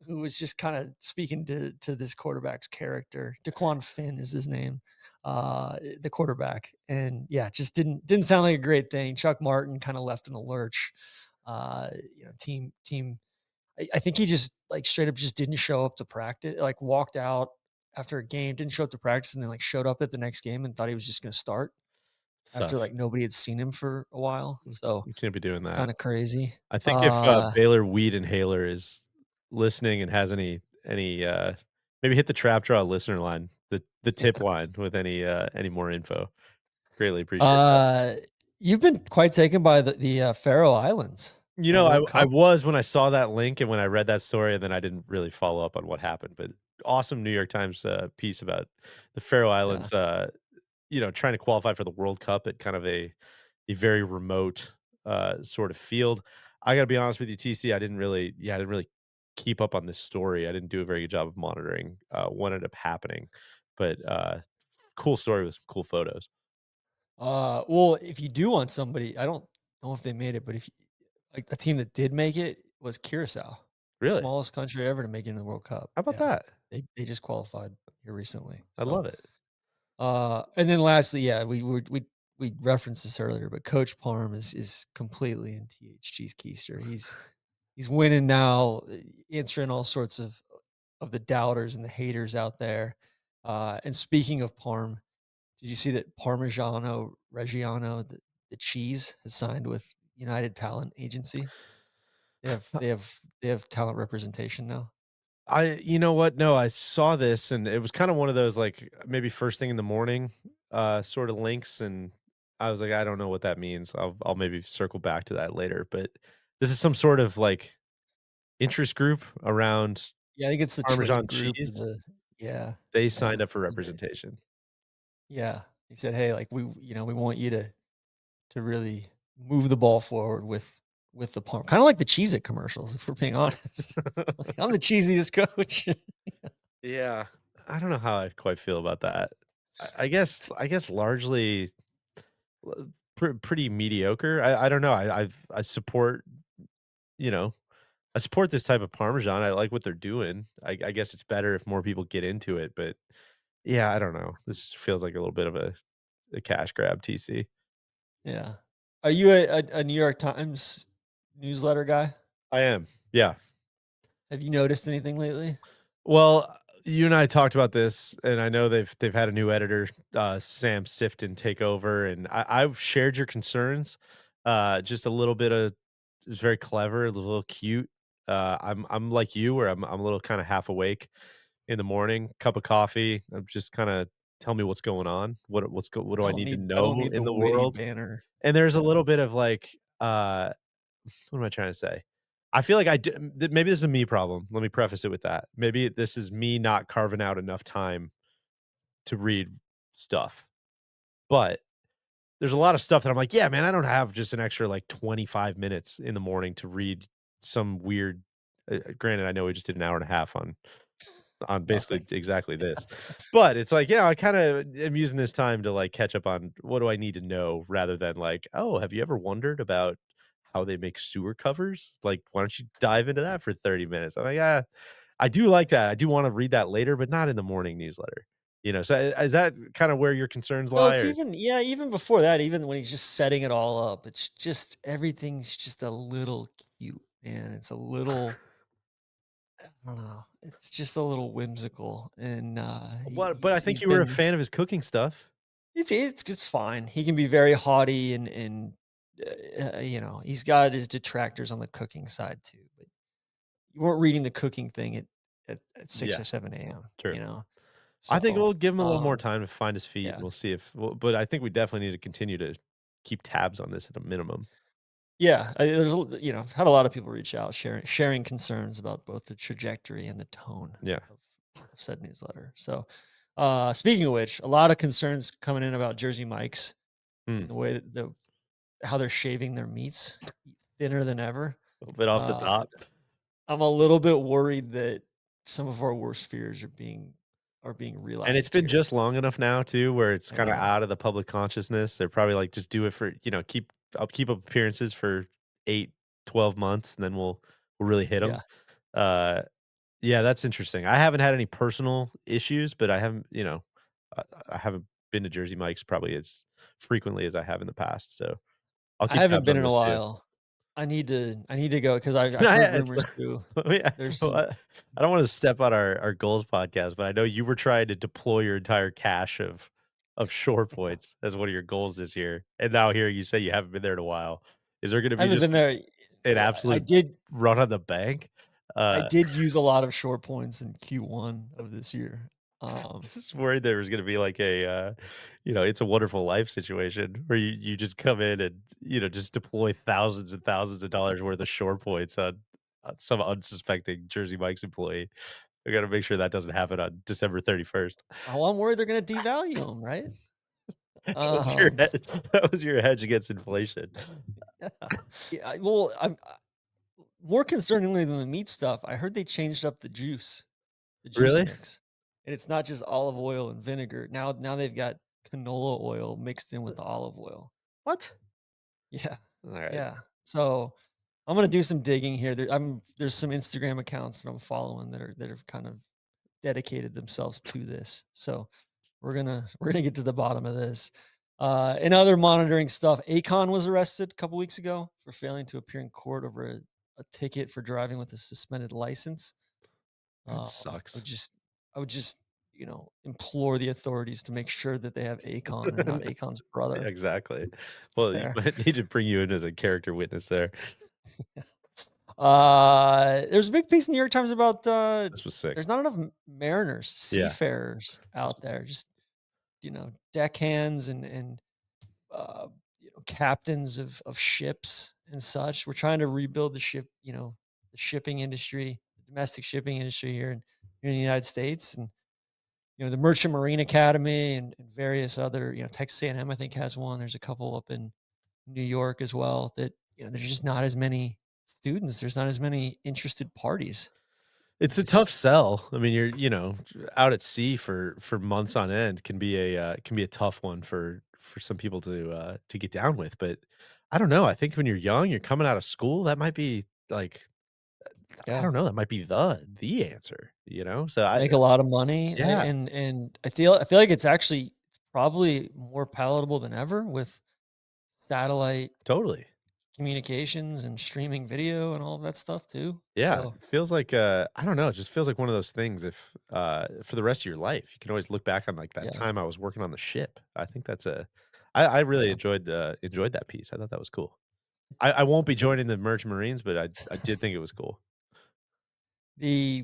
[SPEAKER 1] who was just kind of speaking to this quarterback's character. Daquan Finn is his name, the quarterback, and yeah, just didn't sound like a great thing. Chuck Martin kind of left in the lurch. Team. I think he just like straight up just didn't show up to practice. Like walked out after a game, didn't show up to practice, and then like showed up at the next game and thought he was just going to start after
[SPEAKER 2] tough.
[SPEAKER 1] like nobody had seen him for a while. So
[SPEAKER 2] You can't be doing that.
[SPEAKER 1] kind of crazy.
[SPEAKER 2] I think if, Baylor Weed Inhaler is listening and has maybe hit the trap draw listener line, the tip
[SPEAKER 1] Yeah.
[SPEAKER 2] line with any more info. Greatly appreciate that.
[SPEAKER 1] Uh, you've been quite taken by the Faroe Islands,
[SPEAKER 2] You
[SPEAKER 1] the
[SPEAKER 2] know,
[SPEAKER 1] World
[SPEAKER 2] I
[SPEAKER 1] Cup.
[SPEAKER 2] was when I saw that link and when I read that story, and then I didn't really follow up on what happened, but awesome New York Times, piece about the Faroe
[SPEAKER 1] Yeah.
[SPEAKER 2] Islands, trying to qualify for the World Cup at kind of a very remote, sort of field. I gotta be honest with you, TC, I didn't really keep up on this story. I didn't do a very good job of monitoring, what ended up happening, but, cool story with some cool photos.
[SPEAKER 1] Well, if you do want somebody, I don't know if they made it, but if like a team that did make it was Curacao,
[SPEAKER 2] Really?
[SPEAKER 1] smallest country ever to make it in the World Cup.
[SPEAKER 2] How about
[SPEAKER 1] Yeah,
[SPEAKER 2] that?
[SPEAKER 1] they just qualified here recently.
[SPEAKER 2] I
[SPEAKER 1] So,
[SPEAKER 2] love it.
[SPEAKER 1] and then lastly, yeah, we referenced this earlier, but Coach Parm is completely in THG's keister. He's winning now, answering all sorts of the doubters and the haters out there. And speaking of Parm, did you see that Parmigiano Reggiano, the cheese, has signed with United Talent Agency? They have talent representation now.
[SPEAKER 2] You know what? No, I saw this and it was kind of one of those like maybe first thing in the morning sort of links and I was like I don't know what that means. I'll maybe circle back to that later, but this is some sort of like interest group around
[SPEAKER 1] Yeah, I think it's the trade
[SPEAKER 2] Parmesan
[SPEAKER 1] group or
[SPEAKER 2] cheese,
[SPEAKER 1] the yeah,
[SPEAKER 2] they
[SPEAKER 1] yeah,
[SPEAKER 2] signed up for
[SPEAKER 1] and the
[SPEAKER 2] representation.
[SPEAKER 1] yeah. He said, "Hey, like, we want you to really move the ball forward with the parm," kinda like the Cheez-It commercials, if we're being honest. Like, "I'm the cheesiest coach."
[SPEAKER 2] Yeah, I don't know how I quite feel about that. I guess largely, pretty mediocre. I don't know. I support, you know, I support this type of Parmesan. I like what they're doing. I guess it's better if more people get into it, but yeah, I don't know. This feels like a little bit of a cash grab, TC.
[SPEAKER 1] Yeah. Are you a New York Times newsletter guy?
[SPEAKER 2] I am. Yeah.
[SPEAKER 1] Have you noticed anything lately?
[SPEAKER 2] Well, you and I talked about this, and I know they've had a new editor, Sam Sifton, take over, and I've shared your concerns. Just a little bit of it was very clever, a little cute. I'm like you, where I'm a little kind of half awake in the morning, cup of coffee. I'm just kind of tell me what's going on. What do I need to
[SPEAKER 1] I don't
[SPEAKER 2] know
[SPEAKER 1] need the
[SPEAKER 2] in the
[SPEAKER 1] witty
[SPEAKER 2] world?
[SPEAKER 1] banner.
[SPEAKER 2] And there's a
[SPEAKER 1] Yeah.
[SPEAKER 2] little bit of like, what am I trying to say? I feel like maybe this is a me problem. Let me preface it with that. Maybe this is me not carving out enough time to read stuff. But there's a lot of stuff that I'm like, yeah, man, I don't have just an extra like 25 minutes in the morning to read some weird. Granted, I know we just did an hour and a half on basically
[SPEAKER 1] Nothing.
[SPEAKER 2] exactly this. But it's like, I kinda am using this time to, like, catch up on what do I need to know rather than like, "Oh, have you ever wondered about how they make sewer covers? Like, why don't you dive into that for 30 minutes?" I'm like, "Ah, I do like that. I do wanna read that later, but not in the morning newsletter." So is that kinda where your concerns
[SPEAKER 1] No,
[SPEAKER 2] lie
[SPEAKER 1] it's
[SPEAKER 2] or
[SPEAKER 1] even yeah, even before that, even when he's just setting it all up, it's just everything's just a little cute, man. It's a little I don't know. It's just a little whimsical, and
[SPEAKER 2] what? But I
[SPEAKER 1] he's
[SPEAKER 2] think you were a
[SPEAKER 1] been
[SPEAKER 2] fan of his cooking stuff.
[SPEAKER 1] it's fine. He can be very haughty and he's got his detractors on the cooking side too. But you weren't reading the cooking thing at six
[SPEAKER 2] Yeah,
[SPEAKER 1] or seven a.m.
[SPEAKER 2] true.
[SPEAKER 1] You know,
[SPEAKER 2] I think
[SPEAKER 1] so
[SPEAKER 2] we'll give him a little more
[SPEAKER 1] um,
[SPEAKER 2] time to find his feet, and
[SPEAKER 1] yeah.
[SPEAKER 2] we'll see if but I think we definitely need to continue to keep tabs on this at a minimum.
[SPEAKER 1] Yeah, I've had a lot of people reach out sharing concerns about both the trajectory and the tone
[SPEAKER 2] Yeah.
[SPEAKER 1] of said newsletter. So, speaking of which, a lot of concerns coming in about Jersey Mike's
[SPEAKER 2] Mm,
[SPEAKER 1] and the way that how they're shaving their meats thinner than ever.
[SPEAKER 2] a little bit off the
[SPEAKER 1] Uh,
[SPEAKER 2] top.
[SPEAKER 1] I'm a little bit worried that some of our worst fears are being
[SPEAKER 2] And it's
[SPEAKER 1] realized
[SPEAKER 2] been
[SPEAKER 1] here.
[SPEAKER 2] just long enough now too, where it's
[SPEAKER 1] I
[SPEAKER 2] kinda
[SPEAKER 1] know.
[SPEAKER 2] out of the public consciousness. They're probably like, just do it for I'll keep up appearances for 8, 12 months, and then we'll really hit them.
[SPEAKER 1] Yeah,
[SPEAKER 2] Uh, yeah, that's interesting. I haven't had any personal issues, but I I haven't been to Jersey Mike's probably as frequently as I have in the past, so I'll
[SPEAKER 1] I
[SPEAKER 2] keep
[SPEAKER 1] haven't
[SPEAKER 2] tabs
[SPEAKER 1] been
[SPEAKER 2] on
[SPEAKER 1] in a
[SPEAKER 2] this too.
[SPEAKER 1] while. I need to go because I've
[SPEAKER 2] No,
[SPEAKER 1] heard
[SPEAKER 2] yeah,
[SPEAKER 1] rumors too.
[SPEAKER 2] let me
[SPEAKER 1] There's
[SPEAKER 2] well,
[SPEAKER 1] some
[SPEAKER 2] I don't wanna step on our goals podcast, but I know you were trying to deploy your entire cache of shore
[SPEAKER 1] yeah.
[SPEAKER 2] points as one of your goals this year, and now hearing you say you haven't been there in a while. Is there gonna
[SPEAKER 1] I
[SPEAKER 2] be
[SPEAKER 1] haven't
[SPEAKER 2] just
[SPEAKER 1] been there.
[SPEAKER 2] an
[SPEAKER 1] Well,
[SPEAKER 2] absolute run on the bank?
[SPEAKER 1] I
[SPEAKER 2] Uh,
[SPEAKER 1] did use a lot of short points in Q1 of this year.
[SPEAKER 2] just worried there was gonna be like It's a Wonderful Life situation where you just come in and, just deploy thousands and thousands of dollars worth of shore points on some unsuspecting Jersey Mike's employee. I gotta make sure that doesn't happen on December 31st.
[SPEAKER 1] Oh, I'm worried they're gonna devalue them, right?
[SPEAKER 2] That was your
[SPEAKER 1] Um,
[SPEAKER 2] hedge that was your hedge against inflation.
[SPEAKER 1] yeah. Yeah, well, I'm more concerningly than the meat stuff, I heard they changed up the juice
[SPEAKER 2] Really?
[SPEAKER 1] mix, and it's not just olive oil and vinegar. Now they've got canola oil mixed in with the olive oil.
[SPEAKER 2] What?
[SPEAKER 1] Yeah,
[SPEAKER 2] Alright.
[SPEAKER 1] yeah. So I'm gonna do some digging here. There's some Instagram accounts that I'm following that are kind of dedicated themselves to this. So we're gonna get to the bottom of this. In other monitoring stuff, Akon was arrested a couple weeks ago for failing to appear in court over a ticket for driving with a suspended license.
[SPEAKER 2] That
[SPEAKER 1] I would
[SPEAKER 2] sucks.
[SPEAKER 1] just I would just implore the authorities to make sure that they have Akon and not Akon's
[SPEAKER 2] Yeah,
[SPEAKER 1] brother
[SPEAKER 2] exactly. Well, you
[SPEAKER 1] there.
[SPEAKER 2] might need to bring you in as a character witness there.
[SPEAKER 1] There's a big piece in the New York Times about
[SPEAKER 2] This was sick.
[SPEAKER 1] there's not enough mariners,
[SPEAKER 2] Yeah.
[SPEAKER 1] seafarers out there. Just deckhands and uh, captains of ships and such. We're trying to rebuild the shipping industry, the domestic shipping industry here in the United States, and the Merchant Marine Academy and various other, Texas A&M I think has one. There's a couple up in New York as well that there's just not as many students. There's not as many interested parties.
[SPEAKER 2] It's a tough
[SPEAKER 1] It's
[SPEAKER 2] sell. I mean, out at sea for months on end can be a tough one for some people to get down with, but I don't know, I think when you're young, you're coming out of school, that might be, like, I
[SPEAKER 1] yeah.
[SPEAKER 2] don't know, that might be the answer, you know? So I
[SPEAKER 1] Make a lot of money,
[SPEAKER 2] yeah,
[SPEAKER 1] and I feel like it's probably more palatable than ever with satellite
[SPEAKER 2] totally.
[SPEAKER 1] communications and streaming video and all of that stuff too.
[SPEAKER 2] Yeah,
[SPEAKER 1] So,
[SPEAKER 2] it feels like, I don't know, it just feels like one of those things if, for the rest of your life, you can always look back on, like, that
[SPEAKER 1] yeah,
[SPEAKER 2] time I was working on the ship. I think I really
[SPEAKER 1] yeah.
[SPEAKER 2] enjoyed that piece. I thought that was cool. I won't be joining the Merchant Marines, but I did think it was cool.
[SPEAKER 1] The,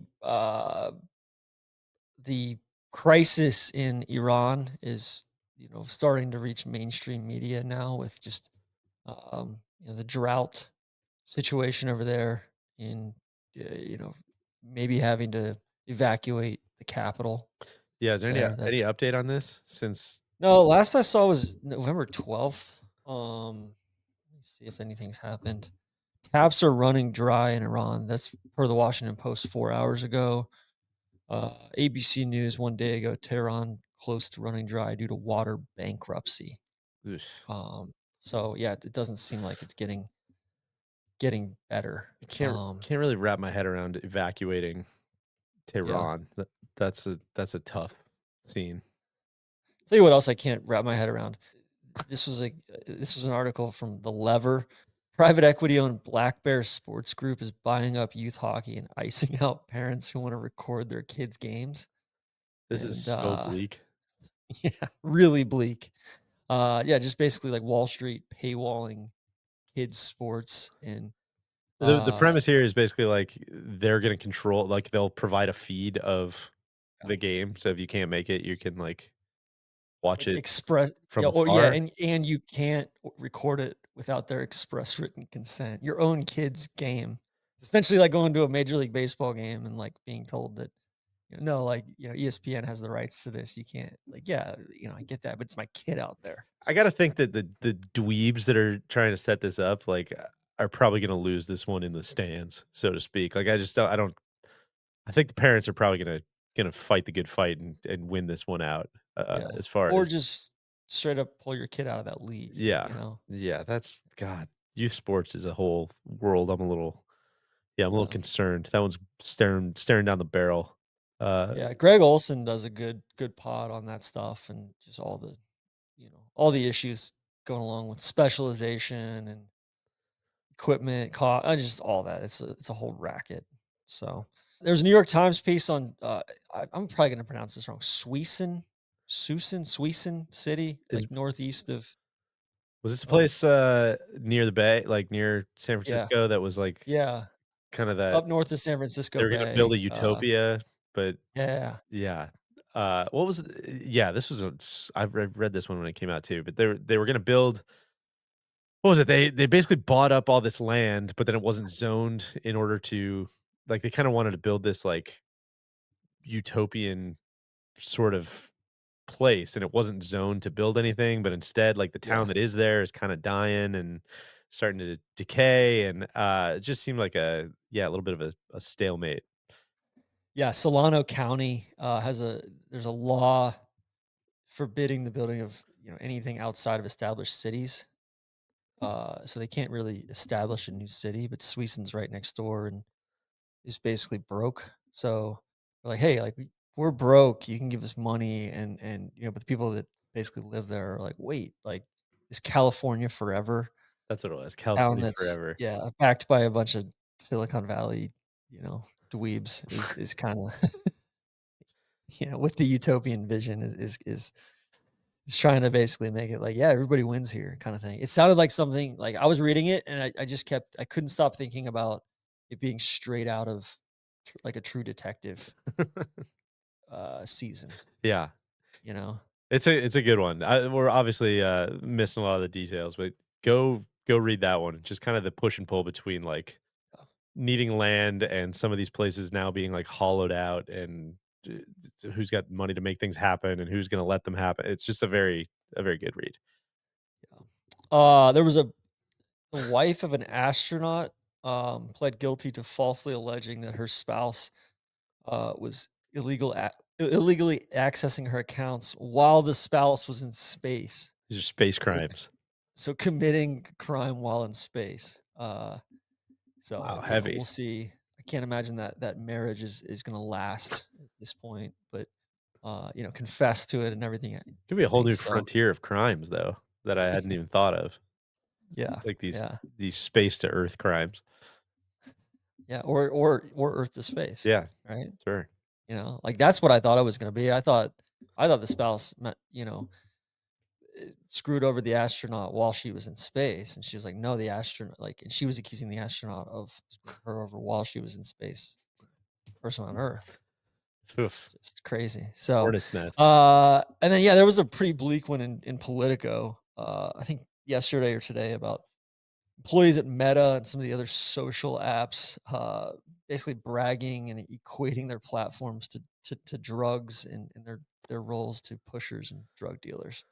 [SPEAKER 1] the crisis in Iran is, starting to reach mainstream media now with just, the drought situation over there in, maybe having to evacuate the capital
[SPEAKER 2] Yeah, is there
[SPEAKER 1] there. That
[SPEAKER 2] any update on this since
[SPEAKER 1] No, last I saw was November 12th. Let me see if anything's happened. Taps are running dry in Iran. That's per the Washington Post 4 hours ago. ABC News one day ago, Tehran close to running dry due to water bankruptcy.
[SPEAKER 2] ugh,
[SPEAKER 1] So yeah, it doesn't seem like it's getting better.
[SPEAKER 2] I can't really wrap my head around evacuating
[SPEAKER 1] Yeah.
[SPEAKER 2] Tehran. That's a tough scene.
[SPEAKER 1] Tell you what else I can't wrap my head around. This was an article from The Lever. Private equity owned Black Bear Sports Group is buying up youth hockey and icing out parents who want to record their kids' games.
[SPEAKER 2] This is
[SPEAKER 1] And
[SPEAKER 2] so bleak.
[SPEAKER 1] yeah, really bleak. Yeah, just basically like Wall Street paywalling kids' sports and
[SPEAKER 2] The
[SPEAKER 1] uh
[SPEAKER 2] premise here is basically, like, they're gonna control like, they'll provide a feed of
[SPEAKER 1] yeah,
[SPEAKER 2] the game, so if you can't make it, you can, like, watch
[SPEAKER 1] like
[SPEAKER 2] it
[SPEAKER 1] express yeah,
[SPEAKER 2] from
[SPEAKER 1] or yeah,
[SPEAKER 2] afar.
[SPEAKER 1] and you can't record it without their express written consent. Your own kid's game. It's essentially like going to a Major League Baseball game and like being told that no, like, ESPN has the rights to this. You can't like, yeah, I get that, but it's my kid out there.
[SPEAKER 2] I gotta think that the dweebs that are trying to set this up, like, are probably gonna lose this one in the stands, so to speak. Like, I don't I think the parents are probably gonna fight the good fight and win this one out,
[SPEAKER 1] Yeah.
[SPEAKER 2] as far
[SPEAKER 1] Or
[SPEAKER 2] as
[SPEAKER 1] just straight up pull your kid out of that league,
[SPEAKER 2] yeah.
[SPEAKER 1] you know?
[SPEAKER 2] Yeah, that's God, youth sports is a whole world. I'm a little
[SPEAKER 1] Yeah.
[SPEAKER 2] concerned. That one's staring down the barrel. Uh,
[SPEAKER 1] Yeah, Greg Olson does a good pod on that stuff and just all the issues going along with specialization and equipment, just all that. It's a whole racket. So, there's a New York Times piece on I'm probably going to pronounce this wrong. Suisun City,
[SPEAKER 2] is
[SPEAKER 1] like northeast
[SPEAKER 2] was this a
[SPEAKER 1] of
[SPEAKER 2] place, near the Bay, like, near San
[SPEAKER 1] yeah.
[SPEAKER 2] Francisco that was, like,
[SPEAKER 1] Yeah,
[SPEAKER 2] kinda that
[SPEAKER 1] up north of San
[SPEAKER 2] they
[SPEAKER 1] Francisco
[SPEAKER 2] were gonna build
[SPEAKER 1] Bay.
[SPEAKER 2] a utopia, but
[SPEAKER 1] Yeah.
[SPEAKER 2] yeah. What was it? Yeah, this was a s I read this one when it came out too, but they were gonna build what was it? They basically bought up all this land, but then it wasn't zoned in order to like, they kinda wanted to build this, like, utopian sort of place, and it wasn't zoned to build anything, but instead, like, the town
[SPEAKER 1] Yeah.
[SPEAKER 2] that is there is kinda dying and starting to decay, and, it just seemed like a little bit of a stalemate.
[SPEAKER 1] Yeah, Solano County, there's a law forbidding the building of, anything outside of established cities. So they can't really establish a new city, but Suisun's right next door and is basically broke. So they're like, "Hey, like we're broke. You can give us money." But the people that basically live there are like, "Wait, like is California forever?"
[SPEAKER 2] That's what it was,
[SPEAKER 1] Town
[SPEAKER 2] California
[SPEAKER 1] that's
[SPEAKER 2] forever.
[SPEAKER 1] yeah, backed by a bunch of Silicon Valley, dweebs is kind of with the utopian vision is trying to basically make it like, yeah, everybody wins here kind of thing. It sounded like something like I was reading it and I couldn't stop thinking about it being straight out of like a True Detective season,
[SPEAKER 2] Yeah.
[SPEAKER 1] you know?
[SPEAKER 2] It's a good one. We're obviously, missing a lot of the details, but go read that one. Just kind of the push and pull between, like, needing land and some of these places now being, like, hollowed out and who's got money to make things happen and who's gonna let them happen. It's just a very good read.
[SPEAKER 1] Yeah. There was the wife of an astronaut pled guilty to falsely alleging that her spouse was illegally accessing her accounts while the spouse was in space.
[SPEAKER 2] These are space
[SPEAKER 1] So
[SPEAKER 2] crimes.
[SPEAKER 1] so committing crime while in space. So
[SPEAKER 2] Wow,
[SPEAKER 1] you know,
[SPEAKER 2] heavy.
[SPEAKER 1] we'll see. I can't imagine that that marriage is going to last at this point, but you know, confess to it and everything. I
[SPEAKER 2] Could be a whole
[SPEAKER 1] think
[SPEAKER 2] new
[SPEAKER 1] so.
[SPEAKER 2] frontier of crimes, though, that I hadn't even thought of.
[SPEAKER 1] Yeah,
[SPEAKER 2] Like
[SPEAKER 1] yeah,
[SPEAKER 2] these space to Earth crimes.
[SPEAKER 1] yeah. Or Earth to space,
[SPEAKER 2] Yeah,
[SPEAKER 1] right?
[SPEAKER 2] sure.
[SPEAKER 1] You know, like that's what I thought it was going to be. I thought the spouse meant, you know, screwed over the astronaut while she was in space, and she was like, "No, the astronaut," like, and she was accusing the astronaut of screwing her over while she was in space, person on Earth.
[SPEAKER 2] Oof.
[SPEAKER 1] Just crazy. So,
[SPEAKER 2] Hornet's nest.
[SPEAKER 1] and then, yeah, there was a pretty bleak one in Politico, I think yesterday or today about employees at Meta and some of the other social apps, basically bragging and equating their platforms to drugs and their roles to pushers and drug dealers,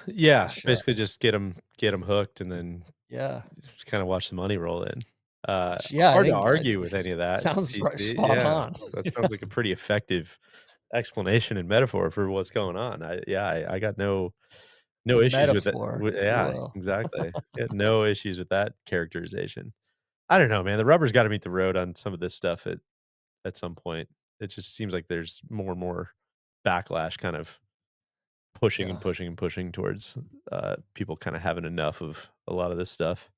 [SPEAKER 2] Yeah,
[SPEAKER 1] which,
[SPEAKER 2] basically just get them hooked and then
[SPEAKER 1] yeah,
[SPEAKER 2] just kinda watch the money roll in.
[SPEAKER 1] which, yeah, I
[SPEAKER 2] Hard to
[SPEAKER 1] think
[SPEAKER 2] argue with any of that,
[SPEAKER 1] sounds right,
[SPEAKER 2] TC.
[SPEAKER 1] spot
[SPEAKER 2] Yeah,
[SPEAKER 1] on.
[SPEAKER 2] that
[SPEAKER 1] Yeah,
[SPEAKER 2] sounds like a pretty effective explanation and metaphor for what's going on. I got no
[SPEAKER 1] the
[SPEAKER 2] issues with it.
[SPEAKER 1] metaphor, if you
[SPEAKER 2] Yeah,
[SPEAKER 1] will.
[SPEAKER 2] exactly. Yeah, no issues with that characterization. I don't know, man. The rubber's gotta meet the road on some of this stuff at some point. It just seems like there's more and more backlash kind of pushing and
[SPEAKER 1] Yeah,
[SPEAKER 2] pushing and pushing towards, people kinda having enough of a lot of this stuff.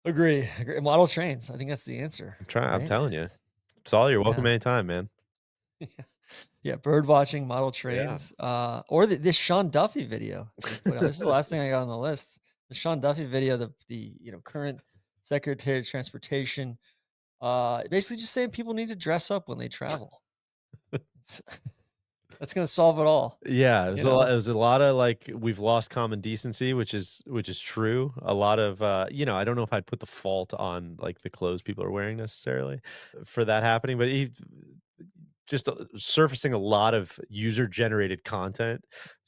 [SPEAKER 1] agree. Model trains, I think that's the answer,
[SPEAKER 2] I'm
[SPEAKER 1] right?
[SPEAKER 2] telling you. Saul, you're welcome
[SPEAKER 1] Yeah.
[SPEAKER 2] anytime, man.
[SPEAKER 1] Yeah, bird watching, model
[SPEAKER 2] Yeah.
[SPEAKER 1] trains, or this Sean Duffy video that he put out. This is the last thing I got on the list. The Sean Duffy video, the you know, current Secretary of Transportation, basically just saying people need to dress up when they travel. It's that's gonna solve it all,
[SPEAKER 2] Yeah,
[SPEAKER 1] you know?
[SPEAKER 2] it was a lotta, like, we've lost common decency, which is true. A lot of, I don't know if I'd put the fault on, like, the clothes people are wearing necessarily for that happening, but he just, surfacing a lot of user-generated content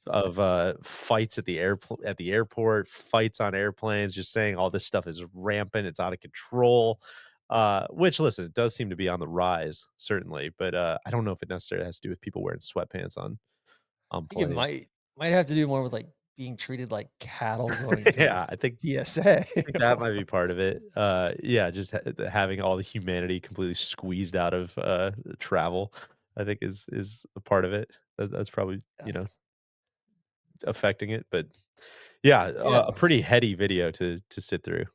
[SPEAKER 2] of, fights at the airport, fights on airplanes, just saying all this stuff is rampant, it's out of control, which, listen, it does seem to be on the rise, certainly, but, I don't know if it necessarily has to do with people wearing sweatpants on
[SPEAKER 1] I think it
[SPEAKER 2] planes.
[SPEAKER 1] might have to do more with, like, being treated like cattle going through
[SPEAKER 2] Yeah,
[SPEAKER 1] TSA.
[SPEAKER 2] I think that might be part of it. Yeah, just having all the humanity completely squeezed out of, travel, I think is a part of it. That's probably,
[SPEAKER 1] Yeah.
[SPEAKER 2] affecting it, but yeah, a
[SPEAKER 1] Yeah.
[SPEAKER 2] pretty heady video to sit through.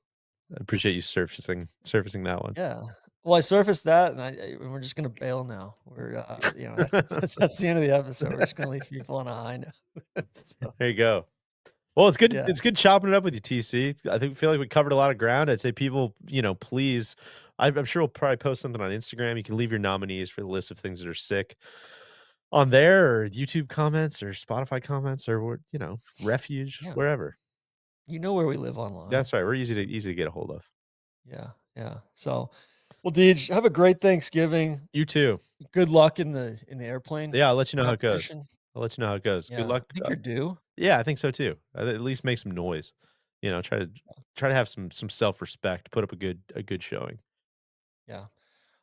[SPEAKER 2] I appreciate you surfacing that one.
[SPEAKER 1] Yeah. Well, I surfaced that, and and we're just gonna bail now. We're, you know, that's the end of the episode. We're just gonna leave people on a high note. So,
[SPEAKER 2] There you go. Well,
[SPEAKER 1] yeah,
[SPEAKER 2] it's good chopping it up with you, TC. I think feel like we covered a lot of ground. I'd say people, please I'm sure we'll probably post something on Instagram. You can leave your nominees for the list of things that are sick on there or YouTube comments or Spotify comments or what, refuge,
[SPEAKER 1] yeah.
[SPEAKER 2] wherever.
[SPEAKER 1] You know where we live online.
[SPEAKER 2] That's right. We're easy to get a hold of.
[SPEAKER 1] Yeah, yeah. So, well, Deej, have a great Thanksgiving.
[SPEAKER 2] You too.
[SPEAKER 1] Good luck in the airplane
[SPEAKER 2] Yeah, I'll let you know how it goes.
[SPEAKER 1] competition.
[SPEAKER 2] I'll let you know how it goes. Good
[SPEAKER 1] Yeah, I
[SPEAKER 2] luck.
[SPEAKER 1] think you're due.
[SPEAKER 2] Yeah, I think so too. At least make some noise. Try to have some self-respect, put up a good showing.
[SPEAKER 1] Yeah.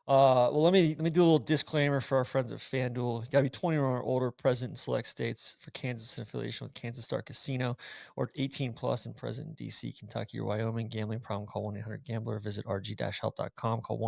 [SPEAKER 1] Well, let me do a little disclaimer for our friends at FanDuel. You gotta be 21 or older, present in select states for Kansas and affiliation with Kansas Star Casino, or 18 plus and present in DC, Kentucky, or Wyoming. Gambling problem? Call 1-800-GAMBLER. Visit rg-help.com. Call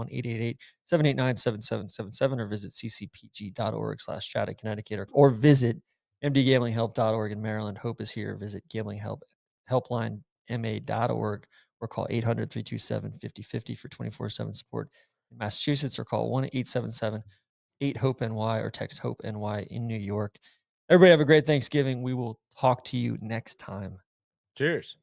[SPEAKER 1] 1-888-789-7777 or visit ccpg.org/chat in Connecticut, or visit mdgamblinghelp.org in Maryland. Hope is here. Visit gamblinghelpline.ma.org or call 800-327-5050 for 24/7 support in Massachusetts, or call 1-877-8-HOPE-NY or text HOPE NY in New York. Everybody have a great Thanksgiving. We will talk to you next time.
[SPEAKER 2] Cheers.